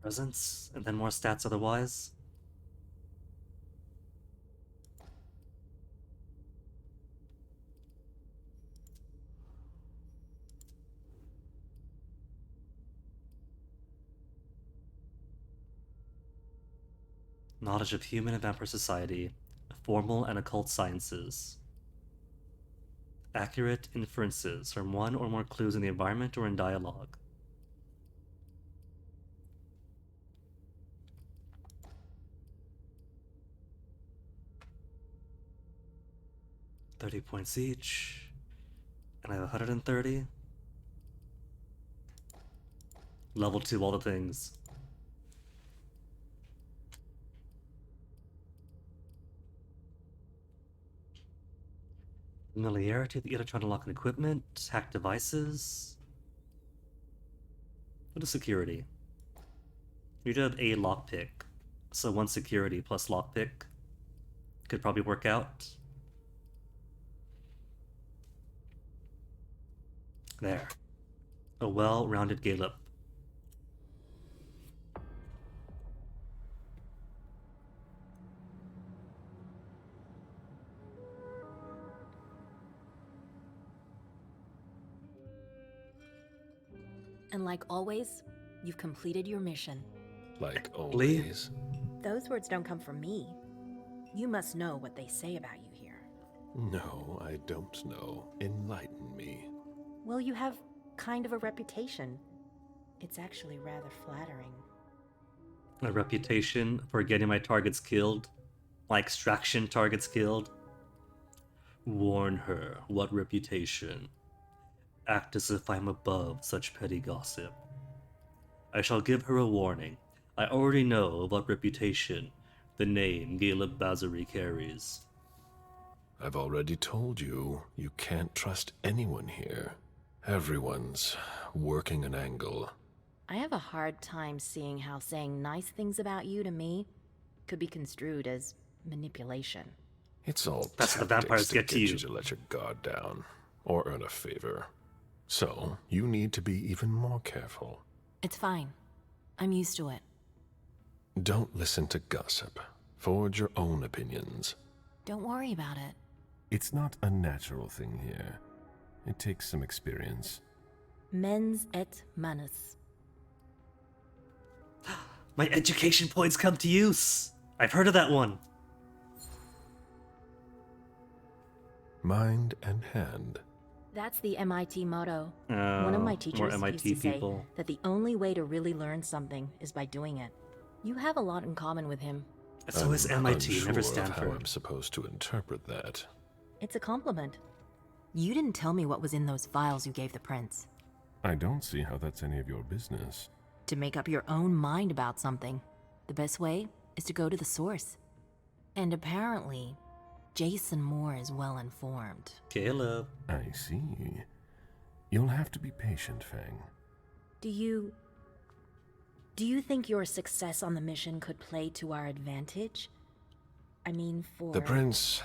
Presence, and then more stats otherwise. Knowledge of human and vampire society, formal and occult sciences. Accurate inferences from one or more clues in the environment or in dialogue. £30 each. And I have 130. Level 2 all the things. Familiarity with electronic lock and equipment, hack devices. What is security? You do have a lockpick, so 1 security plus lockpick could probably work out. There. A well-rounded Galeb. And like always, you've completed your mission. Like always? Those words don't come from me. You must know what they say about you here. No, I don't know. Enlighten me. Well, you have kind of a reputation. It's actually rather flattering. A reputation for getting my targets killed? My extraction targets killed? Warn her. What reputation? Act as if I'm above such petty gossip. I shall give her a warning. I already know what reputation the name Galeb Bazari carries. I've already told you, you can't trust anyone here. Everyone's working an angle. I have a hard time seeing how saying nice things about you to me could be construed as manipulation. It's all That's tactics the vampires to get to you. to let your guard down, or earn a favor. So, you need to be even more careful. It's fine. I'm used to it. Don't listen to gossip. Forge your own opinions. Don't worry about it. It's not a natural thing here. It takes some experience. Mens et manus. My education points come to use! I've heard of that one. Mind and hand. That's the MIT motto. Oh, One of my more teachers MIT used to people. say that the only way to really learn something is by doing it. You have a lot in common with him. So is I'm MIT, never unsure of how Stanford. I'm supposed to interpret that. It's a compliment. You didn't tell me what was in those files you gave the prince. I don't see how that's any of your business. To make up your own mind about something, the best way is to go to the source. And apparently, Jason Moore is well informed. Caleb. I see. You'll have to be patient, Fang. Do you think your success on the mission could play to our advantage? I mean, for... The prince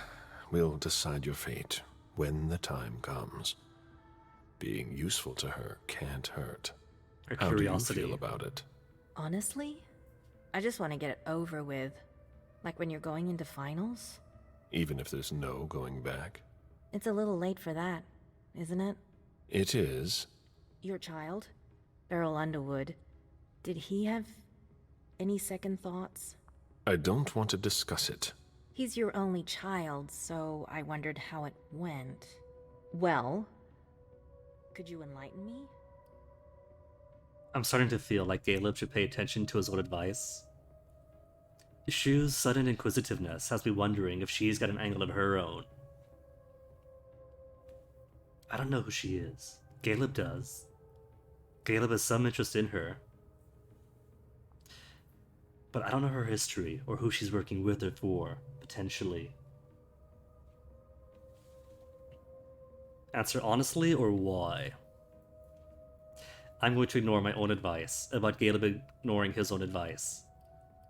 will decide your fate when the time comes. Being useful to her can't hurt. Her How curiosity. do you feel about it? Honestly, I just want to get it over with. Like when you're going into finals. Even if there's no going back? It's a little late for that, isn't it? It is. Your child, Beryl Underwood, did he have any second thoughts? I don't want to discuss it. He's your only child, so I wondered how it went. Well, could you enlighten me? I'm starting to feel like Caleb should pay attention to his own advice. Shu's sudden inquisitiveness has me wondering if she's got an angle of her own. I don't know who she is. Caleb does. Caleb has some interest in her. But I don't know her history or who she's working with or for, potentially. Answer honestly or why? I'm going to ignore my own advice about Caleb ignoring his own advice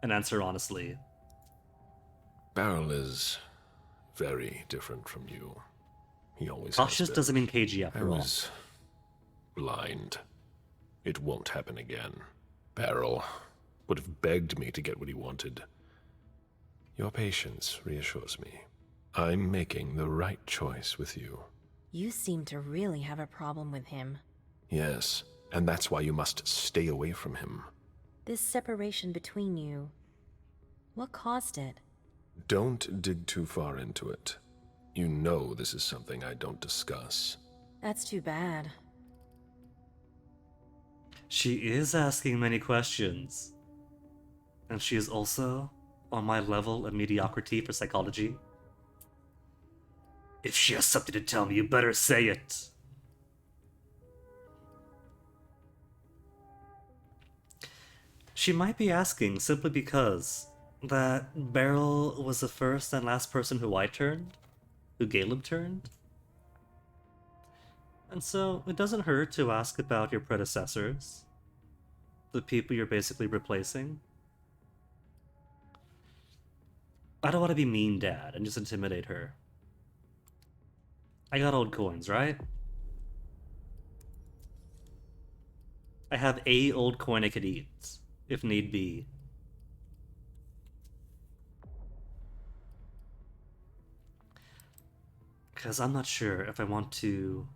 and answer honestly. Beryl is very different from you. He always Cautious has been. doesn't mean cagey I after all. was blind. It won't happen again. Beryl would have begged me to get what he wanted. Your patience reassures me. I'm making the right choice with you. You seem to really have a problem with him. Yes, and that's why you must stay away from him. This separation between you, what caused it? Don't dig too far into it. You know this is something I don't discuss. That's too bad. She is asking many questions. And she is also on my level of mediocrity for psychology. If she has something to tell me, you better say it. She might be asking simply because that Beryl was the first and last person who I turned, who Caleb turned. And so it doesn't hurt to ask about your predecessors, the people you're basically replacing. I don't want to be mean, Dad, and just intimidate her. I got old coins, right? I have a old coin I could eat, if need be. Because I'm not sure if I want to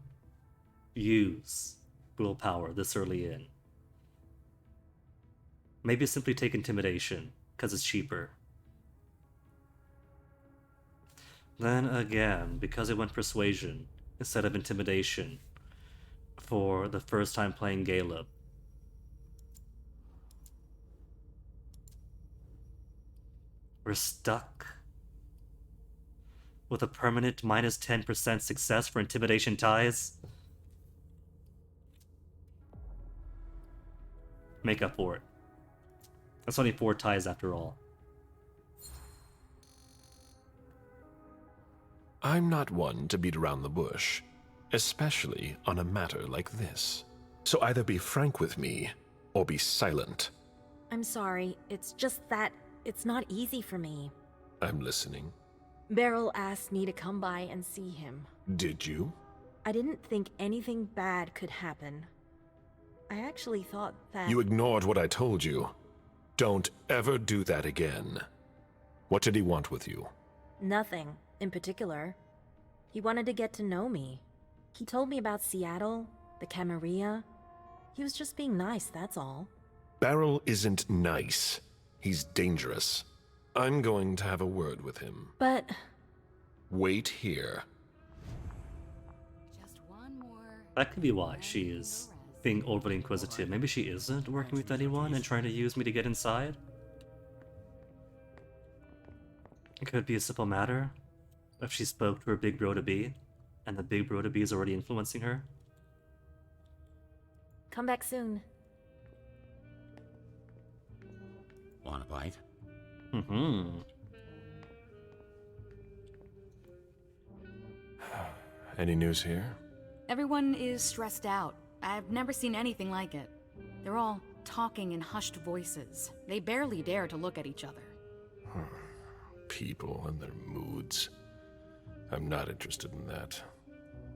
use willpower this early in. Maybe simply take intimidation, because it's cheaper. Then again, because I went persuasion instead of intimidation for the first time playing Caleb. We're stuck with a permanent minus 10% success for intimidation ties. Make up for it. That's only 4 ties after all. I'm not one to beat around the bush, especially on a matter like this. So either be frank with me, or be silent. I'm sorry, it's just that it's not easy for me. I'm listening. Beryl asked me to come by and see him. Did you? I didn't think anything bad could happen. I actually thought that... You ignored what I told you. Don't ever do that again. What did he want with you? Nothing in particular. He wanted to get to know me. He told me about Seattle, the Camarilla. He was just being nice, that's all. Beryl isn't nice. He's dangerous. I'm going to have a word with him. But... Wait here. Just one more. That could be why she is being overly inquisitive. Maybe she isn't working with anyone and trying to use me to get inside? It could be a simple matter. If she spoke to her big bro to be, and the big bro to be is already influencing her. Come back soon. Want a bite? Any news here? Everyone is stressed out. I've never seen anything like it. They're all talking in hushed voices. They barely dare to look at each other. People and their moods. I'm not interested in that.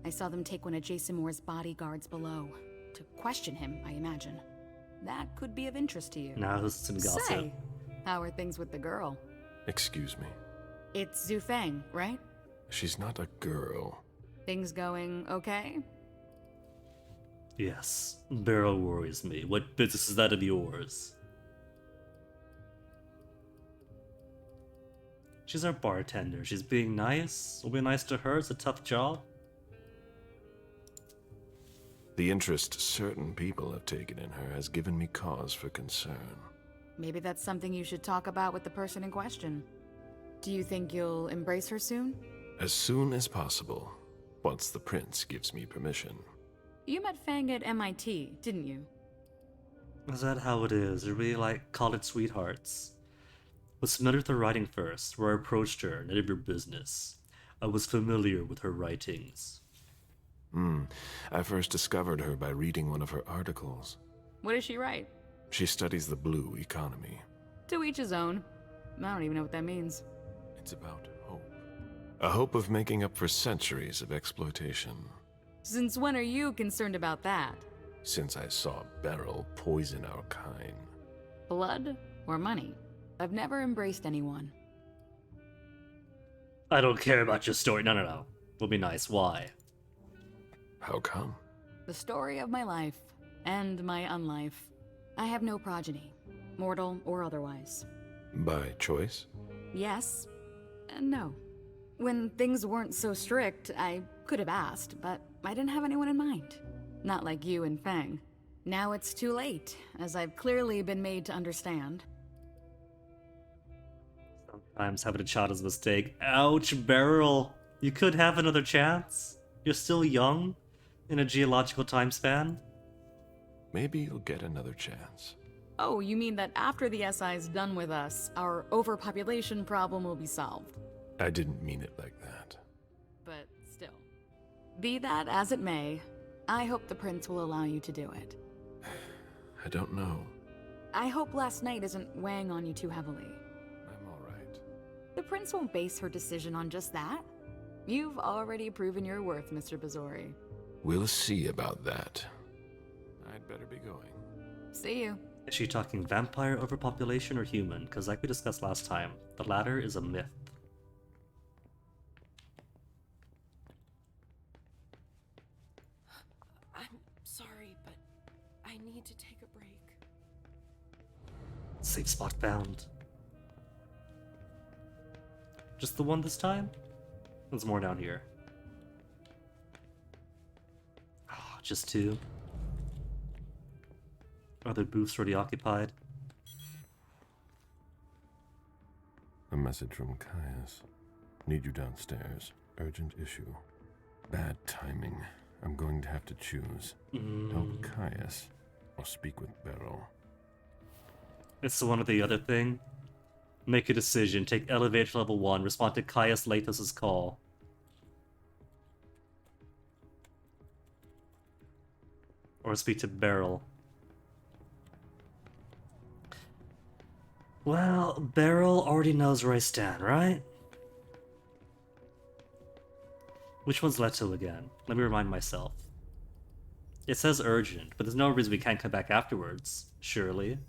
I saw them take one of Jason Moore's bodyguards below. To question him, I imagine. That could be of interest to you. Now who's some gossip? Say, how are things with the girl? Excuse me. It's Zhu Feng, right? She's not a girl. Things going okay? Yes. Beryl worries me. What business is that of yours? She's our bartender. She's being nice. We'll be nice to her. It's a tough job. The interest certain people have taken in her has given me cause for concern. Maybe that's something you should talk about with the person in question. Do you think you'll embrace her soon? As soon as possible, once the prince gives me permission. You met Fang at MIT, didn't you? Is that how it is? They're really like college sweethearts. Was familiar with her writing first, where I approached her, none of your business. I was familiar with her writings. I first discovered her by reading one of her articles. What does she write? She studies the blue economy. To each his own. I don't even know what that means. It's about hope. A hope of making up for centuries of exploitation. Since when are you concerned about that? Since I saw Beryl poison our kind. Blood or money? I've never embraced anyone. I don't care about your story. No. We'll be nice. Why? How come? The story of my life, and my unlife. I have no progeny, mortal or otherwise. By choice? Yes, and no. When things weren't so strict, I could have asked, but I didn't have anyone in mind. Not like you and Fang. Now it's too late, as I've clearly been made to understand. Sometimes having a child is a mistake. Ouch, Beryl. You could have another chance. You're still young in a geological time span. Maybe you'll get another chance. Oh, you mean that after the SI's done with us, our overpopulation problem will be solved? I didn't mean it like that. But still. Be that as it may, I hope the prince will allow you to do it. I don't know. I hope last night isn't weighing on you too heavily. I'm all right. The prince won't base her decision on just that. You've already proven your worth, Mr. Bazori. We'll see about that. I'd better be going. See you. Is she talking vampire overpopulation or human? Because like we discussed last time, the latter is a myth. I'm sorry, but I need to take a break. Safe spot found. Just the one this time? There's more down here. Oh, just two. Other booths already occupied. A message from Caius. Need you downstairs. Urgent issue. Bad timing. I'm going to have to choose. Help Caius or speak with Beryl. It's the one with the other thing. Make a decision. Take elevator to level 1. Respond to Caius Lathos' call. Or speak to Beryl. Well, Beryl already knows where I stand, right? Which one's Leto again? Let me remind myself. It says urgent, but there's no reason we can't come back afterwards, surely.